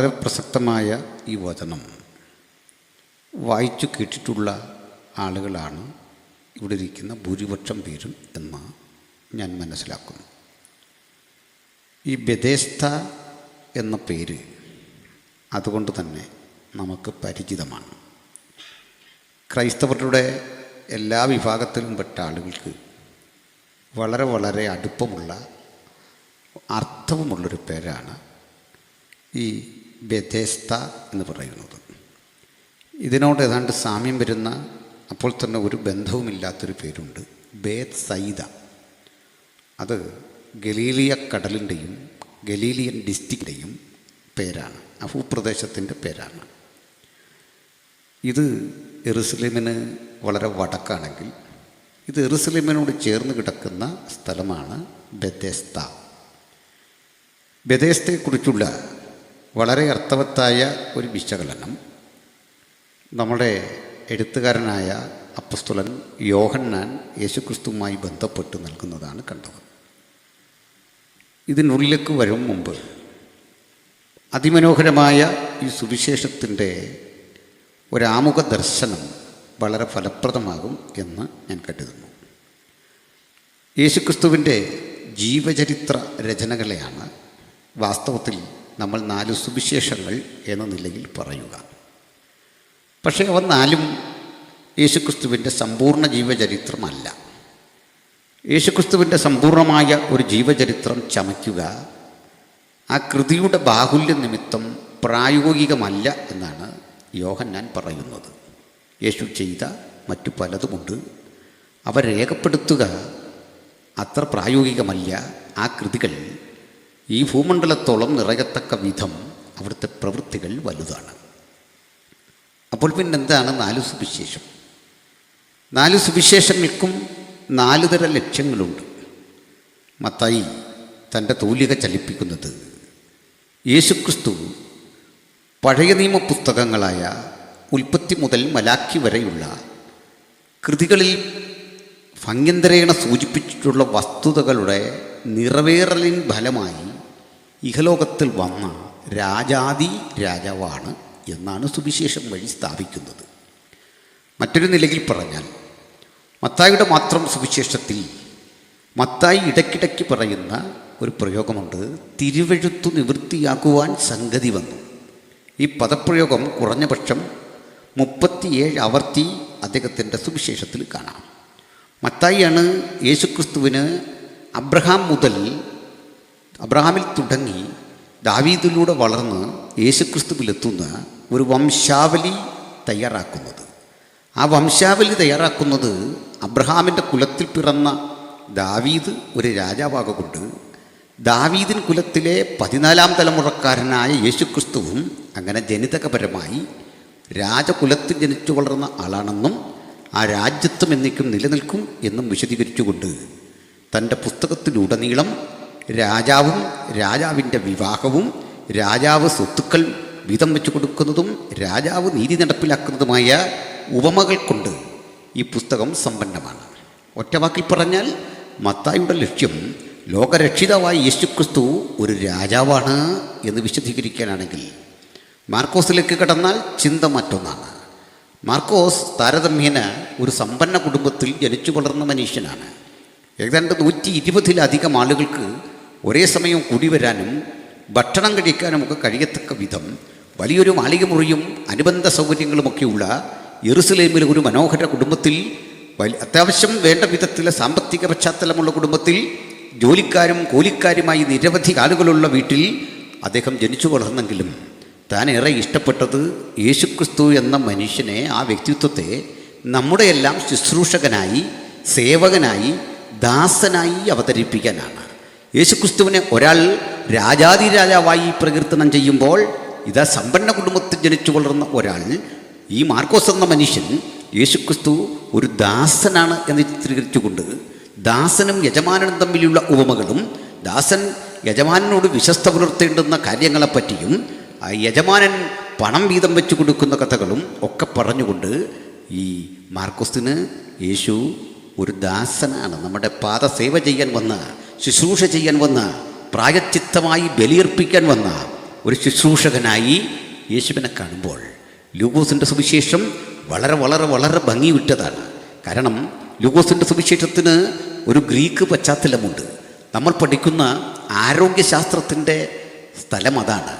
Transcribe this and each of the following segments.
വളരെ പ്രസക്തമായ ഈ വചനം വായിച്ചു കേട്ടിട്ടുള്ള ആളുകളാണ് ഇവിടെ ഇരിക്കുന്ന ഭൂരിപക്ഷം പേരും എന്ന് ഞാൻ മനസ്സിലാക്കുന്നു. ഈ ബെഥെസ്ദ എന്ന പേര് അതുകൊണ്ട് തന്നെ നമുക്ക് പരിചിതമാണ്. ക്രൈസ്തവരുടെ എല്ലാ വിഭാഗത്തിലും പെട്ട ആളുകൾക്ക് വളരെ വളരെ അടുപ്പമുള്ള അർത്ഥവുമുള്ളൊരു പേരാണ് ഈ ബെഥെസ്ദ എന്ന് പറയുന്നത്. ഇതിനോട് ഏതാണ്ട് സാമ്യം വരുന്ന, അപ്പോൾ തന്നെ ഒരു ബന്ധവുമില്ലാത്തൊരു പേരുണ്ട്, ബേത്സൈദ. അത് ഗലീലിയ കടലിൻ്റെയും ഗലീലിയൻ ഡിസ്ട്രിക്റ്റിൻ്റെയും പേരാണ്, ആ ഭൂപ്രദേശത്തിൻ്റെ പേരാണ്. ഇത് യെരുസലേമിന് വളരെ വടക്കാണെങ്കിൽ ഇത് യെരുസലേമിനോട് ചേർന്ന് കിടക്കുന്ന സ്ഥലമാണ് ബെഥെസ്ദ. ബെഥെസ്ദയെക്കുറിച്ചുള്ള വളരെ അർത്ഥവത്തായ ഒരു വിശകലനം നമ്മുടെ എഴുത്തുകാരനായ അപ്പോസ്തലൻ യോഹന്നാൻ യേശുക്രിസ്തുവുമായി ബന്ധപ്പെട്ട് നൽകുന്നതാണ് കണ്ടത്. ഇതിനുള്ളിലേക്ക് വരും മുമ്പ് അതിമനോഹരമായ ഈ സുവിശേഷത്തിൻ്റെ ഒരാമുഖ ദർശനം വളരെ ഫലപ്രദമാകും എന്ന് ഞാൻ കരുതുന്നു. യേശുക്രിസ്തുവിൻ്റെ ജീവചരിത്ര രചനകളെയാണ് വാസ്തവത്തിൽ നമ്മൾ 4 സുവിശേഷങ്ങൾ എന്ന നിലയിൽ പറയുക. പക്ഷേ അവ 4 യേശുക്രിസ്തുവിൻ്റെ സമ്പൂർണ്ണ ജീവചരിത്രമല്ല. യേശുക്രിസ്തുവിൻ്റെ സമ്പൂർണമായ ഒരു ജീവചരിത്രം ചമയ്ക്കുക ആ കൃതിയുടെ ബാഹുല്യ നിമിത്തം പ്രായോഗികമല്ല എന്നാണ് യോഹന്നാൻ പറയുന്നത്. യേശു ചെയ്ത മറ്റു പലതുമുണ്ട്, അവ രേഖപ്പെടുത്തുക അത്ര പ്രായോഗികമല്ല. ആ കൃതികൾ ഈ ഭൂമണ്ഡലത്തോളം നിറയത്തക്ക വിധം അവിടുത്തെ പ്രവൃത്തികൾ വലുതാണ്. അപ്പോൾ പിന്നെന്താണ് 4 സുവിശേഷം? 4 സുവിശേഷങ്ങൾക്കും 4 തരം ലക്ഷ്യങ്ങളുണ്ട്. മത്തായി തൻ്റെ തൂലിക ചലിപ്പിക്കുന്നത് യേശുക്രിസ്തു പഴയ നിയമ പുസ്തകങ്ങളായ ഉൽപ്പത്തി മുതൽ മലാക്കി വരെയുള്ള കൃതികളിൽ ഭംഗ്യന്തരേണ സൂചിപ്പിച്ചിട്ടുള്ള വസ്തുതകളുടെ നിറവേറലിൻ ഫലമായി ഇഹലോകത്തിൽ വന്ന രാജാതി രാജാവാണ് എന്നാണ് സുവിശേഷം വഴി സ്ഥാപിക്കുന്നത്. മറ്റൊരു നിലയിൽ പറഞ്ഞാൽ മത്തായിയുടെ മാത്രം സുവിശേഷത്തിൽ മത്തായി ഇടയ്ക്കിടയ്ക്ക് പറയുന്ന ഒരു പ്രയോഗമുണ്ട്, തിരുവെഴുത്തു നിവൃത്തിയാക്കുവാൻ സംഗതി വന്നു. ഈ പദപ്രയോഗം കുറഞ്ഞ പക്ഷം 37 ആവർത്തി അദ്ദേഹത്തിൻ്റെ സുവിശേഷത്തിൽ കാണാം. മത്തായിയാണ് യേശുക്രിസ്തുവിന് അബ്രഹാമിൽ തുടങ്ങി ദാവീദിലൂടെ വളർന്ന് യേശുക്രിസ്തുവിലെത്തുന്ന ഒരു വംശാവലി തയ്യാറാക്കുന്നത്. ആ വംശാവലി തയ്യാറാക്കുന്നത് അബ്രഹാമിൻ്റെ കുലത്തിൽ പിറന്ന ദാവീദ് ഒരു രാജാവാകൊണ്ട് ദാവീദിൻ കുലത്തിലെ 14ാം തലമുറക്കാരനായ യേശുക്രിസ്തുവും അങ്ങനെ ജനിതകപരമായി രാജകുലത്തിൽ ജനിച്ചു വളർന്ന ആളാണെന്നും ആ രാജ്യത്വം എന്നേക്കും നിലനിൽക്കും എന്നും വിശദീകരിച്ചുകൊണ്ട് തൻ്റെ പുസ്തകത്തിലുടനീളം രാജാവും രാജാവിൻ്റെ വിവാഹവും രാജാവ് സ്വത്തുക്കൾ വീതം വെച്ചു കൊടുക്കുന്നതും രാജാവ് നീതി നടപ്പിലാക്കുന്നതുമായ ഉപമകൾ കൊണ്ട് ഈ പുസ്തകം സമ്പന്നമാണ്. ഒറ്റവാക്കിൽ പറഞ്ഞാൽ മത്തായിയുടെ ലക്ഷ്യം ലോകരക്ഷിതാവായ യേശുക്രിസ്തു ഒരു രാജാവാണ് എന്ന് വിശദീകരിക്കാനാണെങ്കിൽ മാർക്കോസിലേക്ക് കടന്നാൽ ചിന്ത മറ്റൊന്നാണ്. മാർക്കോസ് താരതമ്യേന ഒരു സമ്പന്ന കുടുംബത്തിൽ ജനിച്ചു വളർന്ന മനുഷ്യനാണ്. ഏതാണ്ട് 120-ലധികം ആളുകൾക്ക് ഒരേ സമയം കൂടി വരാനും ഭക്ഷണം കഴിക്കാനുമൊക്കെ കഴിയത്തക്ക വിധം വലിയൊരു മാളികമുറിയും അനുബന്ധ സൗകര്യങ്ങളുമൊക്കെയുള്ള യെരുസലേമിലെ ഒരു മനോഹര കുടുംബത്തിൽ, അത്യാവശ്യം വേണ്ട വിധത്തിലെ സാമ്പത്തിക പശ്ചാത്തലമുള്ള കുടുംബത്തിൽ, ജോലിക്കാരും കൂലിക്കാരുമായി നിരവധി ആളുകളുള്ള വീട്ടിൽ അദ്ദേഹം ജനിച്ചു വളർന്നെങ്കിലും താൻ ഏറെ ഇഷ്ടപ്പെട്ടത് യേശുക്രിസ്തു എന്ന മനുഷ്യനെ, ആ വ്യക്തിത്വത്തെ നമ്മുടെയെല്ലാം ശുശ്രൂഷകനായി, സേവകനായി, ദാസനായി അവതരിപ്പിക്കാനാണ്. യേശുക്രിസ്തുവിനെ ഒരാൾ രാജാതിരാജാവായി പ്രകീർത്തനം ചെയ്യുമ്പോൾ ഇതാ സമ്പന്ന കുടുംബത്തിൽ ജനിച്ചു വളർന്ന ഒരാൾ, ഈ മാർക്കോസ് എന്ന മനുഷ്യൻ യേശുക്രിസ്തു ഒരു ദാസനാണ് എന്ന് ചിത്രീകരിച്ചുകൊണ്ട് ദാസനും യജമാനനും തമ്മിലുള്ള ഉപമകളും ദാസൻ യജമാനനോട് വിശ്വസ്ത പുലർത്തേണ്ടുന്ന കാര്യങ്ങളെപ്പറ്റിയും ആ യജമാനൻ പണം വീതം വെച്ച് കൊടുക്കുന്ന കഥകളും ഒക്കെ പറഞ്ഞുകൊണ്ട് ഈ മാർക്കോസിന് യേശു ഒരു ദാസനാണ്, നമ്മുടെ പാദസേവ ചെയ്യാൻ വന്ന, ശുശ്രൂഷ ചെയ്യാൻ വന്ന, പ്രായച്ചിത്തമായി ബലിയർപ്പിക്കാൻ വന്ന ഒരു ശുശ്രൂഷകനായി യേശുവിനെ കാണുമ്പോൾ ലൂക്കോസിൻ്റെ സുവിശേഷം വളരെ വളരെ വളരെ ഭംഗി വിട്ടതാണ്. കാരണം ലൂക്കോസിൻ്റെ സുവിശേഷത്തിന് ഒരു ഗ്രീക്ക് പശ്ചാത്തലമുണ്ട്. നമ്മൾ പഠിക്കുന്ന ആരോഗ്യശാസ്ത്രത്തിൻ്റെ സ്ഥലം അതാണ്,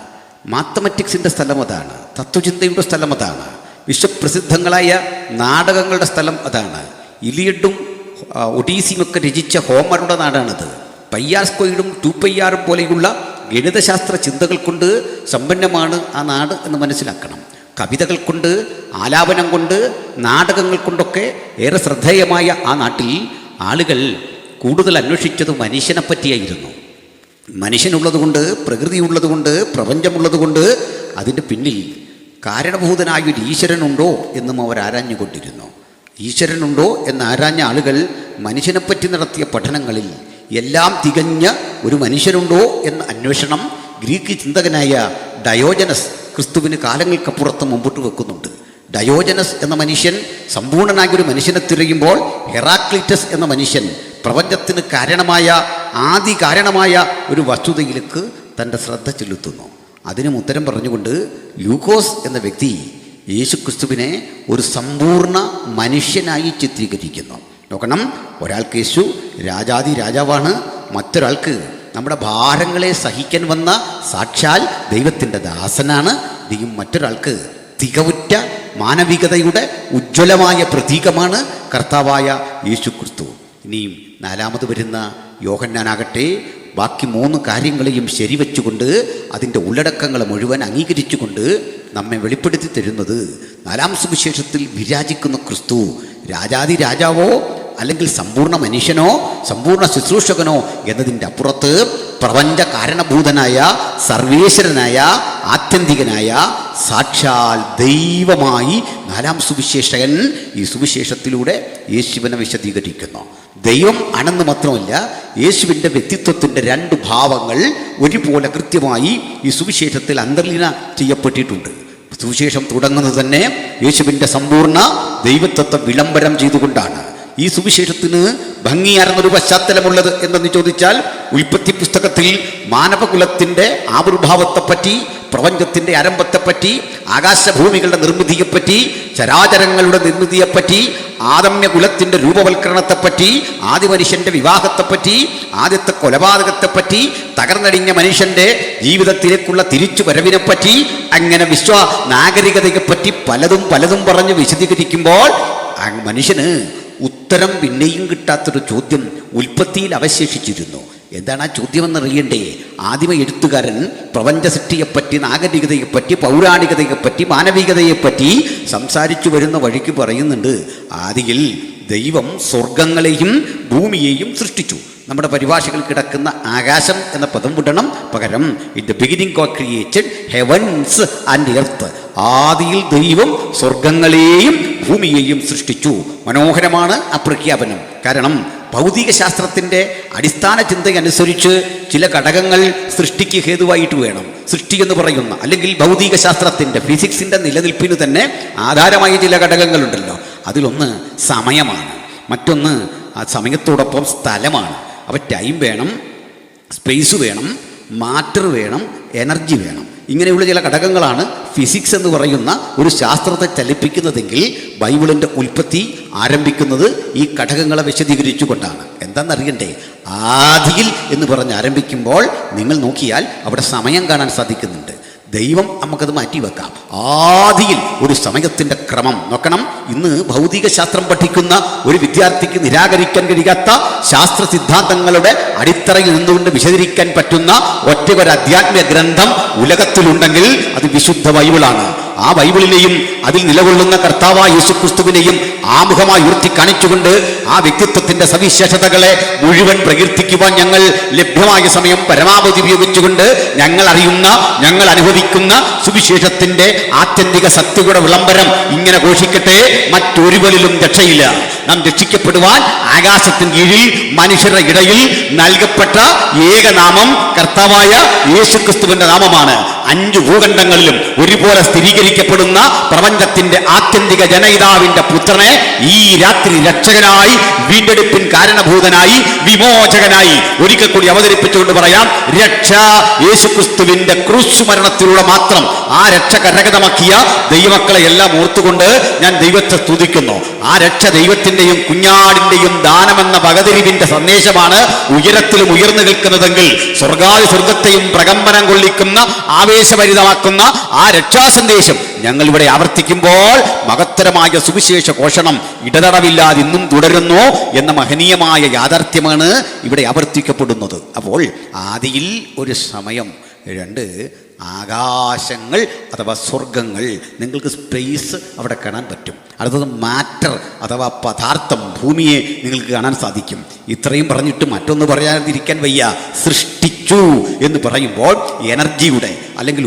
മാത്തമാറ്റിക്സിൻ്റെ സ്ഥലം അതാണ്, തത്വചിന്തയുടെ സ്ഥലം അതാണ്, വിശ്വപ്രസിദ്ധങ്ങളായ നാടകങ്ങളുടെ സ്ഥലം അതാണ്. ഇലിയഡും ഒഡീസിയുമൊക്കെ രചിച്ച ഹോമറുടെ നാടാണത്. പയ്യാർ സ്ക്വയറും ടൂപ്പയ്യാറും പോലെയുള്ള ഗണിതശാസ്ത്ര ചിന്തകൾ കൊണ്ട് സമ്പന്നമാണ് ആ നാട് എന്ന് മനസ്സിലാക്കണം. കവിതകൾ കൊണ്ട്, ആലാപനം കൊണ്ട്, നാടകങ്ങൾ കൊണ്ടൊക്കെ ഏറെ ശ്രദ്ധേയമായ ആ നാട്ടിൽ ആളുകൾ കൂടുതൽ അന്വേഷിച്ചത് മനുഷ്യനെ പറ്റിയായിരുന്നു. മനുഷ്യനുള്ളതുകൊണ്ട്, പ്രകൃതി ഉള്ളതുകൊണ്ട്, പ്രപഞ്ചമുള്ളതുകൊണ്ട് അതിൻ്റെ പിന്നിൽ കാരണഭൂതനായൊരു ഈശ്വരനുണ്ടോ എന്നും അവർ ആരാഞ്ഞുകൊണ്ടിരുന്നു. ഈശ്വരനുണ്ടോ എന്ന് ആരാഞ്ഞ ആളുകൾ മനുഷ്യനെപ്പറ്റി നടത്തിയ പഠനങ്ങളിൽ എല്ലാം തികഞ്ഞ ഒരു മനുഷ്യനുണ്ടോ എന്ന അന്വേഷണം ഗ്രീക്ക് ചിന്തകനായ ഡയോജനസ് ക്രിസ്തുവിന് കാലങ്ങൾക്കപ്പുറത്ത് മുമ്പോട്ട് വെക്കുന്നുണ്ട്. ഡയോജനസ് എന്ന മനുഷ്യൻ സമ്പൂർണനായൊരു മനുഷ്യനെ തിരയുമ്പോൾ ഹെറാക്ലിറ്റസ് എന്ന മനുഷ്യൻ പ്രപഞ്ചത്തിന് കാരണമായ, ആദി കാരണമായ ഒരു വസ്തുതയിലേക്ക് തൻ്റെ ശ്രദ്ധ ചെലുത്തുന്നു. അതിനും ഉത്തരം പറഞ്ഞുകൊണ്ട് ലൂക്കോസ് എന്ന വ്യക്തി യേശുക്രിസ്തുവിനെ ഒരു സമ്പൂർണ്ണ മനുഷ്യനായി ചിത്രീകരിക്കുന്നു. നോക്കണം, ഒരാൾക്ക് യേശു രാജാതി രാജാവാണ്, മറ്റൊരാൾക്ക് നമ്മുടെ ഭാരങ്ങളെ സഹിക്കാൻ വന്ന സാക്ഷാൽ ദൈവത്തിൻ്റെ ദാസനാണ്, മറ്റൊരാൾക്ക് തികവുറ്റ മാനവികതയുടെ ഉജ്ജ്വലമായ പ്രതീകമാണ് കർത്താവായ യേശുക്രിസ്തു. ഇനിയും നാലാമത് വരുന്ന യോഹന്നാനാകട്ടെ ബാക്കി 3 കാര്യങ്ങളെയും ശരിവെച്ചുകൊണ്ട് അതിൻ്റെ ഉള്ളടക്കങ്ങളെ മുഴുവൻ അംഗീകരിച്ചുകൊണ്ട് നമ്മെ വെളിപ്പെടുത്തി തരുന്നത് 4-ാം സുവിശേഷത്തിൽ വിരാജിക്കുന്ന ക്രിസ്തു രാജാതി രാജാവോ അല്ലെങ്കിൽ സമ്പൂർണ്ണ മനുഷ്യനോ സമ്പൂർണ്ണ ശുശ്രൂഷകനോ എന്നതിൻ്റെ അപ്പുറത്ത് പ്രപഞ്ച കാരണഭൂതനായ സർവേശ്വരനായ ആത്യന്തികനായ സാക്ഷാൽ ദൈവമായി 4-ാം സുവിശേഷകൻ ഈ സുവിശേഷത്തിലൂടെ യേശുവിനെ വിശദീകരിക്കുന്നു. ദൈവം ആണെന്ന് മാത്രമല്ല, യേശുവിൻ്റെ വ്യക്തിത്വത്തിൻ്റെ 2 ഭാവങ്ങൾ ഒരുപോലെ കൃത്യമായി ഈ സുവിശേഷത്തിൽ അന്തർലീന ചെയ്യപ്പെട്ടിട്ടുണ്ട്. സുവിശേഷം തുടങ്ങുന്നത് തന്നെ യേശുവിൻ്റെ സമ്പൂർണ്ണ ദൈവത്വത്തെ വിളംബരം ചെയ്തുകൊണ്ടാണ്. ഈ സുവിശേഷത്തിന് ഭംഗിയാർന്നൊരു പശ്ചാത്തലമുള്ളത് എന്തെന്ന് ചോദിച്ചാൽ, ഉൽപ്പത്തി പുസ്തകത്തിൽ മാനവകുലത്തിൻ്റെ ആവിർഭാവത്തെപ്പറ്റി, പ്രപഞ്ചത്തിൻ്റെ ആരംഭത്തെപ്പറ്റി, ആകാശഭൂമികളുടെ നിർമ്മിതിയെപ്പറ്റി, ചരാചരങ്ങളുടെ നിർമ്മിതിയെപ്പറ്റി, ആദമ്യകുലത്തിൻ്റെ രൂപവൽക്കരണത്തെപ്പറ്റി, ആദ്യ മനുഷ്യൻ്റെ വിവാഹത്തെപ്പറ്റി, ആദ്യത്തെ കൊലപാതകത്തെപ്പറ്റി, തകർന്നടിഞ്ഞ മനുഷ്യൻ്റെ ജീവിതത്തിലേക്കുള്ള തിരിച്ചുവരവിനെപ്പറ്റി, അങ്ങനെ നാഗരികതയെപ്പറ്റി പലതും പറഞ്ഞ് വിശദീകരിക്കുമ്പോൾ മനുഷ്യന് ഉത്തരം പിന്നെയും കിട്ടാത്തൊരു ചോദ്യം ഉൽപ്പത്തിയിൽ അവശേഷിച്ചിരുന്നു. എന്താണ് ആ ചോദ്യമെന്നറിയണ്ടേ? ആദിമ എഴുത്തുകാരൻ പ്രപഞ്ച സൃഷ്ടിയെപ്പറ്റി, നാഗരികതയെപ്പറ്റി, പൗരാണികതയെപ്പറ്റി, മാനവികതയെപ്പറ്റി സംസാരിച്ചു വരുന്ന വഴിക്ക് പറയുന്നുണ്ട്, ആദിയിൽ ദൈവം സ്വർഗങ്ങളെയും ഭൂമിയെയും സൃഷ്ടിച്ചു. നമ്മുടെ പരിഭാഷകൾ കിടക്കുന്ന ആകാശം എന്ന പദം വിടണം, പകരം in the beginning God created heavens and earth. ആദിയിൽ ദൈവം സ്വർഗങ്ങളെയും ഭൂമിയെയും സൃഷ്ടിച്ചു. മനോഹരമാണ് ആ പ്രഖ്യാപനം. കാരണം ഭൗതിക ശാസ്ത്രത്തിൻ്റെ അടിസ്ഥാന ചിന്തയനുസരിച്ച് ചില ഘടകങ്ങൾ സൃഷ്ടിക്ക് ഹേതുവായിട്ട് വേണം. സൃഷ്ടി എന്ന് പറയുന്ന അല്ലെങ്കിൽ ഭൗതിക ശാസ്ത്രത്തിൻ്റെ ഫിസിക്സിൻ്റെ നിലനിൽപ്പിന് തന്നെ ആധാരമായ ചില ഘടകങ്ങളുണ്ടല്ലോ. അതിലൊന്ന് സമയമാണ്, മറ്റൊന്ന് ആ സമയത്തോടൊപ്പം സ്ഥലമാണ്. അപ്പോൾ ടൈം വേണം, സ്പേസ് വേണം, മാറ്റർ വേണം, എനർജി വേണം. ഇങ്ങനെയുള്ള ചില ഘടകങ്ങളാണ് ഫിസിക്സ് എന്ന് പറയുന്ന ഒരു ശാസ്ത്രത്തെ ചലിപ്പിക്കുന്നതെങ്കിൽ ബൈബിളിൻ്റെ ഉൽപ്പത്തി ആരംഭിക്കുന്നത് ഈ ഘടകങ്ങളെ വിശദീകരിച്ചു കൊണ്ടാണ്. എന്താണെന്നറിയണ്ടേ? ആദിയിൽ എന്ന് പറഞ്ഞ് ആരംഭിക്കുമ്പോൾ നിങ്ങൾ നോക്കിയാൽ അവിടെ സമയം കാണാൻ സാധിക്കുന്നുണ്ട്. ദൈവം നമുക്കത് മാറ്റിവെക്കാം. ആദിയിൽ ഒരു സമയത്തിൻ്റെ ക്രമം നോക്കണം. ഇന്ന് ഭൗതിക ശാസ്ത്രം പഠിക്കുന്ന ഒരു വിദ്യാർത്ഥിക്ക് നിരാകരിക്കാൻ കഴിയാത്ത ശാസ്ത്ര സിദ്ധാന്തങ്ങളുടെ അടിത്തറയിൽ നിന്നുകൊണ്ട് വിശദീകരിക്കാൻ പറ്റുന്ന ഒറ്റ അധ്യാത്മിക ഗ്രന്ഥം ഉലകത്തിലുണ്ടെങ്കിൽ അത് വിശുദ്ധ ബൈബിളാണ്. ആ ബൈബിളിനെയും അതിൽ നിലകൊള്ളുന്ന കർത്താവായ യേശുക്രിസ്തുവിനെയും ആമുഖമായി ഉയർത്തി കാണിച്ചുകൊണ്ട് ആ വ്യക്തിത്വത്തിൻ്റെ സവിശേഷതകളെ മുഴുവൻ പ്രകീർത്തിക്കുവാൻ ഞങ്ങൾ ലഭ്യമായ സമയം പരമാവധി ഉപയോഗിച്ചുകൊണ്ട് ഞങ്ങൾ അറിയുന്ന, ഞങ്ങൾ അനുഭവിക്കുന്ന സുവിശേഷത്തിൻ്റെ ആത്യന്തിക സത്യയുടെ വിളംബരം ഇങ്ങനെ ഘോഷിക്കട്ടെ. മറ്റൊരുവരിലും രക്ഷയില്ല. നാം രക്ഷിക്കപ്പെടുവാൻ ആകാശത്തിന് കീഴിൽ മനുഷ്യരുടെ ഇടയിൽ നൽകപ്പെട്ട ഏകനാമം കർത്താവായ യേശുക്രിസ്തുവിൻ്റെ നാമമാണ്. 5 ഭൂഖണ്ഡങ്ങളിലും ഒരുപോലെ സ്ഥിരീകരിക്കപ്പെടുന്ന പ്രപഞ്ചത്തിന്റെ ആത്യന്തിക ജനയിതാവിന്റെ പുത്രനെ ഈ രാത്രി രക്ഷകനായി, വീണ്ടെടുപ്പിൻ കാരണഭൂതനായി, വിമോചകനായി ഒരിക്കൽ കൂടി അവതരിപ്പിച്ചുകൊണ്ട് പറയാം, രക്ഷ യേശുക്രിസ്തുവിന്റെ ക്രൂശ് മരണത്തിലൂടെ മാത്രം ആ രക്ഷ കരഗതമാക്കിയ ദൈവമക്കളെ എല്ലാം ഓർത്തുകൊണ്ട് ഞാൻ ദൈവത്തെ സ്തുതിക്കുന്നു. ആ രക്ഷ ദൈവത്തിന്റെയും കുഞ്ഞാടിന്റെയും ദാനമെന്ന വകതിരിവിന്റെ സന്ദേശമാണ് ഉയരത്തിലും ഉയർന്നു നിൽക്കുന്നതെങ്കിൽ സ്വർഗാദി സ്വർഗത്തെയും പ്രകമ്പനം കൊള്ളിക്കുന്ന ആവേശഭരിതമാക്കുന്ന ആ രക്ഷാസന്ദേശം ഞങ്ങൾ ഇവിടെ ആവർത്തിക്കുമ്പോൾ മഹത്തരമായ സുവിശേഷ ഘോഷണം ഇടതടവില്ലാതെ ഇന്നും തുടരുന്നു എന്ന മഹനീയമായ യാഥാർത്ഥ്യമാണ് ഇവിടെ ആവർത്തിക്കപ്പെടുന്നത്. അപ്പോൾ ആദിയിൽ ഒരു സമയം, 2 ആകാശങ്ങൾ അഥവാ സ്വർഗങ്ങൾ, നിങ്ങൾക്ക് സ്പേസ് അവിടെ കാണാൻ പറ്റും. അടുത്തത് മാറ്റർ അഥവാ പദാർത്ഥം, ഭൂമിയെ നിങ്ങൾക്ക് കാണാൻ സാധിക്കും. ഇത്രയും പറഞ്ഞിട്ട് മറ്റൊന്ന് പറയാതിരിക്കാൻ വയ്യ. സൃഷ്ടിച്ചു എന്ന് പറയുമ്പോൾ എനർജിയുടെ അല്ലെങ്കിൽ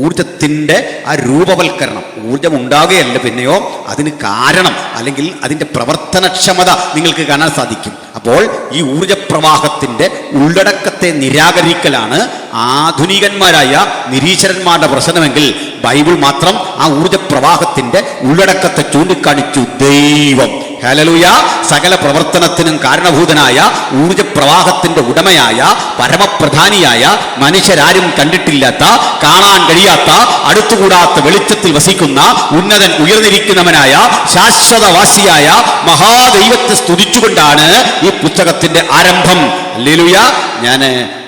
ഊർജത്തിൻ്റെ ആ രൂപവൽക്കരണം, ഊർജം ഉണ്ടാകുകയല്ല, പിന്നെയോ അതിന് കാരണം അല്ലെങ്കിൽ അതിൻ്റെ പ്രവർത്തനക്ഷമത നിങ്ങൾക്ക് കാണാൻ സാധിക്കും. അപ്പോൾ ഈ ഊർജപ്രവാഹത്തിൻ്റെ ഉള്ളടക്കത്തെ നിരാകരിക്കലാണ് ആധുനികന്മാരായ നിരീശ്വരന്മാരുടെ പ്രശ്നമെങ്കിൽ ബൈബിൾ മാത്രം ആ ഊർജപ്രവാഹത്തിൻ്റെ ഉള്ളടക്കത്തെ ചൂണ്ടിക്കാണിച്ചു. ദൈവം, ഹല്ലേലൂയ, സകല പ്രവർത്തനത്തിനും കാരണഭൂതനായ ഊർജപ്രവാഹത്തിന്റെ ഉടമയായ പരമപ്രധാനിയായ മനുഷ്യരാരും കണ്ടിട്ടില്ലാത്ത, കാണാൻ കഴിയാത്ത, അടുത്തുകൂടാത്ത വെളിച്ചത്തിൽ വസിക്കുന്ന ഉന്നതൻ, ഉയർന്നിരിക്കുന്നവനായ ശാശ്വതവാസിയായ മഹാദൈവത്തെ സ്തുതിച്ചുകൊണ്ടാണ് ഈ പുസ്തകത്തിന്റെ ആരംഭം. ഹല്ലേലൂയ. ഞാൻ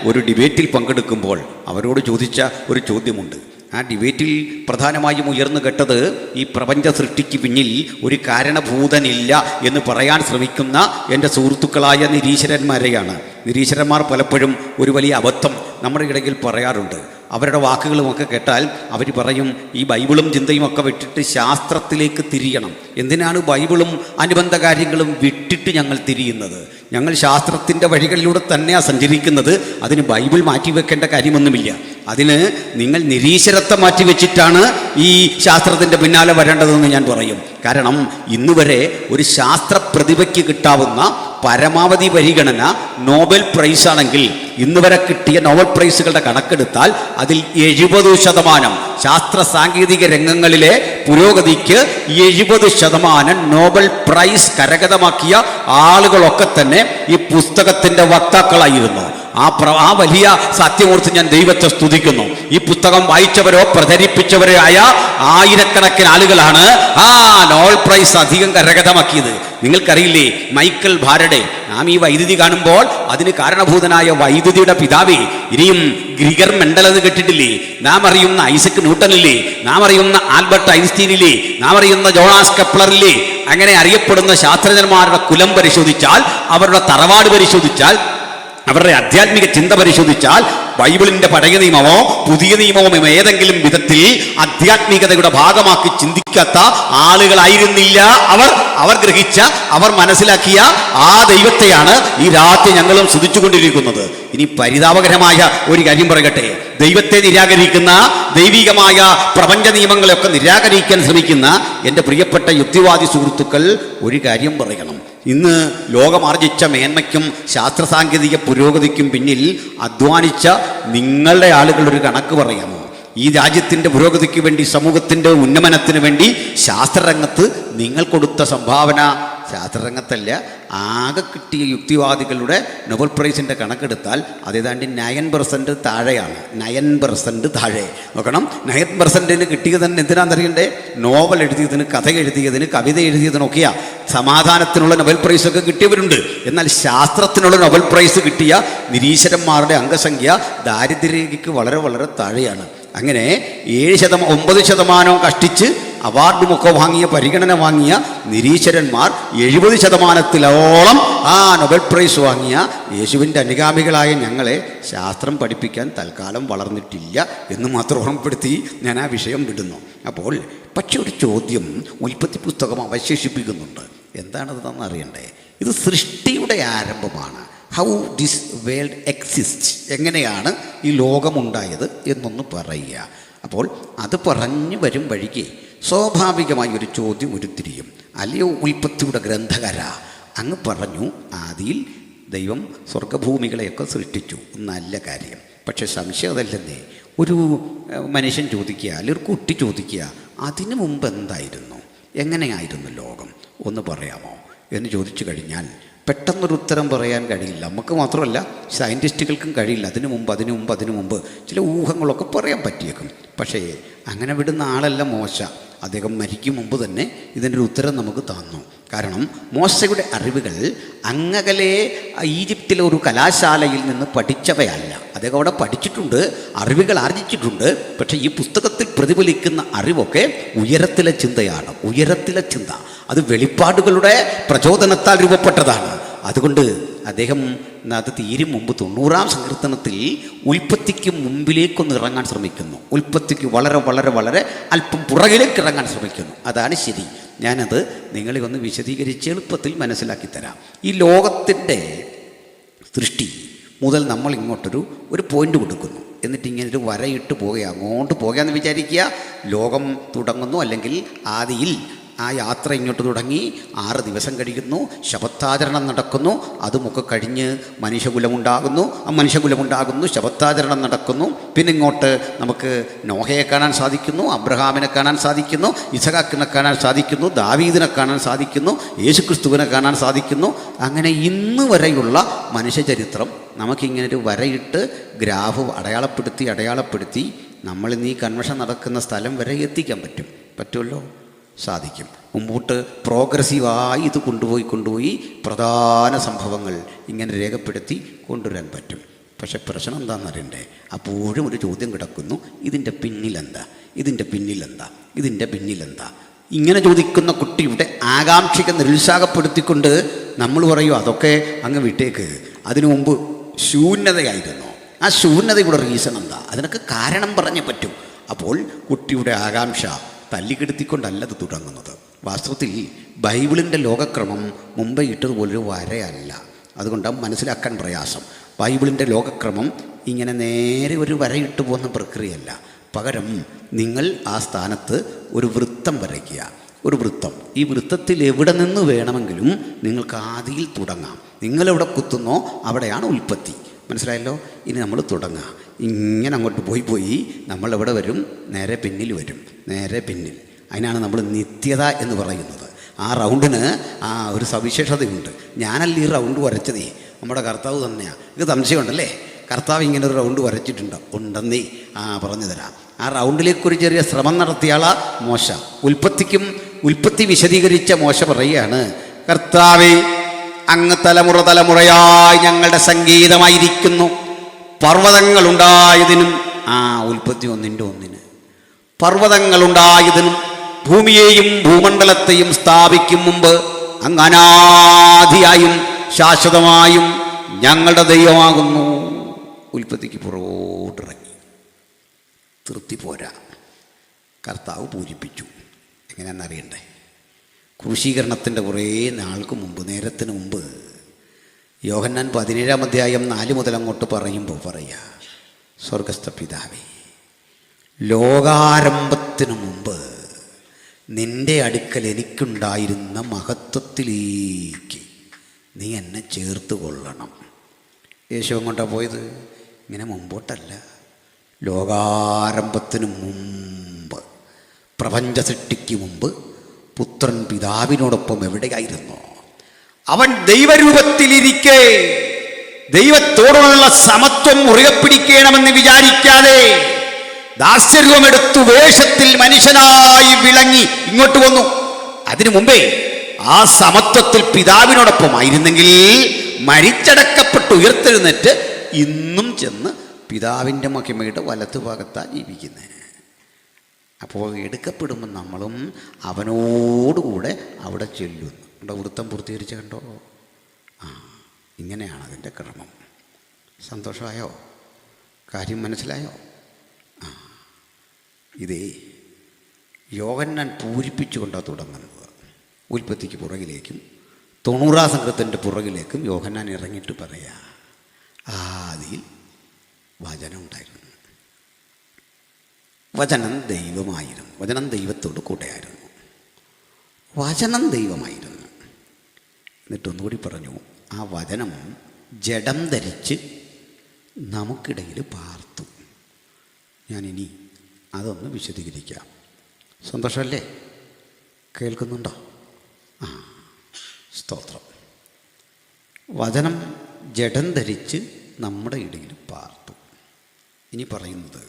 ഒരു ഡിബേറ്റിൽ പങ്കെടുക്കുമ്പോൾ അവരോട് ചോദിച്ച ഒരു ചോദ്യമുണ്ട്. ആ ഡിബേറ്റിൽ പ്രധാനമായും ഉയർന്നു കേട്ടത് ഈ പ്രപഞ്ച സൃഷ്ടിക്ക് പിന്നിൽ ഒരു കാരണഭൂതനില്ല എന്ന് പറയാൻ ശ്രമിക്കുന്ന എൻ്റെ സുഹൃത്തുക്കളായ നിരീശ്വരന്മാരെയാണ്. നിരീശ്വരന്മാർ പലപ്പോഴും ഒരു വലിയ അബദ്ധം നമ്മുടെ ഇടയിൽ പറയാറുണ്ട്. അവരുടെ വാക്കുകളുമൊക്കെ കേട്ടാൽ അവർ പറയും, ഈ ബൈബിളും ചിന്തയും ഒക്കെ വിട്ടിട്ട് ശാസ്ത്രത്തിലേക്ക് തിരിയണം. എന്തിനാണ് ബൈബിളും അനുബന്ധ കാര്യങ്ങളും വിട്ടിട്ട് ഞങ്ങൾ തിരിയുന്നത്? ഞങ്ങൾ ശാസ്ത്രത്തിൻ്റെ വഴികളിലൂടെ തന്നെയാണ് സഞ്ചരിക്കുന്നത്. അതിന് ബൈബിൾ മാറ്റിവെക്കേണ്ട കാര്യമൊന്നുമില്ല. അതിന് നിങ്ങൾ നിരീശ്വരത്തെ മാറ്റിവെച്ചിട്ടാണ് ഈ ശാസ്ത്രത്തിൻ്റെ പിന്നാലെ വരേണ്ടതെന്ന് ഞാൻ പറയും. കാരണം ഇന്നുവരെ ഒരു ശാസ്ത്ര പ്രതിഭയ്ക്ക് കിട്ടാവുന്ന പരമാവധി പരിഗണന നോബൽ പ്രൈസാണെങ്കിൽ ഇന്ന് വരെ കിട്ടിയ നോബൽ പ്രൈസുകളുടെ കണക്കെടുത്താൽ അതിൽ 70% ശാസ്ത്ര സാങ്കേതിക രംഗങ്ങളിലെ പുരോഗതിക്ക് 70% നോബൽ പ്രൈസ് കരഗതമാക്കിയ ആളുകളൊക്കെ തന്നെ ഈ പുസ്തകത്തിൻ്റെ വക്താക്കളായിരുന്നു. ആ വലിയ സത്യമോർത്ത് ഞാൻ ദൈവത്തെ സ്തുതിക്കുന്നു. ഈ പുസ്തകം വായിച്ചവരോ പ്രചരിപ്പിച്ചവരോ ആയ ആയിരക്കണക്കിന് ആളുകളാണ് നോബൽ പ്രൈസ് അധികം കരഗതമാക്കിയത്. നിങ്ങൾക്കറിയില്ലേ, മൈക്കൽ ഫാരഡെ, നാം ഈ വൈദ്യുതി കാണുമ്പോൾ അതിന് കാരണഭൂതനായ വൈദ്യുതിയുടെ പിതാവേ, ഇനിയും ഗ്രിഗർ മെൻഡൽ എന്ന് കേട്ടിട്ടില്ലേ? നാം അറിയുന്ന ഐസക് ന്യൂട്ടനില്ലേ? നാം അറിയുന്ന ആൽബർട്ട് ഐൻസ്റ്റീനില്ലേ? നാം അറിയുന്ന ജോണാസ് കെപ്ലറില്ലേ? അങ്ങനെ അറിയപ്പെടുന്ന ശാസ്ത്രജ്ഞന്മാരുടെ കുലം പരിശോധിച്ചാൽ, അവരുടെ തറവാട് പരിശോധിച്ചാൽ, അവരുടെ ആധ്യാത്മിക ചിന്ത പരിശോധിച്ചാൽ ബൈബിളിന്റെ പഴയ നിയമമോ പുതിയ നിയമമോ ഏതെങ്കിലും വിധത്തിൽ ആധ്യാത്മികതയുടെ ഭാഗമാക്കി ചിന്തിക്കാത്ത ആളുകളായിരുന്നില്ല അവർ ഗ്രഹിച്ച, അവർ മനസ്സിലാക്കിയ ആ ദൈവത്തെയാണ് ഈ രാത്രി ഞങ്ങളും സ്തുതിച്ചുകൊണ്ടിരിക്കുന്നത്. ഇനി പരിതാപകരമായ ഒരു കാര്യം പറയട്ടെ, ദൈവത്തെ നിരാകരിക്കുന്ന, ദൈവികമായ പ്രപഞ്ച നിയമങ്ങളെയൊക്കെ നിരാകരിക്കാൻ ശ്രമിക്കുന്ന എൻ്റെ പ്രിയപ്പെട്ട യുക്തിവാദി സുഹൃത്തുക്കൾ ഒരു കാര്യം പറയണം. ഇന്ന് ലോകമാർജിച്ച മേന്മയ്ക്കും ശാസ്ത്ര സാങ്കേതിക പുരോഗതിക്കും പിന്നിൽ അധ്വാനിച്ച നിങ്ങളുടെ ആളുകളൊരു കണക്ക് പറയാമോ? ഈ രാജ്യത്തിൻ്റെ പുരോഗതിക്ക് വേണ്ടി, സമൂഹത്തിൻ്റെ ഉന്നമനത്തിന് വേണ്ടി ശാസ്ത്രരംഗത്ത് നിങ്ങൾ കൊടുത്ത സംഭാവന, ശാസ്ത്രരംഗത്തല്ല, ആകെ കിട്ടിയ യുക്തിവാദികളുടെ നോബൽ പ്രൈസിൻ്റെ കണക്കെടുത്താൽ അതേതാണ്ട് 9% താഴെയാണ്. 9% താഴെ നോക്കണം. 9% കിട്ടിയത് തന്നെ എന്തിനാണെന്നറിയണ്ടേ? നോവൽ എഴുതിയതിന്, കഥ എഴുതിയതിന്, കവിത എഴുതിയതിനൊക്കെയാ സമാധാനത്തിനുള്ള നോബൽ പ്രൈസൊക്കെ കിട്ടിയവരുണ്ട്. എന്നാൽ ശാസ്ത്രത്തിനുള്ള നോബൽ പ്രൈസ് കിട്ടിയ നിരീശ്വരന്മാരുടെ അംഗസംഖ്യ ദാരിദ്ര്യരേഖയ്ക്ക് വളരെ വളരെ താഴെയാണ്. അങ്ങനെ 9% കഷ്ടിച്ച് അവാർഡുമൊക്കെ വാങ്ങിയ, പരിഗണന വാങ്ങിയ നിരീശ്വരന്മാർ 70%-ഓളം ആ നോബൽ പ്രൈസ് വാങ്ങിയ യേശുവിൻ്റെ അനുഗാമികളായ ഞങ്ങളെ ശാസ്ത്രം പഠിപ്പിക്കാൻ തൽക്കാലം വളർന്നിട്ടില്ല എന്ന് മാത്രം ഓർമ്മപ്പെടുത്തി ഞാൻ ആ വിഷയം വിടുന്നു. അപ്പോൾ പക്ഷെ ഒരു ചോദ്യം ഉൽപ്പത്തി പുസ്തകം അവശേഷിപ്പിക്കുന്നുണ്ട്. എന്താണതെന്ന് അറിയണ്ടേ? ഇത് സൃഷ്ടിയുടെ ആരംഭമാണ്. ഹൗ ദിസ് വേൾഡ് എക്സിസ്റ്റ്, എങ്ങനെയാണ് ഈ ലോകമുണ്ടായത് എന്നൊന്ന് പറയുക. അപ്പോൾ അത് പറഞ്ഞു വരും വഴിക്ക് സ്വാഭാവികമായി ഒരു ചോദ്യം ഉരുത്തിരിയും. അല്ലയോ ഉൽപ്പത്തിയുടെ ഗ്രന്ഥകര, അങ്ങ് പറഞ്ഞു ആദിയിൽ ദൈവം സ്വർഗഭൂമികളെയൊക്കെ സൃഷ്ടിച്ചു, നല്ല കാര്യം. പക്ഷെ സംശയം അതല്ലെന്നേ, ഒരു മനുഷ്യൻ ചോദിക്കുക, അല്ലെങ്കിൽ ഒരു കുട്ടി ചോദിക്കുക, അതിനു മുമ്പ് എന്തായിരുന്നു, എങ്ങനെയായിരുന്നു ലോകം, ഒന്ന് പറയാമോ എന്ന് ചോദിച്ചു കഴിഞ്ഞാൽ പെട്ടെന്നൊരു ഉത്തരം പറയാൻ കഴിയില്ല. നമുക്ക് മാത്രമല്ല, സയൻറ്റിസ്റ്റുകൾക്കും കഴിയില്ല. അതിനു മുമ്പ് ചില ഊഹങ്ങളൊക്കെ പറയാൻ പറ്റിയേക്കും. പക്ഷേ അങ്ങനെ വിടുന്ന ആളല്ല മോശ. അദ്ദേഹം മരിക്കും മുമ്പ് തന്നെ ഇതിൻ്റെ ഉത്തരം നമുക്ക് തന്നു. കാരണം മോശയുടെ അറിവുകൾ അങ്ങകലെ ഈജിപ്തിലെ ഒരു കലാശാലയിൽ നിന്ന് പഠിച്ചവയല്ല. അദ്ദേഹം അവിടെ പഠിച്ചിട്ടുണ്ട്, അറിവുകൾ ആർജിച്ചിട്ടുണ്ട്. പക്ഷേ ഈ പുസ്തകത്തിൽ പ്രതിഫലിക്കുന്ന അറിവൊക്കെ ഉയരത്തിലെ ചിന്തയാണ്. ഉയരത്തിലെ ചിന്ത അത് വെളിപ്പാടുകളുടെ പ്രചോദനത്താൽ രൂപപ്പെട്ടതാണ്. അതുകൊണ്ട് അദ്ദേഹം അത് തീരും മുമ്പ് 90-ാം സങ്കീർത്തനത്തിൽ ഉൽപ്പത്തിക്ക് മുമ്പിലേക്കൊന്ന് ഇറങ്ങാൻ ശ്രമിക്കുന്നു. ഉൽപ്പത്തിക്ക് വളരെ വളരെ വളരെ അല്പം പുറകിലേക്ക് ഇറങ്ങാൻ ശ്രമിക്കുന്നു. അതാണ് ശരി. ഞാനത് നിങ്ങളെ ഒന്ന് വിശദീകരിച്ച് എളുപ്പത്തിൽ മനസ്സിലാക്കി തരാം. ഈ ലോകത്തിൻ്റെ സൃഷ്ടി മുതൽ നമ്മൾ ഇങ്ങോട്ടൊരു പോയിന്റ് കൊടുക്കുന്നു. എന്നിട്ട് ഇങ്ങനൊരു വരയിട്ട് പോകുക, അങ്ങോട്ട് പോകുകയെന്ന് വിചാരിക്കുക. ലോകം തുടങ്ങുന്നു, അല്ലെങ്കിൽ ആദിയിൽ ആ യാത്ര ഇങ്ങോട്ട് തുടങ്ങി 6 ദിവസം കഴിയുന്നു, ശബത്താചരണം നടക്കുന്നു. അതുമൊക്കെ കഴിഞ്ഞ് മനുഷ്യകുലമുണ്ടാകുന്നു, ശബത്താചരണം നടക്കുന്നു. പിന്നെ ഇങ്ങോട്ട് നമുക്ക് നോഹയെ കാണാൻ സാധിക്കുന്നു, അബ്രഹാമിനെ കാണാൻ സാധിക്കുന്നു, ഇസഹാക്കിനെ കാണാൻ സാധിക്കുന്നു, ദാവീദിനെ കാണാൻ സാധിക്കുന്നു, യേശുക്രിസ്തുവിനെ കാണാൻ സാധിക്കുന്നു. അങ്ങനെ ഇന്ന് വരെയുള്ള മനുഷ്യചരിത്രം നമുക്കിങ്ങനൊരു വരയിട്ട് ഗ്രാഫ് അടയാളപ്പെടുത്തി നമ്മളിന്ന് ഈ കൺവെൻഷൻ നടക്കുന്ന സ്ഥലം വരെ എത്തിക്കാൻ പറ്റുമല്ലോ, സാധിക്കും. മുമ്പോട്ട് പ്രോഗ്രസീവായി ഇത് കൊണ്ടുപോയി പ്രധാന സംഭവങ്ങൾ ഇങ്ങനെ രേഖപ്പെടുത്തി കൊണ്ടുവരാൻ പറ്റും. പക്ഷെ പ്രശ്നം എന്താണെന്നറിയണ്ടേ? അപ്പോഴും ഒരു ചോദ്യം കിടക്കുന്നു, ഇതിൻ്റെ പിന്നിലെന്താ? ഇങ്ങനെ ചോദിക്കുന്ന കുട്ടിയുടെ ആകാംക്ഷയെ നിരുത്സാഹപ്പെടുത്തിക്കൊണ്ട് നമ്മൾ പറയും, അതൊക്കെ അങ്ങ് വിട്ടേക്ക്, അതിനു മുമ്പ് ശൂന്യതയായിരുന്നു. ആ ശൂന്യതയുടെ റീസൺ എന്താ? അതിനൊക്കെ കാരണം പറഞ്ഞേ പറ്റും. അപ്പോൾ കുട്ടിയുടെ ആകാംക്ഷ തല്ലിക്കെടുത്തിക്കൊണ്ടല്ല അത് തുടങ്ങുന്നത്. വാസ്തവത്തിൽ ബൈബിളിൻ്റെ ലോകക്രമം മുമ്പേ ഇട്ടതുപോലൊരു വരയല്ല. അതുകൊണ്ട് മനസ്സിലാക്കാൻ പ്രയാസം. ബൈബിളിൻ്റെ ലോകക്രമം ഇങ്ങനെ നേരെ ഒരു വരയിട്ട് പോകുന്ന പ്രക്രിയയല്ല. പകരം നിങ്ങൾ ആ സ്ഥാനത്ത് ഒരു വൃത്തം വരയ്ക്കുക. ഒരു വൃത്തം. ഈ വൃത്തത്തിൽ എവിടെ നിന്ന് വേണമെങ്കിലും നിങ്ങൾക്ക് ആദിയിൽ തുടങ്ങാം. നിങ്ങളെവിടെ കുത്തുന്നോ അവിടെയാണ് ഉൽപ്പത്തി. മനസ്സിലായല്ലോ? ഇനി നമ്മൾ തുടങ്ങാം. ഇങ്ങനെ അങ്ങോട്ട് പോയി നമ്മളെവിടെ വരും? നേരെ പിന്നിൽ വരും. അതിനാണ് നമ്മൾ നിത്യത എന്ന് പറയുന്നത്. ആ റൗണ്ടിന് ഒരു സവിശേഷതയുണ്ട്. ഞാനല്ല ഈ റൗണ്ട് വരച്ചതേ, നമ്മുടെ കർത്താവ് തന്നെയാണ്. ഇത് സംശയമുണ്ടല്ലേ? കർത്താവ് ഇങ്ങനെ ഒരു റൗണ്ട് ഉണ്ടെന്നേ പറഞ്ഞു തരാം. ആ റൗണ്ടിലേക്കൊരു ചെറിയ ശ്രമം നടത്തിയാളാ മോശ. ഉൽപ്പത്തി വിശദീകരിച്ച മോശ പറയുകയാണ്, കർത്താവേ, അങ്ങ് തലമുറയായി ഞങ്ങളുടെ സംഗീതമായിരിക്കുന്നു. പർവ്വതങ്ങളുണ്ടായതിനും ഉൽപ്പത്തി 1:1 പർവ്വതങ്ങളുണ്ടായതിനും ഭൂമിയെയും ഭൂമണ്ഡലത്തെയും സ്ഥാപിക്കും മുമ്പ് അങ്ങ് അനാദിയായും ശാശ്വതമായും ഞങ്ങളുടെ ദൈവമാകുന്നു. ഉൽപ്പത്തിക്ക് പുറകോട്ടിറങ്ങി. തൃപ്തി പോരാ, കർത്താവ് പൂരിപ്പിച്ചു. എങ്ങനെയാണെന്നറിയണ്ടേ? ക്രൂശീകരണത്തിൻ്റെ കുറേ നാൾക്ക് മുമ്പ്, നേരത്തിന് മുമ്പ് യോഹന്നാൻ 17-ാം അധ്യായം 4 മുതൽ അങ്ങോട്ട് പറയുക, സ്വർഗസ്ഥ പിതാവേ, ലോകാരംഭത്തിനു മുമ്പ് നിൻ്റെ അടുക്കൽ എനിക്കുണ്ടായിരുന്ന മഹത്വത്തിലേക്ക് നീ എന്നെ ചേർത്ത് കൊള്ളണം. യേശു എങ്ങോട്ടാണ് പോയത്? ഇങ്ങനെ മുമ്പോട്ടല്ല, ലോകാരംഭത്തിനു മുമ്പ്, പ്രപഞ്ച സൃഷ്ടിക്ക് മുമ്പ് പുത്രൻ പിതാവിനോടൊപ്പം എവിടെയായിരുന്നു? അവൻ ദൈവരൂപത്തിലിരിക്കെ ദൈവത്തോടുള്ള സമത്വം മുറുകെ പിടിക്കണമെന്ന് വിചാരിക്കാതെ ദാസ്യരൂപമെടുത്തു വേഷത്തിൽ മനുഷ്യനായി വിളങ്ങി ഇങ്ങോട്ട് വന്നു. അതിനു മുമ്പേ ആ സമത്വത്തിൽ പിതാവിനോടൊപ്പമായിരുന്നെങ്കിൽ മരിച്ചടക്കപ്പെട്ട് ഉയർത്തെഴുന്നേറ്റ് ഇന്നും ചെന്ന് പിതാവിൻ്റെ മഹിമയുടെ വലത്തുഭാഗത്താണ് ജീവിക്കുന്നത്. അപ്പോൾ എടുക്കപ്പെടുമ്പോൾ നമ്മളും അവനോടുകൂടെ അവിടെ ചെല്ലുന്നു. അവിടെ വൃത്തം പൂർത്തീകരിച്ച് കണ്ടോ? ഇങ്ങനെയാണ് അതിൻ്റെ ക്രമം. സന്തോഷമായോ? കാര്യം മനസ്സിലായോ? ഇതേ യോഹന്നാൻ പൂരിപ്പിച്ചുകൊണ്ടാണ് തുടങ്ങുന്നത്. ഉൽപ്പത്തിക്ക് പുറകിലേക്കും 90-ാം സംഘത്തിൻ്റെ പുറകിലേക്കും യോഹന്നാൻ ഇറങ്ങിയിട്ട് പറയാ, ആദിയിൽ വചനം ഉണ്ടായിരുന്നു, വചനം ദൈവമായിരുന്നു, വചനം ദൈവത്തോട് കൂടെയായിരുന്നു, വചനം ദൈവമായിരുന്നു. എന്നിട്ടൊന്നുകൂടി പറഞ്ഞു, ആ വചനം ജഡം ധരിച്ച് നമുക്കിടയിൽ പാർത്തു. ഞാനിനി അതൊന്ന് വിശദീകരിക്കാം. സന്തോഷമല്ലേ? കേൾക്കുന്നുണ്ടോ? ആ, സ്തോത്രം. വചനം ജഡം ധരിച്ച് നമ്മുടെ ഇടയിൽ പാർത്തു. ഇനി പറയുന്നത്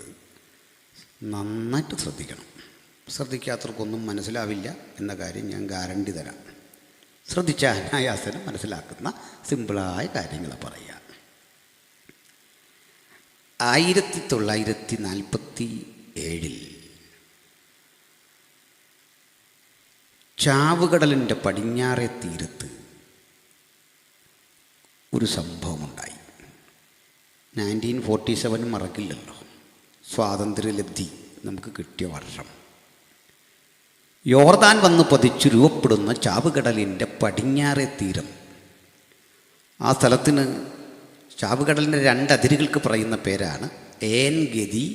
നന്നായിട്ട് ശ്രദ്ധിക്കണം. ശ്രദ്ധിക്കാത്തവർക്കൊന്നും മനസ്സിലാവില്ല എന്ന കാര്യം ഞാൻ ഗ്യാരണ്ടി തരാം. ശ്രദ്ധിച്ച അനായാസനം മനസ്സിലാക്കുന്ന സിമ്പിളായ കാര്യങ്ങൾ പറയാം. 1947 ചാവുകടലിൻ്റെ പടിഞ്ഞാറേ തീരത്ത് ഒരു സംഭവമുണ്ടായി. 1947 മറക്കില്ലല്ലോ, സ്വാതന്ത്ര്യലബ്ധി നമുക്ക് കിട്ടിയ വർഷം. യോർദാൻ വന്ന് പതിച്ചു രൂപപ്പെടുന്ന ചാവുകടലിൻ്റെ പടിഞ്ഞാറേ തീരം. ആ സ്ഥലത്തിന് ചാവുകടലിൻ്റെ 2 അതിരുകൾക്ക് പറയുന്ന പേരാണ് ഏൻ ഗദി,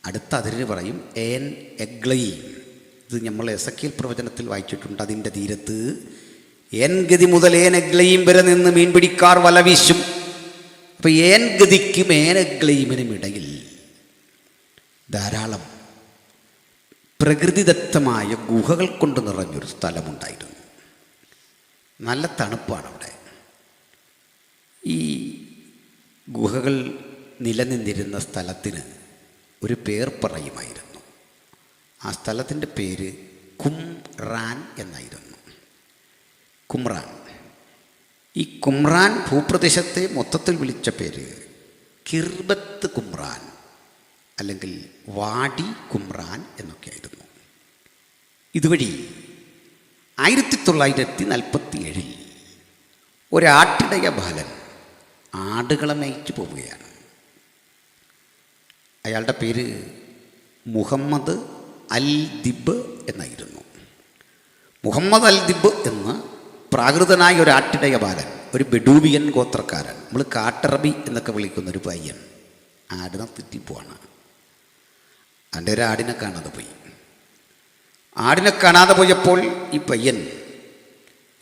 അടുത്ത അതിരിന് പറയും ഏൻ എഗ്ലയീം. ഇത് നമ്മൾ എസെക്കിയേൽ പ്രവചനത്തിൽ വായിച്ചിട്ടുണ്ട്. അതിൻ്റെ തീരത്ത് ഏൻ ഗദി മുതൽ ഏൻ എഗ്ലയീം വരെ നിന്ന് മീൻ പിടിക്കാർ വല വീശും. അപ്പോൾ ഏൻ ഗദിക്കും ഏൻ എഗ്ലയീമിനും ഇടയിൽ ധാരാളം പ്രകൃതിദത്തമായ ഗുഹകൾ കൊണ്ട് നിറഞ്ഞൊരു സ്ഥലമുണ്ടായിരുന്നു. നല്ല തണുപ്പാണ് അവിടെ. ഈ ഗുഹകൾ നിലനിന്നിരുന്ന സ്ഥലത്തിന് ഒരു പേർ പറയുമായിരുന്നു. ആ സ്ഥലത്തിൻ്റെ പേര് കുംറാൻ എന്നായിരുന്നു. കുമ്രാൻ. ഈ കുമ്രാൻ ഭൂപ്രദേശത്തെ മൊത്തത്തിൽ വിളിച്ച പേര് കിർബത്ത് കുമ്രാൻ അല്ലെങ്കിൽ വാടി കുമ്രാൻ എന്നൊക്കെയായിരുന്നു. ഇതുവഴി 1947 ഒരാട്ടിടയ ബാലൻ ആടുകളെ മേയിച്ചു പോവുകയാണ്. അയാളുടെ പേര് മുഹമ്മദ് അൽ ദിബ് എന്നായിരുന്നു. മുഹമ്മദ് അൽ ദിബ് എന്ന് പ്രാകൃതനായ ഒരു ആട്ടിടയ ബാലൻ, ഒരു ബെഡൂവിയൻ ഗോത്രക്കാരൻ, നമ്മൾ കാട്ടറബി എന്നൊക്കെ വിളിക്കുന്നൊരു പയ്യൻ ആടിനെ തെറ്റിപ്പോവാണ്. അവൻ്റെ ഒരു ആടിനെ കാണാതെ പോയി. ആടിനെ കാണാതെ പോയപ്പോൾ ഈ പയ്യൻ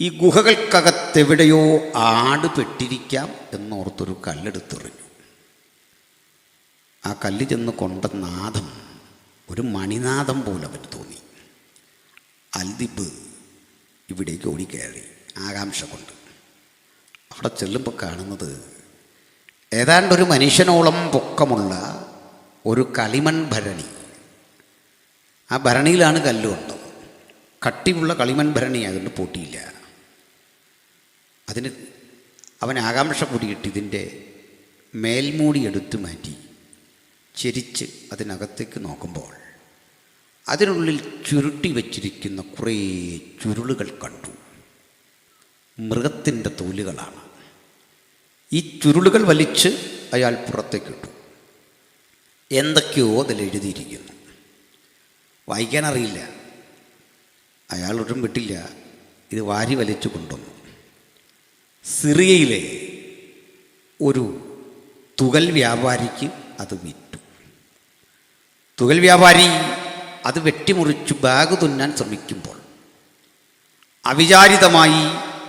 ഈ ഗുഹകൾക്കകത്തെവിടെയോ ആട് പെട്ടിരിക്കാം എന്നോർത്തൊരു കല്ലെടുത്തെറിഞ്ഞു. ആ കല്ല് ചെന്ന് കൊണ്ട നാദം ഒരു മണിനാദം പോലെ അവന് തോന്നി. അൽദിബ് ഇവിടേക്ക് ഓടിക്കയറി ആകാംക്ഷ കൊണ്ട്. അവിടെ ചെല്ലുമ്പോൾ കാണുന്നത് ഏതാണ്ടൊരു മനുഷ്യനോളം പൊക്കമുള്ള ഒരു കളിമൺ ഭരണി. ആ ഭരണിയിലാണ് കല്ലുകൊണ്ടത്. കട്ടിയുള്ള കളിമൺ ഭരണി അതുകൊണ്ട് പൊട്ടിയില്ല. അതിന് അവൻ ആകാംക്ഷ കൂടിയിട്ട് ഇതിൻ്റെ മേൽമൂടി എടുത്തു മാറ്റി ചെരിച്ച് അതിനകത്തേക്ക് നോക്കുമ്പോൾ അതിനുള്ളിൽ ചുരുട്ടി വച്ചിരിക്കുന്ന കുറേ ചുരുളുകൾ കണ്ടു. മൃഗത്തിൻ്റെ തോലുകളാണ്. ഈ ചുരുളുകൾ വലിച്ച് അയാൾ പുറത്തേക്കിട്ടു. എന്തൊക്കെയോ അതിൽ എഴുതിയിരിക്കുന്നു. വായിക്കാനറിയില്ല. അയാളൊട്ടും വിട്ടില്ല. ഇത് വാരി വലിച്ചു കൊണ്ടുവന്നു. സിറിയയിലെ ഒരു തുകൽ വ്യാപാരിക്ക് അത് വിറ്റു. തുകൽ വ്യാപാരി അത് വെട്ടിമുറിച്ച് ബാഗ് തുന്നാൻ ശ്രമിക്കുമ്പോൾ അവിചാരിതമായി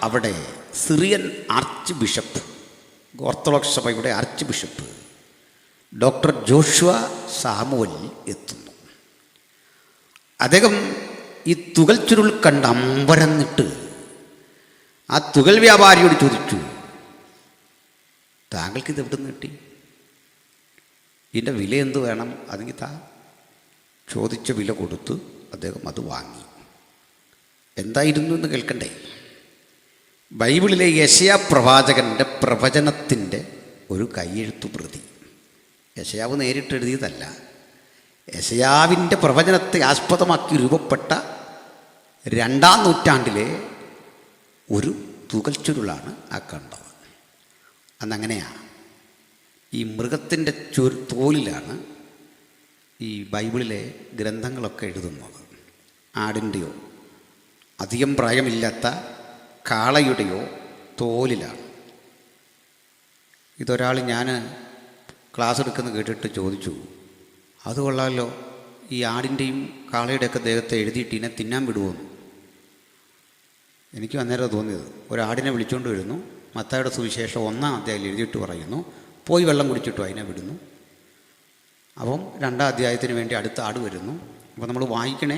അവിടെ സിറിയൻ ആർച്ച് ബിഷപ്പ്, ഓർത്തഡോക്സ് സഭയുടെ arch bishop doctor Joshua Samuel എത്തുന്നു. അദ്ദേഹം ഈ തുകൽ ചുരുൾ കണ്ട് അമ്പരന്നിട്ട് ആ തുകൽ വ്യാപാരിയോട് ചോദിച്ചു, താങ്കൾക്ക് ഇത് എവിടെ നിന്ന് കിട്ടി? ഇതിൻ്റെ വില എന്ത് വേണം? അതെങ്കിൽ ചോദിച്ച വില കൊടുത്ത് അദ്ദേഹം അത് വാങ്ങി. എന്തായിരുന്നു എന്ന് കേൾക്കണ്ടേ? ബൈബിളിലെ യെശയ്യാ പ്രവാചകൻ്റെ പ്രവചനത്തിൻ്റെ ഒരു കൈയെഴുത്തു പ്രതി. യെശയ്യാവ് നേരിട്ട് എഴുതിയതല്ല. യെശയ്യാവിൻ്റെ പ്രവചനത്തെ ആസ്പദമാക്കി രൂപപ്പെട്ട 2-ാം നൂറ്റാണ്ടിലെ ഒരു തുകൽ ചുരുളാണ് ആ കണ്ടത്. അന്നങ്ങനെയാണ്. ഈ മൃഗത്തിൻ്റെ തോലിലാണ് ഈ ബൈബിളിലെ ഗ്രന്ഥങ്ങളൊക്കെ എഴുതുന്നത്. ആടിൻ്റെയോ അധികം പ്രായമില്ലാത്ത കാളയുടെയോ തോലിലാണ്. ഇതൊരാൾ ഞാൻ ക്ലാസ് എടുക്കുന്ന കേട്ടിട്ട് ചോദിച്ചു, അത് കൊള്ളാമല്ലോ, ഈ ആടിൻ്റെയും കാളയുടെയൊക്കെ ദേഹത്തെ എഴുതിയിട്ട് ഇതിനെ തിന്നാൻ വിടുമോന്ന്. എനിക്ക് അന്നേരം തോന്നിയത്, ഒരാടിനെ വിളിച്ചുകൊണ്ട് വരുന്നു, മത്തായിയുടെ സുവിശേഷം 1-ാം അധ്യായത്തിൽ എഴുതിയിട്ട് പറയുന്നു, പോയി വെള്ളം കുടിച്ചിട്ടു അതിനെ വിടുന്നു. അപ്പം 2-ാം അധ്യായത്തിന് വേണ്ടി അടുത്ത ആട് വരുന്നു. അപ്പോൾ നമ്മൾ വായിക്കണേ,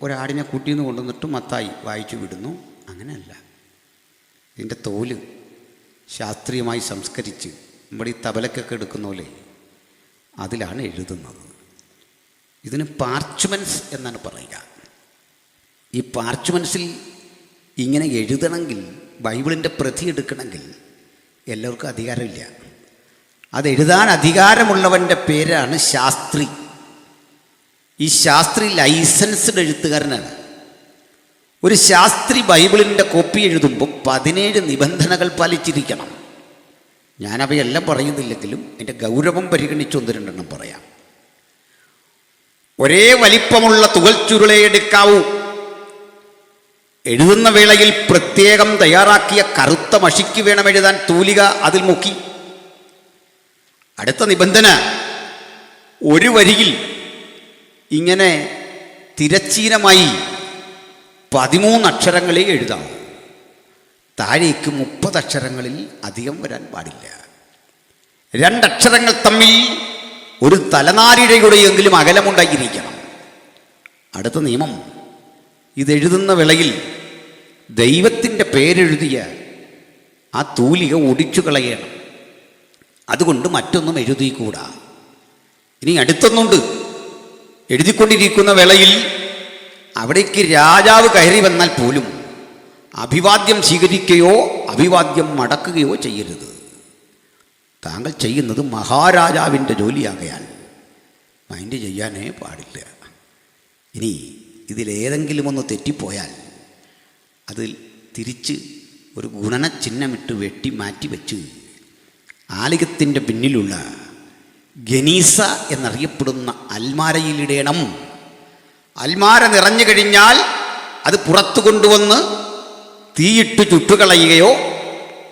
ഒരാടിനെ കൂട്ടിന്ന് കൊണ്ടുവന്നിട്ട് മത്തായി വായിച്ചു വിടുന്നു. അങ്ങനെയല്ല. ഇതിൻ്റെ തോല് ശാസ്ത്രീയമായി സംസ്കരിച്ച് നമ്മുടെ ഈ തബലക്കൊക്കെ എടുക്കുന്ന പോലെ അതിലാണ് എഴുതുന്നത്. ഇതിന് പാർച്ച്മെൻറ്റ്സ് എന്നാണ് പറയുക. ഈ പാർച്ച്മെൻറ്റ്സിൽ ഇങ്ങനെ എഴുതണമെങ്കിൽ, ബൈബിളിൻ്റെ പ്രതി എടുക്കണമെങ്കിൽ എല്ലാവർക്കും അധികാരമില്ല. അതെഴുതാൻ അധികാരമുള്ളവൻ്റെ പേരാണ് ശാസ്ത്രി. ഈ ശാസ്ത്രി ലൈസൻസ്ഡ് എഴുത്തുകാരനാണ്. ഒരു ശാസ്ത്രി ബൈബിളിൻ്റെ കോപ്പി എഴുതുമ്പോൾ 17 നിബന്ധനകൾ പാലിച്ചിരിക്കണം. ഞാനവയെല്ലാം പറയുന്നില്ലെങ്കിലും എൻ്റെ ഗൗരവം പരിഗണിച്ച് 1-2 പറയാം. ഒരേ വലിപ്പമുള്ള തുകൽ ചുരുളെ എടുക്കാവൂ. എഴുതുന്ന വേളയിൽ പ്രത്യേകം തയ്യാറാക്കിയ കറുത്ത മഷിക്ക് വേണം എഴുതാൻ. തൂലിക അതിൽ മുക്കി. അടുത്ത നിബന്ധന, ഒരു വരിയിൽ ഇങ്ങനെ തിരച്ചീനമായി 13 അക്ഷരങ്ങളെ എഴുതാം. താഴേക്ക് 30 അക്ഷരങ്ങളിൽ അധികം വരാൻ പാടില്ല. 2 അക്ഷരങ്ങൾ തമ്മിൽ ഒരു തലനാരിഴയുടെയെങ്കിലും അകലമുണ്ടായിരിക്കണം. അടുത്ത നിയമം, ഇതെഴുതുന്ന വേളയിൽ ദൈവത്തിൻ്റെ പേരെഴുതിയ ആ തൂലിക ഒടിച്ചു കളയണം. അതുകൊണ്ട് മറ്റൊന്നും എഴുതിക്കൂടാ. ഇനി അടുത്തൊന്നുണ്ട്. എഴുതിക്കൊണ്ടിരിക്കുന്ന വേളയിൽ അവിടേക്ക് രാജാവ് കയറി വന്നാൽ പോലും അഭിവാദ്യം സ്വീകരിക്കുകയോ അഭിവാദ്യം മടക്കുകയോ ചെയ്യരുത്. താങ്കൾ ചെയ്യുന്നത് മഹാരാജാവിൻ്റെ ജോലിയാകയാൽ മൈൻഡ് ചെയ്യാനേ പാടില്ല. ഇനി ഇതിലേതെങ്കിലും ഒന്ന് തെറ്റിപ്പോയാൽ അതിൽ തിരിച്ച് ഒരു ഗുണനചിഹ്നമിട്ട് വെട്ടി മാറ്റി വെച്ച് ആലയത്തിൻ്റെ പിന്നിലുള്ള ഗനീസ എന്നറിയപ്പെടുന്ന അൽമാരയിലിടണം. അൽമാര നിറഞ്ഞു കഴിഞ്ഞാൽ അത് പുറത്തു കൊണ്ടുവന്ന് തീയിട്ട് ചുട്ടുകളയുകയോ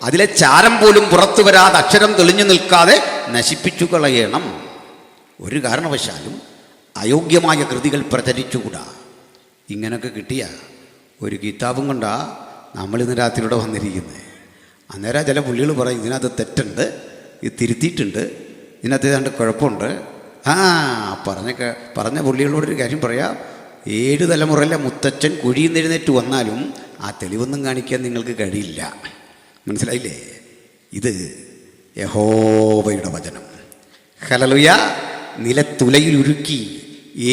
അതിലെ ചാരം പോലും പുറത്തു വരാതെ അക്ഷരം തെളിഞ്ഞു നിൽക്കാതെ നശിപ്പിച്ചു കളയണം. ഒരു കാരണവശാലും അയോഗ്യമായ കൃതികൾ പ്രചരിച്ചുകൂടാ. ഇങ്ങനൊക്കെ കിട്ടിയ ഒരു കിതാബും കൊണ്ടാണ് നമ്മളിന്ന് രാത്രിയോടെ വന്നിരിക്കുന്നത്. അന്നേരം ചില പുള്ളികൾ പറയും ഇതിനകത്ത് തെറ്റുണ്ട്, ഇത് തിരുത്തിയിട്ടുണ്ട്, ഇതിനകത്ത് ഏതാണ്ട് കുഴപ്പമുണ്ട്. പറഞ്ഞ പുള്ളികളോടൊരു കാര്യം പറയാം. 7 തലമുറയിലെ മുത്തച്ഛൻ കുഴിയിൽ നിന്ന് എഴുന്നേറ്റ് വന്നാലും ആ തെളിവൊന്നും കാണിക്കാൻ നിങ്ങൾക്ക് കഴിയില്ല. മനസ്സിലായില്ലേ? ഇത് യഹോവയുടെ വചനം. ഹല്ലേലൂയ. നിലത്തുലയിൽ ഉരുക്കി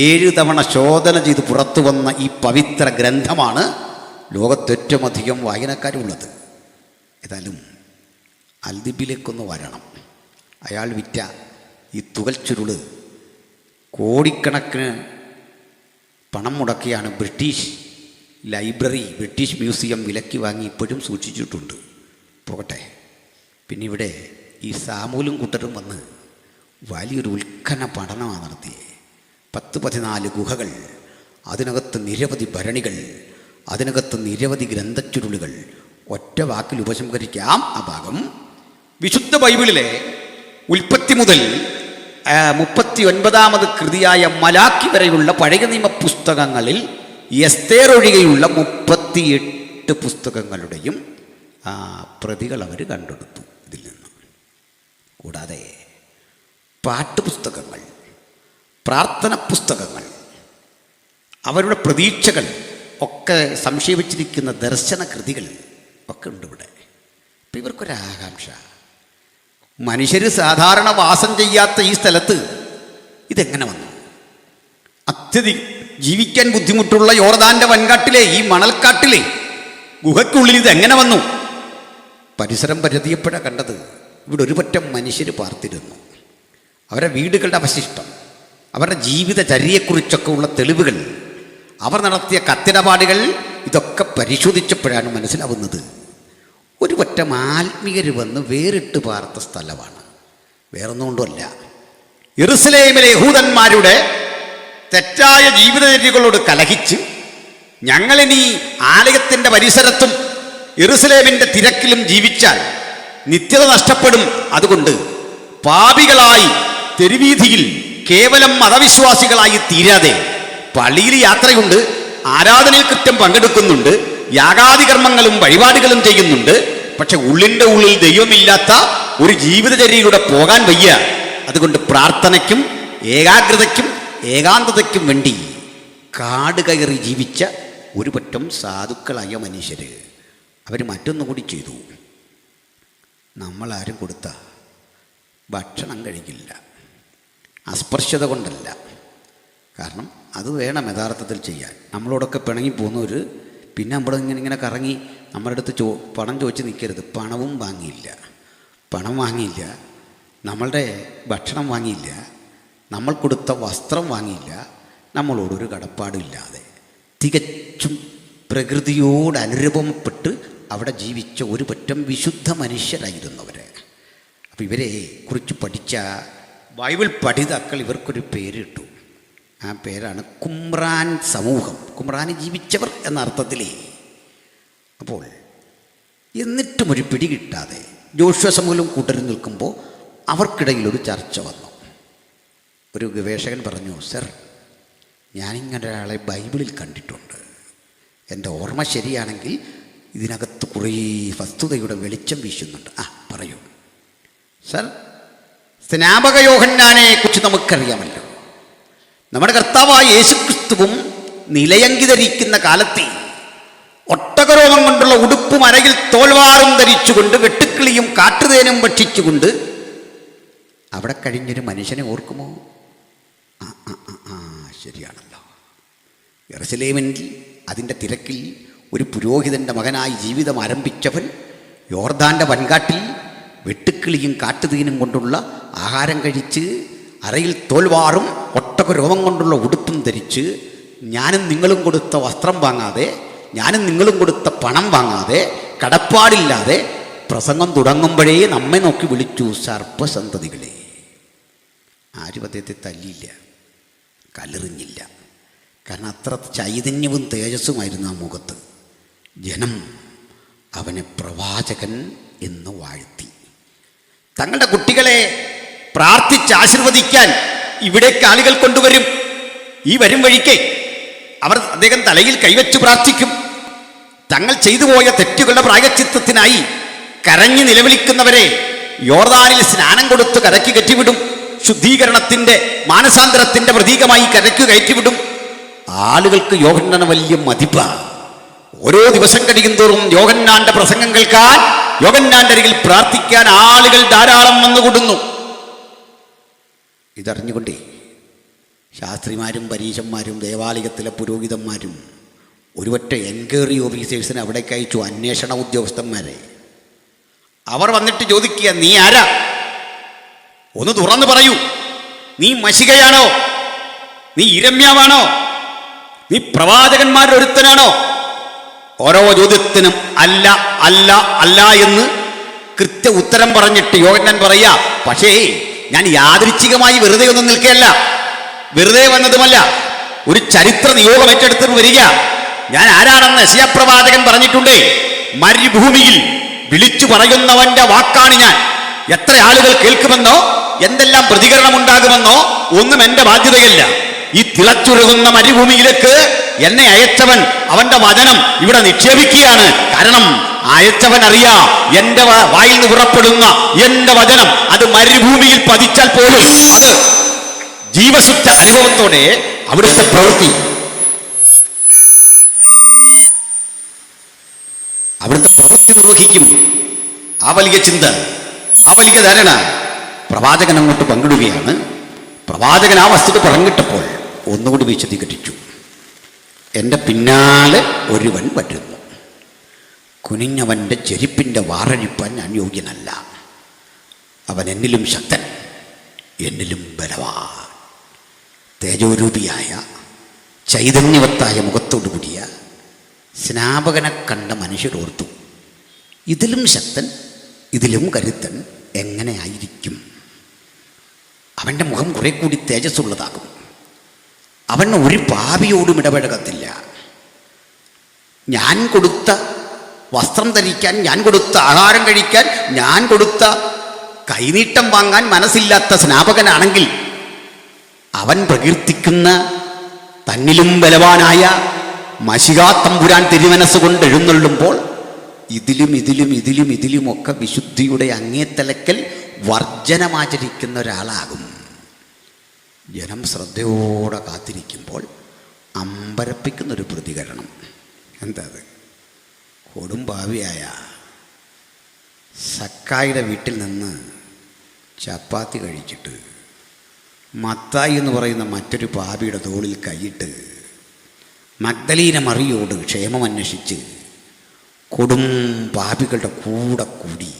7 തവണ ശോധന ചെയ്ത് പുറത്തു വന്ന ഈ പവിത്ര ഗ്രന്ഥമാണ് ലോകത്തേറ്റവും അധികം വായനക്കാരുള്ളത്. ഏതായാലും അൽദിബിലേക്കൊന്ന് വരണം. അയാൾ വിറ്റ ഈ തുകൽ ചുരുള് കോടിക്കണക്കിന് പണം മുടക്കിയാണ് ബ്രിട്ടീഷ് ലൈബ്രറി, ബ്രിട്ടീഷ് മ്യൂസിയം വിലയ്ക്ക് വാങ്ങി ഇപ്പോഴും സൂക്ഷിച്ചിട്ടുണ്ട്. പോകട്ടെ. പിന്നെ ഇവിടെ ഈ സാമൂലും കൂട്ടരും വന്ന് വലിയൊരു ഉത്ഖനന പഠനമാണ് നടത്തിയത്. 10-14 ഗുഹകൾ, അതിനകത്ത് നിരവധി ഭരണികൾ, അതിനകത്ത് നിരവധി ഗ്രന്ഥച്ചുരുളുകൾ. ഒറ്റ വാക്കിൽ ഉപസംഹരിക്കാം ആ ഭാഗം. വിശുദ്ധ ബൈബിളിലെ ഉൽപ്പത്തി മുതൽ 39ാമത് കൃതിയായ മലാക്കി വരെയുള്ള പഴയ നിയമ പുസ്തകങ്ങളിൽ എസ്തേർ ഒഴികെയുള്ള 38 പുസ്തകങ്ങളുടെയും പ്രതികൾ അവർ കണ്ടെടുത്തു ഇതിൽ നിന്ന്. കൂടാതെ പാട്ടുപുസ്തകങ്ങൾ, പ്രാർത്ഥന പുസ്തകങ്ങൾ, അവരുടെ പ്രതീക്ഷകൾ ഒക്കെ സംക്ഷേപിച്ചിരിക്കുന്ന ദർശന കൃതികൾ ഒക്കെ ഉണ്ട് ഇവിടെ. അപ്പം ഇവർക്കൊരാകാംക്ഷ, മനുഷ്യർ സാധാരണ വാസം ചെയ്യാത്ത ഈ സ്ഥലത്ത് ഇതെങ്ങനെ വന്നു? അത്യധികം ജീവിക്കാൻ ബുദ്ധിമുട്ടുള്ള യോർദാൻ്റെ വൻകാട്ടിലെ ഈ മണൽക്കാട്ടിലെ ഗുഹയ്ക്കുള്ളിൽ ഇതെങ്ങനെ വന്നു? പരിസരം പരതിയപ്പോഴാണ് കണ്ടത് ഇവിടെ ഒരു പറ്റം മനുഷ്യർ പാർത്തിരുന്നു. അവരുടെ വീടുകളുടെ അവശിഷ്ടം, അവരുടെ ജീവിതചര്യയെക്കുറിച്ചൊക്കെ ഉള്ള തെളിവുകൾ, അവർ നടത്തിയ കത്തിടപാടുകൾ, ഇതൊക്കെ പരിശോധിച്ചപ്പോഴാണ് മനസ്സിലാവുന്നത് ഒരു പറ്റം ആത്മീയർ വന്ന് വേറിട്ട് പാർത്ത സ്ഥലമാണ്. വേറൊന്നുകൊണ്ടുമല്ല, യെരുശലേമിലെ യഹൂദന്മാരുടെ തെറ്റായ ജീവിതചര്യകളോട് കലഹിച്ച് ഞങ്ങളിനി ആലയത്തിൻ്റെ പരിസരത്തും യെരുശലേമിൻ്റെ തിരക്കിലും ജീവിച്ചാൽ നിത്യത നഷ്ടപ്പെടും. അതുകൊണ്ട് പാപികളായി തെരുവീഥിയിൽ കേവലം മതവിശ്വാസികളായി തീരാതെ പള്ളിയിൽ യാത്രയുണ്ട്, ആരാധനയിൽ കൃത്യം പങ്കെടുക്കുന്നുണ്ട്, യാഗാദികർമ്മങ്ങളും വഴിപാടുകളും ചെയ്യുന്നുണ്ട്. പക്ഷെ ഉള്ളിൻ്റെ ഉള്ളിൽ ദൈവമില്ലാത്ത ഒരു ജീവിതചര്യയിലൂടെ പോകാൻ വയ്യ. അതുകൊണ്ട് പ്രാർത്ഥനയ്ക്കും ഏകാഗ്രതയ്ക്കും ഏകാന്തതയ്ക്കും വേണ്ടി കാട് കയറി ജീവിച്ച ഒരു പറ്റം സാധുക്കളായ മനുഷ്യർ അവർ മറ്റൊന്നുകൂടി ചെയ്തു. നമ്മളാരും കൊടുത്ത ഭക്ഷണം കഴിക്കില്ല. അസ്പർശ്യത കൊണ്ടല്ല, കാരണം അത് വേണം യഥാർത്ഥത്തിൽ ചെയ്യാൻ. നമ്മളോടൊക്കെ പിണങ്ങി പോകുന്നവർ പിന്നെ നമ്മളിങ്ങനെ കറങ്ങി നമ്മുടെ അടുത്ത് പണം ചോദിച്ച് നിൽക്കരുത്. പണവും വാങ്ങിയില്ല, പണം വാങ്ങിയില്ല, നമ്മളുടെ ഭക്ഷണം വാങ്ങിയില്ല, നമ്മൾ കൊടുത്ത വസ്ത്രം വാങ്ങിയില്ല, നമ്മളോടൊരു കടപ്പാടില്ലാതെ തികച്ചും പ്രകൃതിയോട് അനുരൂപപ്പെട്ട് അവിടെ ജീവിച്ച ഒരു പറ്റം വിശുദ്ധ മനുഷ്യരായിരുന്നവർ. അപ്പോൾ ഇവരെ കുറിച്ച് പഠിച്ച ബൈബിൾ പഠിതാക്കൾ ഇവർക്കൊരു പേരിട്ടു. ആ പേരാണ് കുമ്രാൻ സമൂഹം, കുമ്രാന് ജീവിച്ചവർ എന്ന അർത്ഥത്തിലേ. അപ്പോൾ എന്നിട്ടും ഒരു പിടി കിട്ടാതെ ജോഷുവ സമൂഹം കൂട്ടരിൽ നിൽക്കുമ്പോൾ അവർക്കിടയിലൊരു ചർച്ച വന്നു. ഒരു ഗവേഷകൻ പറഞ്ഞു, സർ, ഞാനിങ്ങനെ ഒരാളെ ബൈബിളിൽ കണ്ടിട്ടുണ്ട്. എൻ്റെ ഓർമ്മ ശരിയാണെങ്കിൽ ഇതിനകത്ത് കുറേ വസ്തുതയുടെ വെളിച്ചം വീശുന്നുണ്ട്. പറയൂ. സർ, സ്നാപക യോഹന്നാനെ കുറിച്ച് നമുക്കറിയാമല്ലോ. നമ്മുടെ കർത്താവായ യേശുക്രിസ്തുവും നിലയങ്കി ധരിക്കുന്ന കാലത്തെ ഒട്ടകരോമം കൊണ്ടുള്ള ഉടുപ്പും അരയിൽ തോൽവാറും ധരിച്ചുകൊണ്ട് വെട്ടുക്കിളിയും കാട്ടുതേനും ഭക്ഷിച്ചുകൊണ്ട് അവിടെ കഴിഞ്ഞൊരു മനുഷ്യനെ ഓർക്കുമോ? ശരിയാണല്ലോ. യെരുശലേമിൽ അതിൻ്റെ തിരക്കിൽ ഒരു പുരോഹിതൻ്റെ മകനായി ജീവിതം ആരംഭിച്ചവൻ യോർദാൻ്റെ വൻകാട്ടിൽ വെട്ടുക്കിളിയും കാട്ടുതീനും കൊണ്ടുള്ള ആഹാരം കഴിച്ച് അരയിൽ തോൽവാറും ഒട്ടകരോമം കൊണ്ടുള്ള ഉടുപ്പും ധരിച്ച് ഞാനും നിങ്ങളും കൊടുത്ത വസ്ത്രം വാങ്ങാതെ, ഞാനും നിങ്ങളും കൊടുത്ത പണം വാങ്ങാതെ, കടപ്പാടില്ലാതെ പ്രസംഗം തുടങ്ങുമ്പോഴേ നമ്മെ നോക്കി വിളിച്ചു, സർപ്പസന്തതികളെ. ആരും അദ്ദേഹത്തെ തല്ലിയില്ല, കല്ലെറിഞ്ഞില്ല. കാരണം അത്ര ചൈതന്യവും തേജസ്സുമായിരുന്നു ആ മുഖത്ത്. ജനം അവനെ പ്രവാചകൻ എന്ന് വാഴ്ത്തി. തങ്ങളുടെ കുട്ടികളെ പ്രാർത്ഥിച്ച് ആശീർവദിക്കാൻ ഇവിടേക്ക് ആളുകൾ കൊണ്ടുവരും. ഈ വരും വഴിക്ക് അദ്ദേഹം തലയിൽ കൈവച്ച് പ്രാർത്ഥിക്കും. തങ്ങൾ ചെയ്തു പോയ തെറ്റുകളുടെ പ്രായശ്ചിത്തത്തിനായി കരഞ്ഞു നിലവിളിക്കുന്നവരെ യോർദാനിൽ സ്നാനം കൊടുത്ത് കരയ്ക്ക് കയറ്റിവിടും. ശുദ്ധീകരണത്തിൻ്റെ മാനസാന്തരത്തിൻ്റെ പ്രതീകമായി കരയ്ക്ക് കയറ്റിവിടും. ആളുകൾക്ക് യോഹന്നാന് വലിയ മതിപ്പാണ്. ഓരോ ദിവസം കഴിയുന്തോറും യോഹന്നാന്റെ പ്രസംഗം കേൾക്കാൻ, യോഹന്നാന്റെ അരികിൽ പ്രാർത്ഥിക്കാൻ ആളുകൾ ധാരാളം വന്നുകൂടുന്നു. ഇതറിഞ്ഞുകൊണ്ടേ ശാസ്ത്രിമാരും പരീശന്മാരും ദേവാലയത്തിലെ പുരോഹിതന്മാരും ഒരുപറ്റ എൻക്വയറി ഓഫീസേഴ്സിനെ അവിടേക്ക് അയച്ചു, അന്വേഷണ ഉദ്യോഗസ്ഥന്മാരെ. അവർ വന്നിട്ട് ചോദിക്കുക, നീ ആരാ? ഒന്ന് തുറന്നു പറയൂ. നീ മശികയാണോ? നീ ഇരമ്യാവാണോ? നീ പ്രവാചകന്മാരുടെ ഒരുത്തനാണോ? ഓരോ ചോദ്യത്തിനും അല്ല അല്ല അല്ല എന്ന് കൃത്യ ഉത്തരം പറഞ്ഞിട്ട് യോഹന്നാൻ പറയാ, പക്ഷേ ഞാൻ യാദൃച്ഛികമായി വെറുതെ ഒന്നും നിൽക്കുകയല്ല, വെറുതെ വന്നതുമല്ല, ഒരു ചരിത്ര നിയോഗം ഏറ്റെടുത്തിട്ട് വരിക. ഞാൻ ആരാണെന്ന് യെശയ്യാ പ്രവാചകൻ പറഞ്ഞിട്ടുണ്ടേ. മരുഭൂമിയിൽ വിളിച്ചു പറയുന്നവന്റെ വാക്കാണ് ഞാൻ. എത്ര ആളുകൾ കേൾക്കുമെന്നോ എന്തെല്ലാം പ്രതികരണം ഉണ്ടാകുമെന്നോ ഒന്നും എൻ്റെ ബാധ്യതയല്ല. ഈ തിളച്ചൊഴുകുന്ന മരുഭൂമിയിലേക്ക് എന്നെ അയച്ചവൻ അവന്റെ വചനം ഇവിടെ നിക്ഷേപിക്കുകയാണ്. കാരണം അയച്ചവൻ അറിയാം, എന്റെ വായിൽ നിന്ന് പുറപ്പെടുന്ന എന്റെ വചനം അത് മരുഭൂമിയിൽ പതിച്ചാൽ പോലും അത് ജീവസുറ്റ അനുഭവത്തോടെ അവിടുത്തെ പ്രവൃത്തി, അവിടുത്തെ പ്രവൃത്തി നിർവഹിക്കും. ആ വലിയ ചിന്ത, ആ വലിയ ധാരണ പ്രവാചകൻ അങ്ങോട്ട് പങ്കിടുകയാണ്. പ്രവാചകൻ ആ വസ്തുത പറഞ്ഞിട്ടപ്പോൾ ഒന്നുകൂടി വിശദീകരിച്ചു. എൻ്റെ പിന്നാലെ ഒരുവൻ വരുന്നു, കുനിഞ്ഞവൻ്റെ ചെരുപ്പിൻ്റെ വാറഴിപ്പാൻ ഞാൻ യോഗ്യനല്ല. അവൻ എന്നിലും ശക്തൻ, എന്നിലും ബലവാൻ. തേജോരൂപിയായ ചൈതന്യവത്തായ മുഖത്തോടു കൂടിയ സ്നാപകനെ കണ്ട മനുഷ്യരോർത്തു, ഇതിലും ശക്തൻ, ഇതിലും കരുത്തൻ എങ്ങനെ ആയിരിക്കും? അവൻ്റെ മുഖം കുറെ കൂടി തേജസ്സുള്ളതാകും. അവൻ ഒരു പാപിയോടും ഇടപഴകത്തില്ല. ഞാൻ കൊടുത്ത വസ്ത്രം ധരിക്കാൻ, ഞാൻ കൊടുത്ത ആഹാരം കഴിക്കാൻ, ഞാൻ കൊടുത്ത കൈനീട്ടം വാങ്ങാൻ മനസ്സില്ലാത്ത സ്നാപകനാണെങ്കിൽ അവൻ പ്രകീർത്തിക്കുന്ന തന്നിലും ബലവാനായ മശിഹാ തമ്പുരാൻ തിരുമനസ്സുകൊണ്ട് എഴുന്നള്ളുമ്പോൾ ഇതിലുമൊക്കെ വിശുദ്ധിയുടെ അങ്ങേത്തലക്കൽ വർജനമാചരിക്കുന്ന ഒരാളാകും. ജനം ശ്രദ്ധയോടെ കാത്തിരിക്കുമ്പോൾ അമ്പരപ്പിക്കുന്നൊരു പ്രതികരണം. എന്താ അത്? കൊടുംഭാവിയായ സക്കായിയുടെ വീട്ടിൽ നിന്ന് ചപ്പാത്തി കഴിച്ചിട്ട് മത്തായി എന്ന് പറയുന്ന മറ്റൊരു പാപിയുടെ തോളിൽ കൈയിട്ട് മഗ്ദലീന മറിയോട് ക്ഷേമമന്വേഷിച്ച് കൊടും പാപികളുടെ കൂടെ കൂടി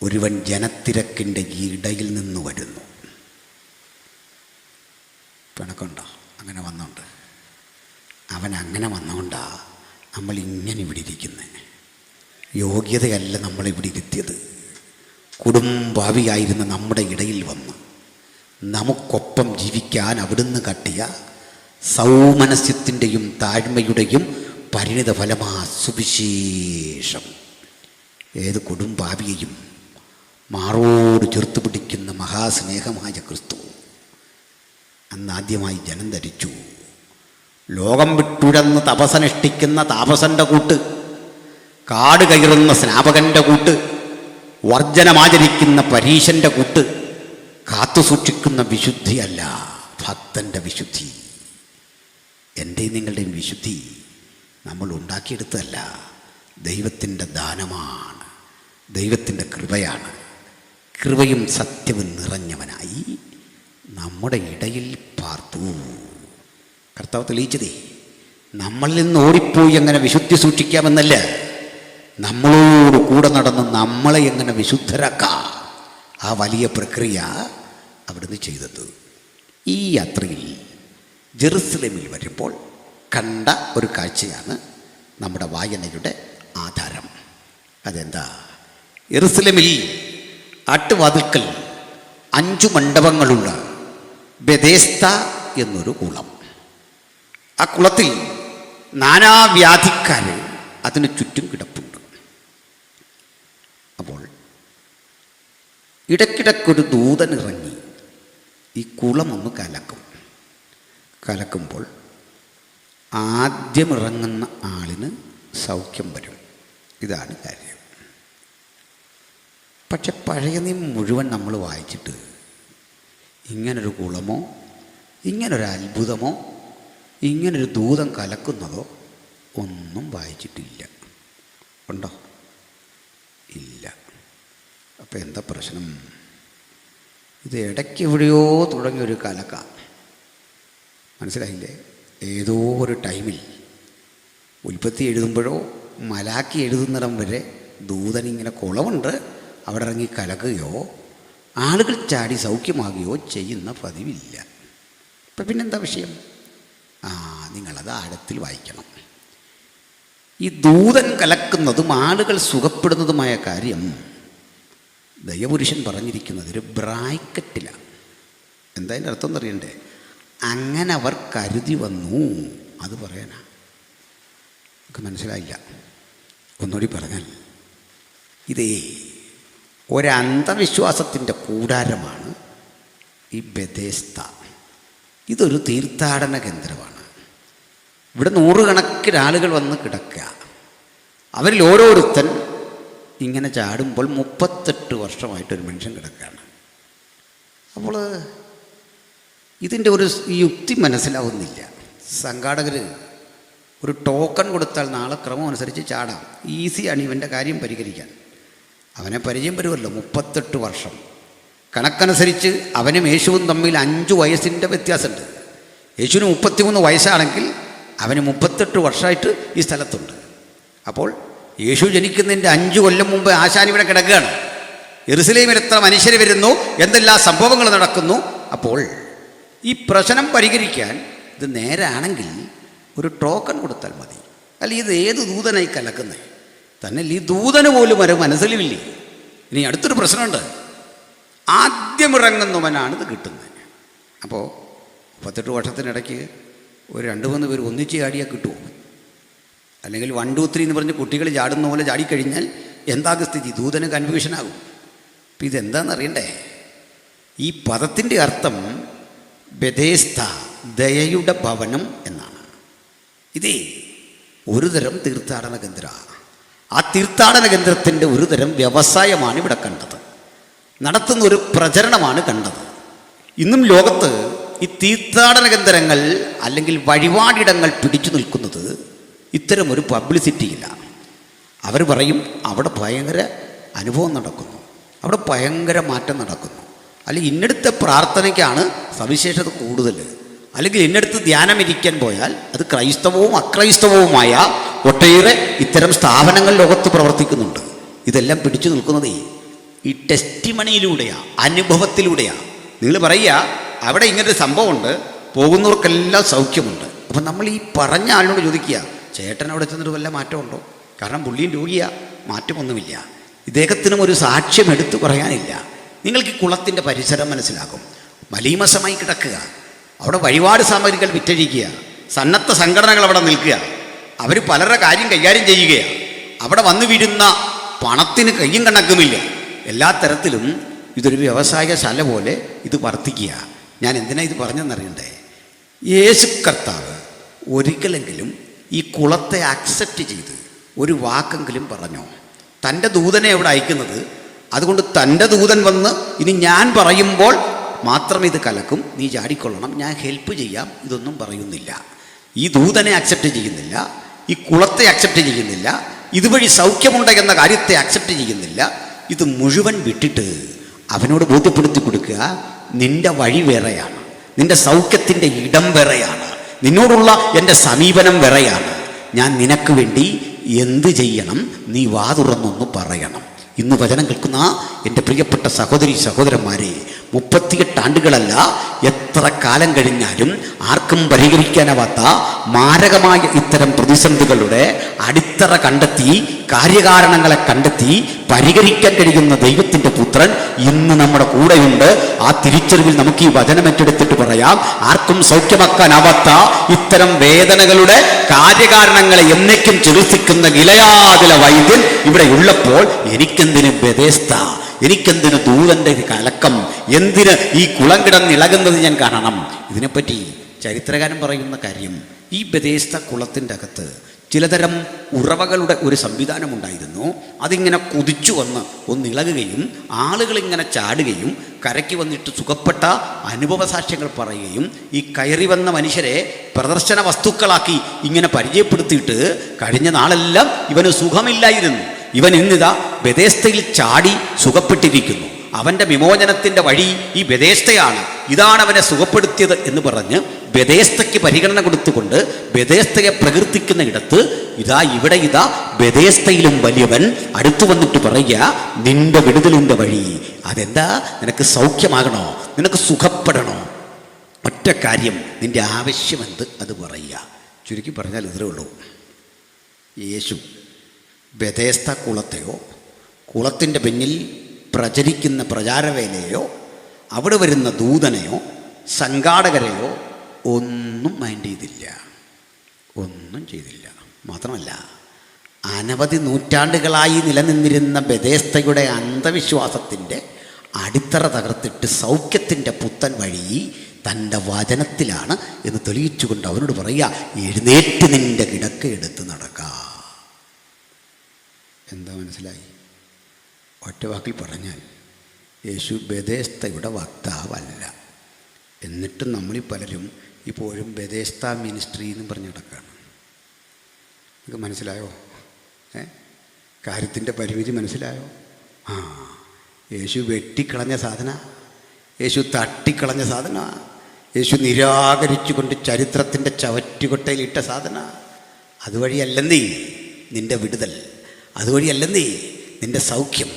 ഒരുവൻ ജനത്തിരക്കിൻ്റെ ഇടയിൽ നിന്ന് വരുന്നു. പിണക്കുണ്ടോ? അങ്ങനെ വന്നുകൊണ്ട് അവൻ അങ്ങനെ വന്നുകൊണ്ടാ നമ്മൾ ഇങ്ങനെ ഇവിടെ ഇരിക്കുന്നത്. യോഗ്യതയല്ല നമ്മളിവിടെ ഇരുത്തിയത്. കുടുംബാവിയായിരുന്ന നമ്മുടെ ഇടയിൽ വന്ന് നമുക്കൊപ്പം ജീവിക്കാൻ അവിടുന്ന് കാട്ടിയ സൗമനസ്യത്തിൻ്റെയും താഴ്മയുടെയും പരിണിത ഫലമാ സുവിശേഷം. ഏത് കുടുംബാവിയെയും മാറോട് ചേർത്ത് പിടിക്കുന്ന മഹാസ്നേഹമായ ക്രിസ്തു അന്നാദ്യമായി ജനം ധരിച്ചു. ലോകം വിട്ടുഴന്ന് തപസനുഷ്ഠിക്കുന്ന താപസൻ്റെ കൂട്ട്, കാട് കയറുന്ന സ്നാപകൻ്റെ കൂട്ട്, വർജനമാചരിക്കുന്ന പരീശൻ്റെ കൂട്ട്, കാത്തു സൂക്ഷിക്കുന്ന വിശുദ്ധിയല്ല, ഭക്തൻ്റെ വിശുദ്ധി. എൻ്റെയും നിങ്ങളുടെയും വിശുദ്ധി നമ്മൾ ഉണ്ടാക്കിയെടുത്തതല്ല, ദൈവത്തിൻ്റെ ദാനമാണ്, ദൈവത്തിൻ്റെ കൃപയാണ്. കൃപയും സത്യവും നിറഞ്ഞവനായി നമ്മുടെ ഇടയിൽ പാർത്തു. കർത്താവ് തെളിയിച്ചതേ നമ്മളിൽ നിന്ന് ഓടിപ്പോയി എങ്ങനെ വിശുദ്ധി സൂക്ഷിക്കാമെന്നല്ല, നമ്മളോട് കൂടെ നടന്ന് നമ്മളെ എങ്ങനെ വിശുദ്ധരാക്കാം, ആ വലിയ പ്രക്രിയ അവിടുന്ന് ചെയ്തത്. ഈ യാത്രയിൽ ജെറുസലേമിൽ വരുമ്പോൾ കണ്ട ഒരു കാഴ്ചയാണ് നമ്മുടെ വായനയുടെ ആധാരം. അതെന്താ? ജെറുസലേമിൽ ആട്ടുവാതിൽക്കൽ 5 മണ്ഡപങ്ങളുള്ള ബെഥേസ്ത എന്നൊരു കുളം. ആ കുളത്തിൽ നാനാവ്യാധിക്കാർ അതിന് ചുറ്റും കിടപ്പുണ്ട്. അപ്പോൾ ഇടയ്ക്കിടയ്ക്കൊരു ദൂതൻ ഇറങ്ങി ഈ കുളമൊന്ന് കലക്കുമ്പോൾ ആദ്യം ഇറങ്ങുന്ന ആളിന് സൗഖ്യം വരും. ഇതാണ് കാര്യം. പക്ഷെ പഴയ നിയമം മുഴുവൻ നമ്മൾ വായിച്ചിട്ട് ഇങ്ങനൊരു കുളമോ ഇങ്ങനൊരു അത്ഭുതമോ ഇങ്ങനൊരു ദൂതം കലക്കുന്നതോ ഒന്നും വായിച്ചിട്ടില്ല. ഉണ്ടോ? ഇല്ല. അപ്പം എന്താ പ്രശ്നം? ഇത് ഇടയ്ക്ക് എവിടെയോ തുടങ്ങിയൊരു കലക്ക. മനസ്സിലായില്ലേ? ഏതോ ഒരു ടൈമിൽ ഉൽപ്പത്തി എഴുതുമ്പോഴോ മലാക്കി എഴുതുന്നിടം വരെ ദൂതനിങ്ങനെ കുളമുണ്ട്, അവിടെ ഇറങ്ങി കലക്കുകയോ ആളുകൾ ചാടി സൗഖ്യമാകുകയോ ചെയ്യുന്ന പതിവില്ല. അപ്പം പിന്നെന്താ വിഷയം? നിങ്ങളത് ആഴത്തിൽ വായിക്കണം. ഈ ദൂതൻ കലക്കുന്നതും ആളുകൾ സുഖപ്പെടുന്നതുമായ കാര്യം ദൈവപുരുഷൻ പറഞ്ഞിരിക്കുന്നത് ഒരു ബ്രാക്കറ്റിലാണ്. എന്താ അതിൻ്റെ അർത്ഥം എന്നറിയണ്ടേ? അങ്ങനെ അവർ കരുതി വന്നു, അത് പറയാനാ. നമുക്ക് മനസ്സിലായില്ല. ഒന്നുകൂടി പറഞ്ഞാൽ, ഇതേ ഒരന്ധവിശ്വാസത്തിൻ്റെ കൂടാരമാണ് ഈ ബെഥേസ്ത. ഇതൊരു തീർത്ഥാടന കേന്ദ്രമാണ്. ഇവിടെ 100 കണക്കിന് ആളുകൾ വന്ന് കിടക്കുക. അവരിൽ ഓരോരുത്തൻ ഇങ്ങനെ ചാടുമ്പോൾ 38 വർഷമായിട്ടൊരു മനുഷ്യൻ കിടക്കുകയാണ്. അപ്പോൾ ഇതിൻ്റെ ഒരു യുക്തി മനസ്സിലാവുന്നില്ല. സംഘാടകർ ഒരു ടോക്കൺ കൊടുത്താൽ നാളെ ക്രമം അനുസരിച്ച് ചാടാം, ഈസിയാണ് ഇവൻ്റെ കാര്യം പരിഹരിക്കാൻ. അവനെ പരിചയം വരുമല്ലോ. 38 വർഷം കണക്കനുസരിച്ച് അവനും യേശുവും തമ്മിൽ 5 വയസ്സിൻ്റെ വ്യത്യാസമുണ്ട്. യേശുവിന് 33 വയസ്സാണെങ്കിൽ അവന് 38 വർഷമായിട്ട് ഈ സ്ഥലത്തുണ്ട്. അപ്പോൾ യേശു ജനിക്കുന്നതിൻ്റെ 5 കൊല്ലം മുമ്പ് ആശാൻ ഇവിടെ കിടക്കുകയാണ്. യെരുസലേമിൽ എത്ര മനുഷ്യർ വരുന്നു, എന്തെല്ലാം സംഭവങ്ങൾ നടക്കുന്നു. അപ്പോൾ ഈ പ്രശ്നം പരിഹരിക്കാൻ ഇത് നേരാണെങ്കിൽ ഒരു ടോക്കൺ കൊടുത്താൽ മതി. അല്ല, ഇത് ഏത് ദൂതനായി കലക്കുന്നത്? തന്നെ ഈ ദൂതന് പോലും ഒരു മനസ്സിലുമില്ലേ. ഇനി അടുത്തൊരു പ്രശ്നമുണ്ട്. ആദ്യം ഇറങ്ങുന്നവനാണിത് കിട്ടുന്നത്. അപ്പോൾ 38 വർഷത്തിനിടയ്ക്ക് ഒരു 2-3 പേർ ഒന്നിച്ച് ചാടിയാൽ കിട്ടുമോ? അല്ലെങ്കിൽ 1, 2, 3 എന്ന് പറഞ്ഞ് കുട്ടികൾ ചാടുന്ന പോലെ ചാടിക്കഴിഞ്ഞാൽ എന്താ സ്ഥിതി? ദൂതന് കൺഫ്യൂഷനാകും. അപ്പം ഇതെന്താണെന്നറിയണ്ടേ? ഈ പദത്തിൻ്റെ അർത്ഥം ബെഥേസ്ത, ദയയുടെ ഭവനം എന്നാണ്. ഇതേ ഒരു തരം തീർത്ഥാടന കേന്ദ്രമാണ്. ആ തീർത്ഥാടന കേന്ദ്രത്തിൻ്റെ ഒരു തരം വ്യവസായമാണ് ഇവിടെ കണ്ടത്. നടത്തുന്ന ഒരു പ്രചരണമാണ് കണ്ടത്. ഇന്നും ലോകത്ത് ഈ തീർത്ഥാടന കേന്ദ്രങ്ങൾ അല്ലെങ്കിൽ വഴിപാടിടങ്ങൾ പിടിച്ചു നിൽക്കുന്നത് ഇത്തരമൊരു പബ്ലിസിറ്റിയില്ല. അവർ പറയും അവിടെ ഭയങ്കര അനുഭവം നടക്കുന്നു, അവിടെ ഭയങ്കര മാറ്റം നടക്കുന്നു, അല്ലെങ്കിൽ ഇന്നടുത്തെ പ്രാർത്ഥനയ്ക്കാണ് സവിശേഷത കൂടുതൽ, അല്ലെങ്കിൽ ഇന്നടുത്ത് ധ്യാനമിരിക്കാൻ പോയാൽ അത് ക്രൈസ്തവവും അക്രൈസ്തവവുമായ ഒട്ടേറെ ഇത്തരം സ്ഥാപനങ്ങൾ ലോകത്ത് പ്രവർത്തിക്കുന്നുണ്ട്. ഇതെല്ലാം പിടിച്ചു നിൽക്കുന്നതേ ഈ ടെസ്റ്റിമണിയിലൂടെയാണ്, അനുഭവത്തിലൂടെയാണ്. നിങ്ങൾ പറയുക അവിടെ ഇങ്ങനൊരു സംഭവമുണ്ട്, പോകുന്നവർക്കെല്ലാം സൗഖ്യമുണ്ട്. അപ്പം നമ്മൾ ഈ പറഞ്ഞ ആളിനോട് ചോദിക്കുക, ചേട്ടൻ അവിടെ ചെന്നിട്ട് വല്ല മാറ്റമുണ്ടോ? കാരണം പുള്ളിയും രോഗിയാ, മാറ്റമൊന്നുമില്ല. ഇദ്ദേഹത്തിനും ഒരു സാക്ഷ്യം എടുത്തു പറയാനില്ല. നിങ്ങൾക്ക് ഈ കുളത്തിൻ്റെ പരിസരം മനസ്സിലാകും. മലീമസമായി കിടക്കുക, അവിടെ വഴിപാട് സാമഗ്രികൾ വിറ്റഴിക്കുക, സന്നദ്ധ സംഘടനകൾ അവിടെ നിൽക്കുക, അവർ പലരുടെ കാര്യം കൈകാര്യം ചെയ്യുകയാണ്. അവിടെ വന്നു വീഴുന്ന പണത്തിന് കയ്യും കണക്കുമില്ല. എല്ലാ തരത്തിലും ഇതൊരു വ്യവസായശാല പോലെ ഇത് വർദ്ധിക്കുക. ഞാൻ എന്തിനാ ഇത് പറഞ്ഞെന്നറിയണ്ടേ? യേശു കർത്താവ് ഒരിക്കലെങ്കിലും ഈ കുളത്തെ അക്സെപ്റ്റ് ചെയ്ത് ഒരു വാക്കെങ്കിലും പറഞ്ഞോ? തൻ്റെ ദൂതനെ അവിടെ അയക്കുന്നത്, അതുകൊണ്ട് തൻ്റെ ദൂതൻ വന്ന് ഇനി ഞാൻ പറയുമ്പോൾ മാത്രം ഇത് കലക്കും, നീ ചാടിക്കൊള്ളണം, ഞാൻ ഹെൽപ്പ് ചെയ്യാം, ഇതൊന്നും പറയുന്നില്ല. ഈ ദൂതനെ അക്സെപ്റ്റ് ചെയ്യുന്നില്ല, ഈ കുളത്തെ അക്സെപ്റ്റ് ചെയ്യുന്നില്ല, ഇതുവഴി സൗഖ്യമുണ്ട് എന്ന കാര്യത്തെ അക്സെപ്റ്റ് ചെയ്യുന്നില്ല. ഇത് മുഴുവൻ വിട്ടിട്ട് അവനോട് ബോധ്യപ്പെടുത്തി കൊടുക്കുക, നിന്റെ വഴി വേറെയാണ്, നിന്റെ സൗഖ്യത്തിൻ്റെ ഇടം വേറെയാണ്, നിന്നോടുള്ള എൻ്റെ സമീപനം വേറെയാണ്. ഞാൻ നിനക്ക് വേണ്ടി എന്ത് ചെയ്യണം, നീ വാ തുറന്നൊന്ന് പറയണം. ഇന്ന് വചനം കേൾക്കുന്ന എൻ്റെ പ്രിയപ്പെട്ട സഹോദരി സഹോദരന്മാരെ, 38 ആണ്ടുകളല്ല, എത്ര കാലം കഴിഞ്ഞാലും ആർക്കും പരിഹരിക്കാനാവാത്ത മാരകമായ ഇത്തരം പ്രതിസന്ധികളുടെ അടിത്തറ കണ്ടെത്തി, കാര്യകാരണങ്ങളെ കണ്ടെത്തി പരിഹരിക്കാൻ കഴിയുന്ന ദൈവത്തിൻ്റെ പുത്രൻ ഇന്ന് നമ്മുടെ കൂടെയുണ്ട്. ആ തിരിച്ചറിവിൽ നമുക്ക് ഈ വചനം ഏറ്റെടുത്തിട്ട് പറയാം, ആർക്കും സൗഖ്യമാക്കാനാവാത്ത ഇത്തരം വേദനകളുടെ കാര്യകാരണങ്ങളെ എന്നേക്കും ചികിത്സിക്കുന്ന ഗിലയാദിലെ വൈദ്യൻ ഇവിടെ ഉള്ളപ്പോൾ എനിക്കെന്തിന് ബെഥെസ്ദ, എനിക്കെന്തിന് ദൂതൻ്റെ കലക്കം, എന്തിന് ഈ കുളം കിടന്നിളകുന്നത് ഞാൻ കാണണം? ഇതിനെപ്പറ്റി ചരിത്രകാരൻ പറയുന്ന കാര്യം, ഈ ബെഥെസ്ദ കുളത്തിൻ്റെ അകത്ത് ചിലതരം ഉറവകളുടെ ഒരു സംവിധാനമുണ്ടായിരുന്നു. അതിങ്ങനെ കുതിച്ചു വന്ന് ഒന്നിളകുകയും ആളുകളിങ്ങനെ ചാടുകയും കരയ്ക്ക് വന്നിട്ട് സുഖപ്പെട്ട അനുഭവ സാക്ഷ്യങ്ങൾ പറയുകയും ഈ കയറി വന്ന മനുഷ്യരെ പ്രദർശന വസ്തുക്കളാക്കി ഇങ്ങനെ പരിചയപ്പെടുത്തിയിട്ട് കഴിഞ്ഞ നാളെല്ലാം ഇവന് സുഖമില്ലായിരുന്നു, ഇവൻ ഇന്നിതാ ബെഥെസ്ദയിൽ ചാടി സുഖപ്പെട്ടിരിക്കുന്നു, അവൻ്റെ വിമോചനത്തിൻ്റെ വഴി ഈ ബെഥെസ്ദയാണ്, ഇതാണ് അവനെ സുഖപ്പെടുത്തിയത് എന്ന് പറഞ്ഞ് ബെഥെസ്ദയ്ക്ക് പരിഗണന കൊടുത്തുകൊണ്ട് ബെഥെസ്ദയെ പ്രകീർത്തിക്കുന്ന ഇടത്ത് ഇതാ ഇവിടെ ഇതാ ബെഥെസ്ദയിലും വലിയവൻ അടുത്തു വന്നിട്ട് പറയുക, നിന്റെ വിടുതലിൻ്റെ വഴി അതെന്താ? നിനക്ക് സൗഖ്യമാകണോ? നിനക്ക് സുഖപ്പെടണോ? ഒറ്റ കാര്യം, നിന്റെ ആവശ്യമെന്ത് അത് പറയുക. ചുരുക്കി പറഞ്ഞാൽ ഇത്രേ ഉള്ളൂ. യേശു ബെഥെസ്ദ കുളത്തെയോ കുളത്തിൻ്റെ പിന്നിൽ പ്രചരിക്കുന്ന പ്രചാരവേലയോ അവിടെ വരുന്ന ദൂതനെയോ സംഘാടകരെയോ ഒന്നും മൈൻഡ് ചെയ്തില്ല, ഒന്നും ചെയ്തില്ല. മാത്രമല്ല, അനവധി നൂറ്റാണ്ടുകളായി നിലനിന്നിരുന്ന ബെഥെസ്ദയുടെ അന്ധവിശ്വാസത്തിൻ്റെ അടിത്തറ തകർത്തിട്ട് സൗഖ്യത്തിൻ്റെ പുത്തൻ വഴി തൻ്റെ വചനത്തിലാണ് എന്ന് തെളിയിച്ചുകൊണ്ട് അവനോട് പറയുക, എഴുന്നേറ്റ് നിൻ്റെ കിടക്ക എടുത്ത് നടക്കുക. എന്താ മനസ്സിലായി? ഒറ്റ വാക്കിൽ പറഞ്ഞാൽ യേശു ബെഥെസ്ദയുടെ വക്താവല്ല. എന്നിട്ടും നമ്മളീ പലരും ഇപ്പോഴും ബെഥെസ്ദ മിനിസ്ട്രി എന്ന് പറഞ്ഞ് നടക്കുകയാണ്. നിങ്ങൾക്ക് മനസ്സിലായോ? കാര്യത്തിൻ്റെ പരിമിതി മനസ്സിലായോ? യേശു വെട്ടിക്കളഞ്ഞ സാധന, യേശു തട്ടിക്കളഞ്ഞ സാധന, യേശു നിരാകരിച്ചുകൊണ്ട് ചരിത്രത്തിൻ്റെ ചവറ്റുകൊട്ടയിലിട്ട സാധന. അതുവഴിയല്ലെന്നേ നിൻ്റെ വിടുതൽ, അതുവഴിയല്ലെന്നേ നിൻ്റെ സൗഖ്യം,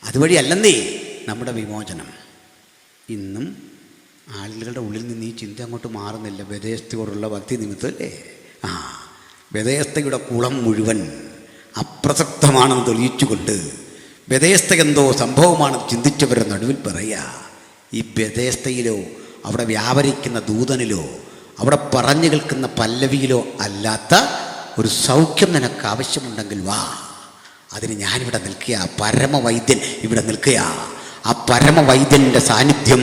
അതുവഴിയല്ലെന്നേ നമ്മുടെ വിമോചനം. ഇന്നും ആളുകളുടെ ഉള്ളിൽ നിന്ന് ഈ ചിന്ത അങ്ങോട്ട് മാറുന്നില്ല. ബെഥെസ്ദയോടുള്ള ഭക്തി നിമിത്തമല്ലേ? ബെഥെസ്ദയുടെ കുളം മുഴുവൻ അപ്രസക്തമാണെന്ന് തെളിയിച്ചുകൊണ്ട് ബെഥെസ്ദ എന്തോ സംഭവമാണെന്ന് ചിന്തിച്ചവരുടെ നടുവിൽ പറയുക, ഈ ബെഥെസ്ദയിലോ അവിടെ വ്യാപരിക്കുന്ന ദൂതനിലോ അവിടെ പറഞ്ഞു കേൾക്കുന്ന പല്ലവിയിലോ അല്ലാത്ത ഒരു സൗഖ്യം നിനക്ക് ആവശ്യമുണ്ടെങ്കിൽ വാ, അതിന് ഞാനിവിടെ നിൽക്കുക, പരമവൈദ്യൻ ഇവിടെ നിൽക്കുക. ആ പരമവൈദ്യൻ്റെ സാന്നിധ്യം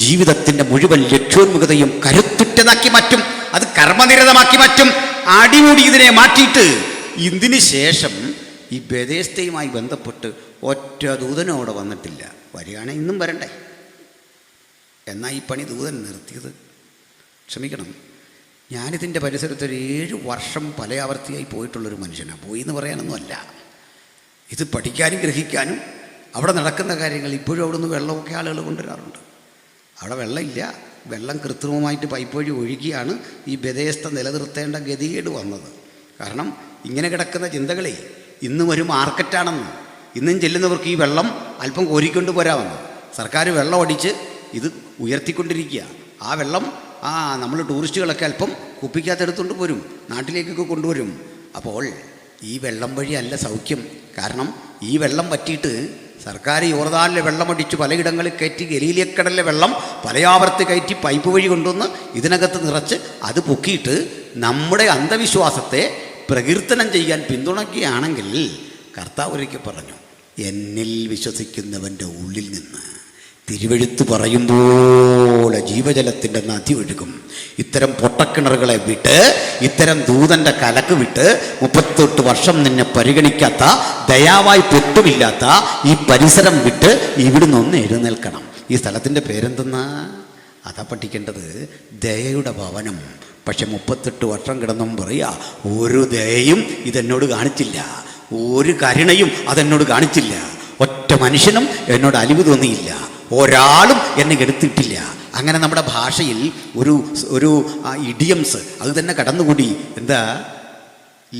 ജീവിതത്തിൻ്റെ മുഴുവൻ ലക്ഷ്യോന്മുഖതയും കരുത്തുറ്റതാക്കി മാറ്റും, അത് കർമ്മനിരതമാക്കി മാറ്റും. അടിമുടി ഇതിനെ മാറ്റിയിട്ട് ഇതിന് ശേഷം ഈ ബെഥെസ്ദയുമായി ബന്ധപ്പെട്ട് ഒറ്റ ദൂതനും അവിടെ വന്നിട്ടില്ല. വരികയാണെങ്കിൽ ഇന്നും വരണ്ടേ? എന്നാൽ ഈ പണി ദൂതൻ നിർത്തിയത് ക്ഷമിക്കണം, ഞാനിതിൻ്റെ പരിസരത്ത് ഒരു 7 വർഷം പല ആവർത്തിയായി പോയിട്ടുള്ളൊരു മനുഷ്യനാണ്. പോയി എന്ന് പറയാനൊന്നുമല്ല, ഇത് പഠിക്കാനും ഗ്രഹിക്കാനും അവിടെ നടക്കുന്ന കാര്യങ്ങൾ. ഇപ്പോഴും അവിടെ നിന്ന് വെള്ളമൊക്കെ ആളുകൾ കൊണ്ടുവരാറുണ്ട്. അവിടെ വെള്ളമില്ല, വെള്ളം കൃത്രിമമായിട്ട് പൈപ്പ് വഴി ഒഴുകിയാണ് ഈ ബെദേസ്ത നിലനിർത്തേണ്ട ഗതികേട് വന്നത്. കാരണം ഇങ്ങനെ കിടക്കുന്ന ചിന്തകളെ ഇന്നും ഒരു മാർക്കറ്റാണെന്ന്, ഇന്നും ചെല്ലുന്നവർക്ക് ഈ വെള്ളം അല്പം കോരിക്കൊണ്ട് പോരാമെന്ന് സർക്കാർ വെള്ളം അടിച്ച് ഇത് ഉയർത്തിക്കൊണ്ടിരിക്കുക. ആ വെള്ളം നമ്മൾ ടൂറിസ്റ്റുകളൊക്കെ അല്പം കുപ്പിക്കകത്തെടുത്തുകൊണ്ട് പോരും, നാട്ടിലേക്കൊക്കെ കൊണ്ടുവരും. അപ്പോൾ ഈ വെള്ളം വഴിയല്ല സൗഖ്യം. കാരണം ഈ വെള്ളം പറ്റിയിട്ട് സർക്കാർ യോർദാനിലെ വെള്ളമടിച്ച് പലയിടങ്ങളിൽ കയറ്റി, ഗലീലിയക്കടലിലെ വെള്ളം പലയാവർത്തി കയറ്റി പൈപ്പ് വഴി കൊണ്ടുവന്ന് ഇതിനകത്ത് നിറച്ച് അത് പൊക്കിയിട്ട് നമ്മുടെ അന്ധവിശ്വാസത്തെ പ്രകീർത്തനം ചെയ്യാൻ പിന്തുണയ്ക്കുകയാണെങ്കിൽ കർത്താവ് ഒരിക്കൽ പറഞ്ഞു, എന്നിൽ വിശ്വസിക്കുന്നവൻ്റെ ഉള്ളിൽ നിന്ന് തിരുവെഴുത്ത് പറയുമ്പോലെ ജീവജലത്തിൻ്റെ നദി ഒഴുകും. ഇത്തരം പൊട്ടക്കിണറുകളെ വിട്ട്, ഇത്തരം ദൂതൻ്റെ കലക്ക് വിട്ട്, 38 വർഷം നിന്നെ പരിഗണിക്കാത്ത, ദയാവായി പൊട്ടുമില്ലാത്ത ഈ പരിസരം വിട്ട് ഇവിടുന്ന് ഒന്ന് എഴുന്നേൽക്കണം. ഈ സ്ഥലത്തിൻ്റെ പേരെന്തെന്നാ? അതാ പഠിക്കേണ്ടത്, ദയയുടെ ഭവനം. പക്ഷെ 38 വർഷം കിടന്നും പറയാ, ഒരു ദയയും ഇതെന്നോട് കാണിച്ചില്ല, ഒരു കരുണയും അതെന്നോട് കാണിച്ചില്ല, ഒറ്റ മനുഷ്യനും എന്നോട് അലിവ് തോന്നിയില്ല, ഒരാളും എന്നെ എടുത്തിട്ടില്ല. അങ്ങനെ നമ്മുടെ ഭാഷയിൽ ഒരു ഇഡിയംസ് അത് തന്നെ കടന്നുകൂടി. എന്താ?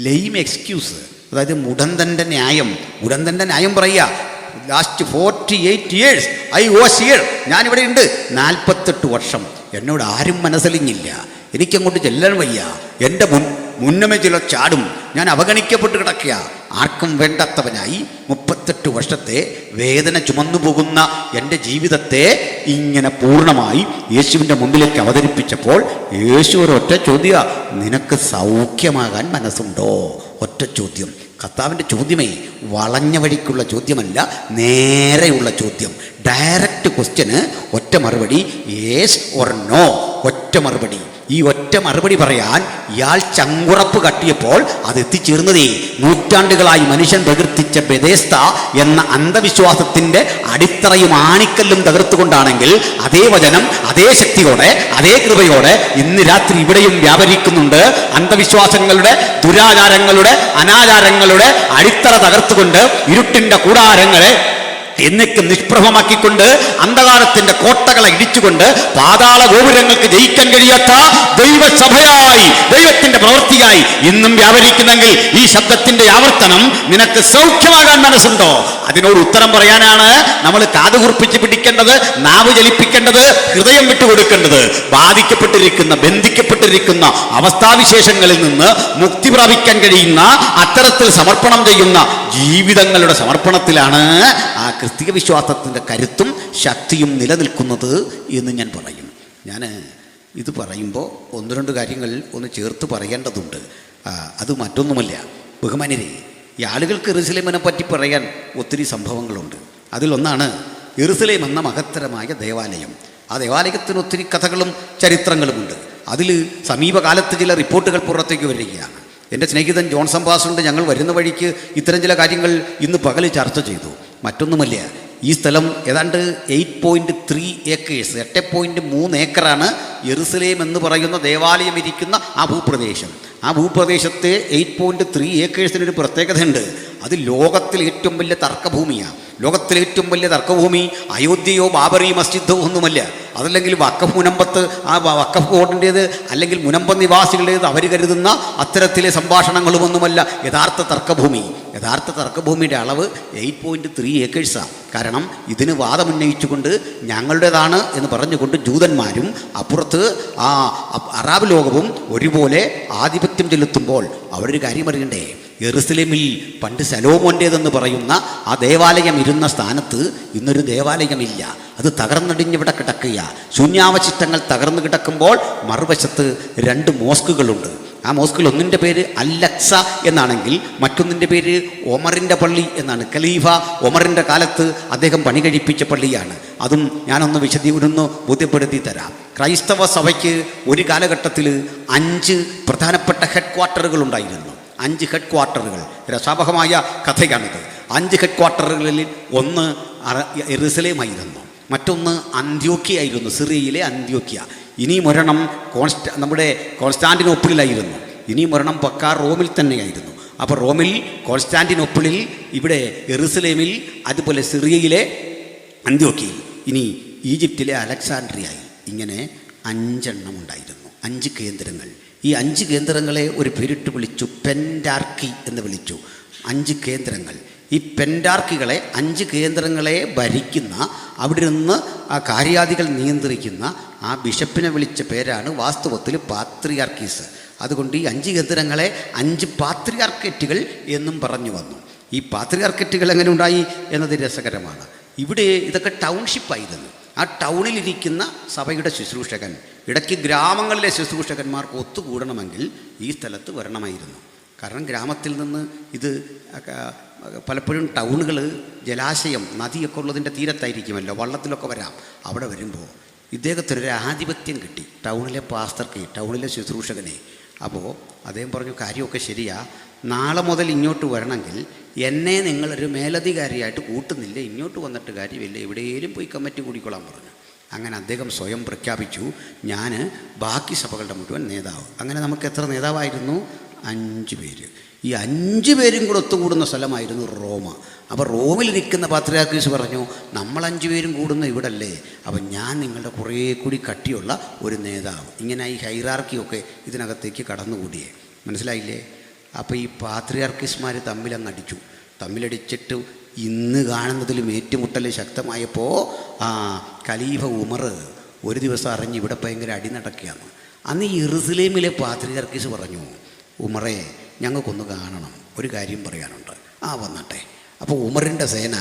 ലെയിം എക്സ്ക്യൂസ്, അതായത് മുടന്തൻ്റെ ന്യായം. മുടന്തൻ്റെ ന്യായം പറയുക, last 48 years I was here, ഞാനിവിടെ ഉണ്ട്, 48 വർഷം എന്നോട് ആരും മനസ്സിലിഞ്ഞില്ല, എനിക്കങ്ങോട്ട് ചെല്ലാൻ വയ്യ, എൻ്റെ മുന്നമേ ചില ചാടും, ഞാൻ അവഗണിക്കപ്പെട്ട് കിടക്കുക, ആർക്കും വേണ്ടാത്തവനായി 38 വർഷത്തെ വേദന ചുമന്നു പോകുന്ന എൻ്റെ ജീവിതത്തെ ഇങ്ങനെ പൂർണ്ണമായി യേശുവിൻ്റെ മുമ്പിലേക്ക് അവതരിപ്പിച്ചപ്പോൾ യേശു ഒരൊറ്റ ചോദ്യ, നിനക്ക് സൗഖ്യമാകാൻ മനസ്സുണ്ടോ? ഒറ്റ ചോദ്യം. കർത്താവിൻ്റെ ചോദ്യമേ വളഞ്ഞ വഴിക്കുള്ള ചോദ്യമല്ല, നേരെയുള്ള ചോദ്യം. ഡയറക്റ്റ് ക്വസ്റ്റ്യന് ഒറ്റ മറുപടി, യേസ് ഓർ നോ, ഒറ്റ മറുപടി. ഈ ഒറ്റ മറുപടി പറയാൻ ഇയാൾ ചങ്കുറപ്പ് കട്ടിയപ്പോൾ അത് എത്തിച്ചേർന്നതേ നൂറ്റാണ്ടുകളായി മനുഷ്യൻ പ്രകീർത്തിച്ച ബെദേസ്ത എന്ന അന്ധവിശ്വാസത്തിൻ്റെ അടിത്തറയും ആണിക്കല്ലും തകർത്തുകൊണ്ടാണെങ്കിൽ അതേ വചനം അതേ ശക്തിയോടെ അതേ കൃപയോടെ ഇന്ന് രാത്രി ഇവിടെയും വ്യാപരിക്കുന്നുണ്ട്. അന്ധവിശ്വാസങ്ങളുടെ, ദുരാചാരങ്ങളുടെ, അനാചാരങ്ങളുടെ അടിത്തറ തകർത്തുകൊണ്ട് ഇരുട്ടിൻ്റെ കൂടാരങ്ങളെ എന്നേക്കും നിഷ്പ്രഭമാക്കിക്കൊണ്ട് അന്ധകാരത്തിന്റെ കോട്ടകളെ ഇടിച്ചുകൊണ്ട് പാതാള ഗോപുരങ്ങൾക്ക് ജയിക്കാൻ കഴിയാത്ത ദൈവസഭയായി, ദൈവത്തിന്റെ പ്രവൃത്തിയായി ഇന്നും വ്യാപരിക്കുന്നെങ്കിൽ ഈ ശബ്ദത്തിന്റെ ആവർത്തനം നിനക്ക് സൗഖ്യമാകാൻ മനസ്സുണ്ടോ? അതിനോട് ഉത്തരം പറയാനാണ് നമ്മൾ കാതുകുർപ്പിച്ച് പിടിക്കേണ്ടത്, നാവ് ചലിപ്പിക്കേണ്ടത്, ഹൃദയം വിട്ടുകൊടുക്കേണ്ടത്. ബാധിക്കപ്പെട്ടിരിക്കുന്ന, ബന്ധിക്കപ്പെട്ടിരിക്കുന്ന അവസ്ഥാവിശേഷങ്ങളിൽ നിന്ന് മുക്തി പ്രാപിക്കാൻ കഴിയുന്ന അത്തരത്തിൽ സമർപ്പണം ചെയ്യുന്ന ജീവിതങ്ങളുടെ സമർപ്പണത്തിലാണ് ആ ക്രിസ്തീയ വിശ്വാസത്തിൻ്റെ കരുത്തും ശക്തിയും നിലനിൽക്കുന്നത് എന്ന് ഞാൻ പറയും. ഞാൻ ഇത് പറയുമ്പോൾ 1-2 കാര്യങ്ങൾ ഒന്ന് ചേർത്ത് പറയേണ്ടതുണ്ട്. അത് മറ്റൊന്നുമല്ല, ബഹുമാന്യരെ, ഈ ആളുകൾക്ക് യെരുശലേമിനെ പറ്റി പറയാൻ ഒത്തിരി സംഭവങ്ങളുണ്ട്. അതിലൊന്നാണ് യെരുശലേം എന്ന മഹത്തരമായ ദേവാലയം. ആ ദേവാലയത്തിന് ഒത്തിരി കഥകളും ചരിത്രങ്ങളുമുണ്ട്. അതിൽ സമീപകാലത്ത് ചില റിപ്പോർട്ടുകൾ പുറത്തേക്ക് വരികയാണ്. എൻ്റെ സ്നേഹിതൻ ജോൺ സംഭാസുണ്ട്, ഞങ്ങൾ വരുന്ന വഴിക്ക് ഇത്തരം ചില കാര്യങ്ങൾ ഇന്ന് പകൽ ചർച്ച ചെയ്തു. മറ്റൊന്നുമല്ല, ഈ സ്ഥലം ഏതാണ്ട് 8.3 acres, 8.3 ഏക്കറാണ് യെരുശലേം എന്ന് പറയുന്ന ദേവാലയം ഇരിക്കുന്ന ആ ഭൂപ്രദേശം. ആ ഭൂപ്രദേശത്തെ 8.3 ഏക്കേഴ്സിനൊരു പ്രത്യേകതയുണ്ട്. അത് ലോകത്തിലെ ഏറ്റവും വലിയ തർക്കഭൂമിയാണ്. ലോകത്തിലെ ഏറ്റവും വലിയ തർക്കഭൂമി അയോധ്യയോ ബാബറി മസ്ജിദോ ഒന്നുമല്ല. അതല്ലെങ്കിൽ വഖഫ് മുനമ്പത്ത്, ആ വഖഫ് ബോർഡിൻ്റേത് അല്ലെങ്കിൽ മുനമ്പം നിവാസികളുടേത് അവർ കരുതുന്ന അത്തരത്തിലെ സംഭാഷണങ്ങളുമൊന്നുമല്ല യഥാർത്ഥ തർക്കഭൂമി. യഥാർത്ഥ തർക്കഭൂമിയുടെ അളവ് 8.3 ഏക്കേഴ്സാണ്. കാരണം ഇതിന് വാദമുന്നയിച്ചുകൊണ്ട് ഞങ്ങളുടേതാണ് എന്ന് പറഞ്ഞുകൊണ്ട് ജൂതന്മാരും അപ്പുറത്ത് ആ അറബ് ലോകവും ഒരുപോലെ ആധിപത്യം ചെലുത്തുമ്പോൾ അവരൊരു കാര്യം അറിയണ്ടേ? യെരുശലേമിൽ പണ്ട് ശലോമോൻ്റേതെന്ന് പറയുന്ന ആ ദേവാലയം ഇരുന്ന സ്ഥാനത്ത് ഇന്നൊരു ദേവാലയമില്ല. അത് തകർന്നടിഞ്ഞിവിടെ കിടക്കുക. ശൂന്യാവശിഷ്ടങ്ങൾ തകർന്നു കിടക്കുമ്പോൾ മറുവശത്ത് 2 മോസ്കുകളുണ്ട്. ആ മോസ്കിൽ ഒന്നിൻ്റെ പേര് അൽ-അക്സ എന്നാണെങ്കിൽ മറ്റൊന്നിൻ്റെ പേര് ഒമറിൻ്റെ പള്ളി എന്നാണ്. ഖലീഫ ഒമറിൻ്റെ കാലത്ത് അദ്ദേഹം പണി കഴിപ്പിച്ച പള്ളിയാണ്. അതും ഞാനൊന്ന് ബോധ്യപ്പെടുത്തി തരാം. ക്രൈസ്തവ സഭയ്ക്ക് ഒരു കാലഘട്ടത്തിൽ 5 പ്രധാനപ്പെട്ട ഹെഡ് ക്വാർട്ടറുകൾ ഉണ്ടായിരുന്നു. 5 ഹെഡ് ക്വാർട്ടറുകൾ. രസാവഹമായ കഥയാണിത്. 5 ഹെഡ് ക്വാർട്ടറുകളിൽ ഒന്ന് യെരുശലേമായിരുന്നു, മറ്റൊന്ന് അന്ത്യോക്യ ആയിരുന്നു, സിറിയയിലെ അന്ത്യോക്യ. ഇനിയും ഒരെണ്ണം നമ്മുടെ കോൺസ്റ്റാന്റിനോപ്പിളിലായിരുന്നു. ഇനിയും ഒരെണ്ണം പക്കാ റോമിൽ തന്നെയായിരുന്നു. അപ്പോൾ റോമിൽ, കോൺസ്റ്റാന്റിനോപ്പിളിൽ, ഇവിടെ യെറുസലേമിൽ, അതുപോലെ സിറിയയിലെ അന്ത്യോക്യയിൽ, ഇനി ഈജിപ്തിലെ അലക്സാൻഡ്രിയയിൽ, ഇങ്ങനെ 5 എണ്ണം ഉണ്ടായിരുന്നു. 5 കേന്ദ്രങ്ങൾ. ഈ 5 കേന്ദ്രങ്ങളെ ഒരു പേരിട്ട് വിളിച്ചു, പെൻഡാർക്കി എന്ന് വിളിച്ചു. 5 കേന്ദ്രങ്ങൾ. ഈ പെൻഡാർക്കികളെ, 5 കേന്ദ്രങ്ങളെ ഭരിക്കുന്ന, അവിടെ നിന്ന് ആ കാര്യാദികൾ നിയന്ത്രിക്കുന്ന ആ ബിഷപ്പിനെ വിളിച്ച പേരാണ് വാസ്തവത്തിൽ പാത്രിയാർക്കീസ്. അതുകൊണ്ട് ഈ 5 കേന്ദ്രങ്ങളെ 5 പാത്രിയാർക്കറ്റുകൾ എന്നും പറഞ്ഞു വന്നു. ഈ പാത്രിയാർക്കറ്റുകൾ എങ്ങനെ ഉണ്ടായി എന്നത് രസകരമാണ്. ഇവിടെ ഇതൊക്കെ ടൗൺഷിപ്പായിരുന്നു. ആ ടൗണിലിരിക്കുന്ന സഭയുടെ ശുശ്രൂഷകൻ, ഇടയ്ക്ക് ഗ്രാമങ്ങളിലെ ശുശ്രൂഷകന്മാർക്ക് ഒത്തുകൂടണമെങ്കിൽ ഈ സ്ഥലത്ത് വരണമായിരുന്നു. കാരണം ഗ്രാമത്തിൽ നിന്ന് ഇത് പലപ്പോഴും ടൗണുകൾ ജലാശയം, നദിയൊക്കെ ഉള്ളതിൻ്റെ തീരത്തായിരിക്കുമല്ലോ, വള്ളത്തിലൊക്കെ വരാം. അവിടെ വരുമ്പോൾ ഇദ്ദേഹത്തിനൊരു ആധിപത്യം കിട്ടി, ടൗണിലെ പാസ്റ്റർക്ക്, ടൗണിലെ ശുശ്രൂഷകനെ. അപ്പോൾ അദ്ദേഹം പറഞ്ഞു, കാര്യമൊക്കെ ശരിയാ, നാളെ മുതൽ ഇങ്ങോട്ട് വരണമെങ്കിൽ എന്നെ നിങ്ങളൊരു മേലധികാരിയായിട്ട് കൂട്ടുന്നില്ല, ഇങ്ങോട്ട് വന്നിട്ട് കാര്യമില്ല, എവിടെയെങ്കിലും പോയി കമ്മിറ്റി കൂടിക്കൊള്ളാൻ പറഞ്ഞു. അങ്ങനെ അദ്ദേഹം സ്വയം പ്രഖ്യാപിച്ചു, ഞാൻ ബാക്കി സഭകളുടെ മുഴുവൻ നേതാവ്. അങ്ങനെ നമുക്ക് എത്ര നേതാവായിരുന്നു? 5 പേര്. ഈ 5 പേരും കൂടെ ഒത്തുകൂടുന്ന സ്ഥലമായിരുന്നു റോമ. അപ്പോൾ റോമിലിരിക്കുന്ന പാത്രിയാർക്കീസ് പറഞ്ഞു, നമ്മൾ 5 പേരും കൂടുന്ന ഇവിടല്ലേ, അപ്പം ഞാൻ നിങ്ങളുടെ കുറേ കൂടി കട്ടിയുള്ള ഒരു നേതാവ്. ഇങ്ങനെ ഈ ഹൈറാർക്കിയൊക്കെ ഇതിനകത്തേക്ക് കടന്നുകൂടിയേ. മനസ്സിലായില്ലേ? അപ്പോൾ ഈ പാത്രിയാർക്കീസ്മാർ തമ്മിലങ്ങ് അടിച്ചു. തമ്മിലടിച്ചിട്ട് ഇന്ന് കാണുന്നതിലും ഏറ്റുമുട്ടൽ ശക്തമായപ്പോൾ ഖലീഫ ഉമർ ഒരു ദിവസം അറിഞ്ഞ് ഇവിടെ ഭയങ്കര അടി നടക്കുകയാണ്. അന്ന് യെറുസലേമിലെ പാത്രിയാർക്കീസ് പറഞ്ഞു, ഉമറേ, ഞങ്ങൾക്കൊന്ന് കാണണം, ഒരു കാര്യം പറയാനുണ്ട്. വന്നട്ടെ. അപ്പോൾ ഉമറിൻ്റെ സേന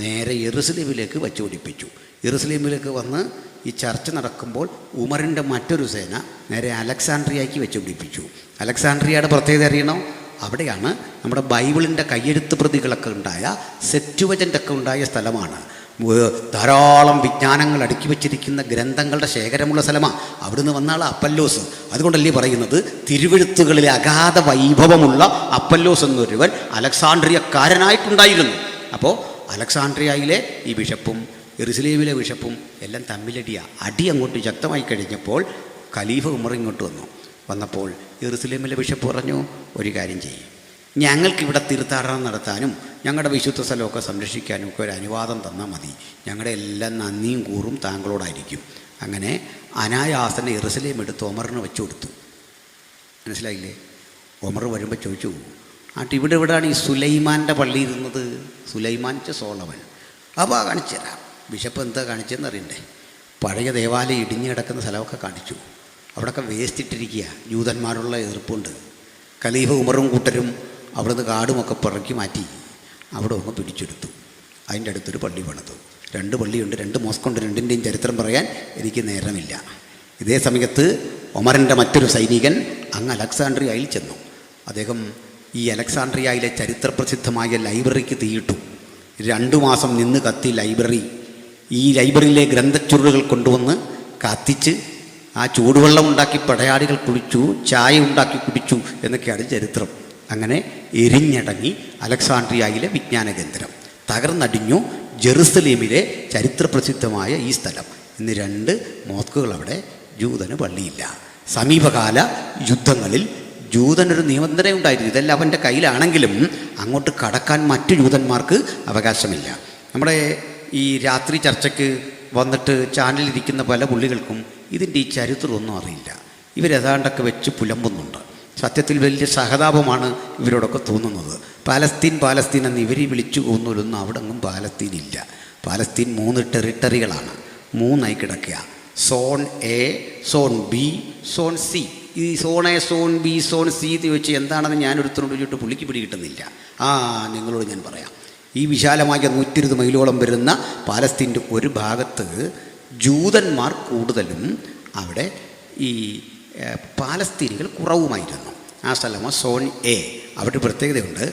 നേരെ യെറുസലേമിലേക്ക് വച്ചുപിടിപ്പിച്ചു. യെറുസലേമിലേക്ക് വന്ന് ഈ ചർച്ച നടക്കുമ്പോൾ ഉമറിൻ്റെ മറ്റൊരു സേന നേരെ അലക്സാൻഡ്രിയയ്ക്ക് വെച്ചുപിടിപ്പിച്ചു. അലക്സാൻഡ്രിയയുടെ പ്രത്യേകത അറിയണോ? അവിടെയാണ് നമ്മുടെ ബൈബിളിൻ്റെ കയ്യെഴുത്ത് പ്രതികളൊക്കെ ഉണ്ടായ, സെറ്റുവജൻ്റ് ഒക്കെ ഉണ്ടായ സ്ഥലമാണ്. ധാരാളം വിജ്ഞാനങ്ങൾ അടുക്കി വച്ചിരിക്കുന്ന ഗ്രന്ഥങ്ങളുടെ ശേഖരമുള്ള സ്ഥലമാണ്. അവിടുന്ന് വന്നാൾ അപ്പല്ലോസ്. അതുകൊണ്ടല്ലേ പറയുന്നത്, തിരുവെഴുത്തുകളിലെ അഗാധ വൈഭവമുള്ള അപ്പല്ലോസ് എന്നൊരുവൻ അലക്സാൻഡ്രിയക്കാരനായിട്ടുണ്ടായിരുന്നു. അപ്പോൾ അലക്സാൻഡ്രിയയിലെ ഈ ബിഷപ്പും യെറുസലേമിലെ ബിഷപ്പും എല്ലാം തമ്മിലടിയാണ്. അടി അങ്ങോട്ട് ശക്തമായി കഴിഞ്ഞപ്പോൾ ഖലീഫ ഉമർ ഇങ്ങോട്ട് വന്നപ്പോൾ യെറുസലേമിലെ ബിഷപ്പ് പറഞ്ഞു, ഒരു കാര്യം ചെയ്യും, ഞങ്ങൾക്കിവിടെ തീർത്ഥാടനം നടത്താനും ഞങ്ങളുടെ വിശുദ്ധ സ്ഥലമൊക്കെ സംരക്ഷിക്കാനും ഒക്കെ ഒരു അനുവാദം തന്നാൽ മതി. ഞങ്ങളുടെ എല്ലാം നന്ദിയും കൂറും താങ്കളോടായിരിക്കും. അങ്ങനെ അനായാസനെ യെറുസലേം എടുത്ത് ഒമറിന് വെച്ചു കൊടുത്തു. മനസ്സിലായില്ലേ? ഒമർ വരുമ്പോൾ ചോദിച്ചു, ഇവിടെയാണ് ഈ സുലൈമാൻ്റെ പള്ളി ഇരുന്നത്? സുലൈമാൻ സോളമൻ. അപ്പോൾ കാണിച്ചു തരാം. ബിഷപ്പ് എന്താ കാണിച്ചതെന്ന് അറിയണ്ടേ? പഴയ ദേവാലയം ഇടിഞ്ഞു കിടക്കുന്ന സ്ഥലമൊക്കെ കാണിച്ചു. അവിടെയൊക്കെ വേസ്റ്റ് ഇട്ടിരിക്കുക, ജൂതന്മാരുള്ള എതിർപ്പുണ്ട്. ഖലീഫ ഉമറും കൂട്ടരും അവിടുന്ന് കാടുമൊക്കെ പിറക്കി മാറ്റി അവിടെ ഒന്ന് പിടിച്ചെടുത്തു. അതിൻ്റെ അടുത്തൊരു പള്ളി പണിതു. 2 പള്ളിയുണ്ട്, 2 മോസ്കുണ്ട്. 2ൻ്റെയും ചരിത്രം പറയാൻ എനിക്ക് നേരമില്ല. ഇതേ സമയത്ത് ഒമറിൻ്റെ മറ്റൊരു സൈനികൻ അങ്ങ് അലക്സാൻഡ്രിയയിൽ ചെന്നു. അദ്ദേഹം ഈ അലക്സാൻഡ്രിയയിലെ ചരിത്രപ്രസിദ്ധമായ ലൈബ്രറിക്ക് തീയിട്ടു. 2 മാസം നിന്ന് കത്തി ലൈബ്രറി. ഈ ലൈബ്രറിയിലെ ഗ്രന്ഥച്ചുരുളുകൾ കൊണ്ടുവന്ന് കത്തിച്ച് ആ ചൂടുവെള്ളം ഉണ്ടാക്കി പടയാളികൾ കുടിച്ചു, ചായ ഉണ്ടാക്കി കുടിച്ചു എന്നൊക്കെയാണ് ചരിത്രം. അങ്ങനെ എരിഞ്ഞടങ്ങി അലക്സാൻഡ്രിയയിലെ വിജ്ഞാന കേന്ദ്രം. തകർന്നടിഞ്ഞു ജെറുസലേമിലെ ചരിത്രപ്രസിദ്ധമായ ഈ സ്ഥലം. ഇന്ന് 2 മോസ്കുകൾ അവിടെ. ജൂതന് പള്ളിയില്ല. സമീപകാല യുദ്ധങ്ങളിൽ ജൂതനൊരു നിബന്ധന ഉണ്ടായിരുന്നു. ഇതെല്ലാം അവൻ്റെ കയ്യിലാണെങ്കിലും അങ്ങോട്ട് കടക്കാൻ മറ്റു ജൂതന്മാർക്ക് അവകാശമില്ല. നമ്മുടെ ഈ രാത്രി ചർച്ചയ്ക്ക് വന്നിട്ട് ചാനലിരിക്കുന്ന പല പുള്ളികൾക്കും ഇതിൻ്റെ ഈ ചരിത്രമൊന്നും അറിയില്ല. ഇവരേതാണ്ടൊക്കെ വെച്ച് പുലമ്പുന്നുണ്ട്. സത്യത്തിൽ വലിയ സഹതാപമാണ് ഇവരോടൊക്കെ തോന്നുന്നത്. പാലസ്തീൻ എന്ന് ഇവർ വിളിച്ചു കൊന്നൊരൊന്നും അവിടെ ഒന്നും പാലസ്തീനില്ല. പാലസ്തീൻ 3 ടെറിട്ടറികളാണ്. 3ആയി കിടക്കുക. Zone A, zone B, zone C. ഈ zone A, zone B, zone C എന്ന് ചോദിച്ചാൽ എന്താണെന്ന് ഞാനൊരുത്തരോട് ചോദിച്ചിട്ട് പുള്ളിക്ക് പിടി കിട്ടുന്നില്ല. നിങ്ങളോട് ഞാൻ പറയാം. ഈ വിശാലമായ 120 മൈലോളം വരുന്ന പാലസ്തീൻ്റെ ഒരു ഭാഗത്ത് ജൂതന്മാർ കൂടുതലും അവിടെ ഈ പാലസ്തീനികൾ കുറവുമായിരുന്നു. ആ സ്ഥലമാണ് സോൺ എ. അവിടെ പ്രത്യേകതയുണ്ട്.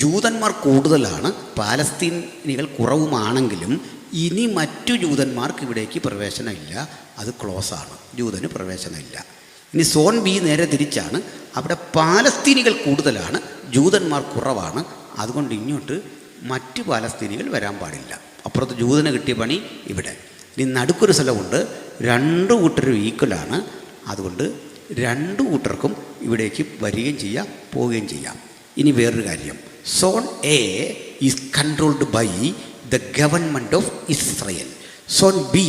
ജൂതന്മാർ കൂടുതലാണ്, പാലസ്തീനികൾ കുറവുമാണെങ്കിലും ഇനി മറ്റു ജൂതന്മാർക്ക് ഇവിടേക്ക് പ്രവേശനമില്ല. അത് ക്ലോസാണ്, ജൂതന് പ്രവേശനമില്ല. ഇനി സോൺ ബി നേരെ തിരിച്ചാണ്. അവിടെ പാലസ്തീനികൾ കൂടുതലാണ്, ജൂതന്മാർ കുറവാണ്. അതുകൊണ്ട് ഇങ്ങോട്ട് മറ്റു പാലസ്തീനികൾ വരാൻ പാടില്ല. അപ്പുറത്ത് ജൂതന് കിട്ടിയ പണി ഇവിടെ. ഇനി നടുക്കൊരു സ്ഥലമുണ്ട്, രണ്ട് കൂട്ടരും ഈക്വലാണ്. അതുകൊണ്ട് രണ്ട് കൂട്ടർക്കും ഇവിടേക്ക് വരികയും ചെയ്യാം, പോവുകയും ചെയ്യാം. ഇനി വേറൊരു കാര്യം, zone A is controlled by the government of Israel. Zone B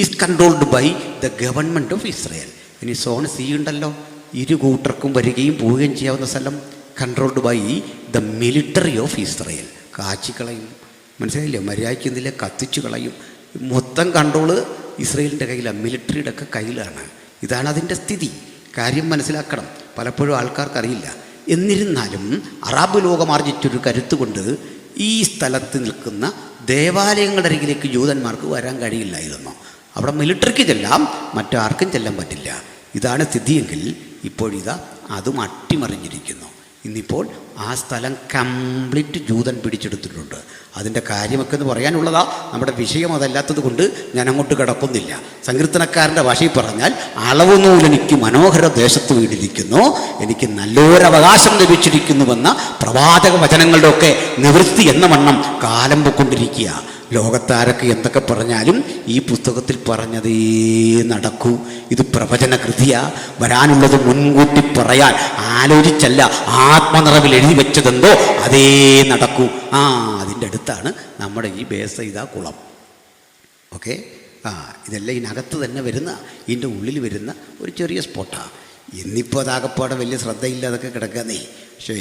is controlled by the government of Israel. ഇനി സോൺ സി ഉണ്ടല്ലോ, ഇരു കൂട്ടർക്കും വരികയും പോവുകയും ചെയ്യാവുന്ന സ്ഥലം, controlled by the military of Israel. കാച്ചിക്കളയും, മനസ്സിലായില്ലേ? മര്യാദയ്ക്കുന്നില്ല, കത്തിച്ചു കളയും. മൊത്തം കൺട്രോള് ഇസ്രയേലിൻ്റെ കയ്യിലാണ്, മിലിറ്ററിയുടെ ഒക്കെ കയ്യിലാണ്. ഇതാണ് അതിൻ്റെ സ്ഥിതി. കാര്യം മനസ്സിലാക്കണം, പലപ്പോഴും ആൾക്കാർക്കറിയില്ല. എന്നിരുന്നാലും അറബ് ലോകം ആർജിച്ചൊരു കരുത്ത് കൊണ്ട് ഈ സ്ഥലത്ത് നിൽക്കുന്ന ദേവാലയങ്ങളുടെ അരികിലേക്ക് ജൂതന്മാർക്ക് വരാൻ കഴിയില്ലായിരുന്നു. അവിടെ മിലിറ്ററിക്ക് ചെല്ലാം, മറ്റാർക്കും ചെല്ലാൻ പറ്റില്ല. ഇതാണ് സ്ഥിതിയെങ്കിൽ ഇപ്പോഴിതാ അതും അട്ടിമറിഞ്ഞിരിക്കുന്നു. ഇന്നിപ്പോൾ ആ സ്ഥലം കംപ്ലീറ്റ് ജൂതൻ പിടിച്ചെടുത്തിട്ടുണ്ട്. അതിൻ്റെ കാര്യമൊക്കെ എന്ന് പറയാനുള്ളതാ. നമ്മുടെ വിഷയം അതല്ലാത്തത് കൊണ്ട് ഞാൻ അങ്ങോട്ട് കിടക്കുന്നില്ല. സങ്കീർത്തനക്കാരൻ്റെ ഭാഷയിൽ പറഞ്ഞാൽ, അളവുനൂലെനിക്ക് മനോഹര ദേശത്ത് വീണിരിക്കുന്നു, എനിക്ക് നല്ലൊരവകാശം ലഭിച്ചിരിക്കുന്നുവെന്ന പ്രവാചക വചനങ്ങളുടെയൊക്കെ നിവൃത്തി എന്ന വണ്ണം കാലം പൊക്കൊണ്ടിരിക്കുക. ലോകത്താരൊക്കെ എന്തൊക്കെ പറഞ്ഞാലും ഈ പുസ്തകത്തിൽ പറഞ്ഞതേ നടക്കൂ. ഇത് പ്രവചന കൃതിയാ. വരാനുള്ളത് മുൻകൂട്ടി പറയാൻ ആലോചിച്ചല്ല, ആത്മനിറവിൽ എഴുതി വെച്ചതെന്തോ അതേ നടക്കൂ. അതിൻ്റെ അടുത്താണ് നമ്മുടെ ഈ ബേസൈദ കുളം. ഓക്കെ, ഇതെല്ലാം ഇതിനകത്ത് തന്നെ വരുന്ന, ഇതിൻ്റെ ഉള്ളിൽ വരുന്ന ഒരു ചെറിയ സ്പോട്ടാണ്. ഇന്നിപ്പോൾ അതാകപ്പാടെ വലിയ ശ്രദ്ധയില്ലാതൊക്കെ കിടക്കാന്നേ. പക്ഷേ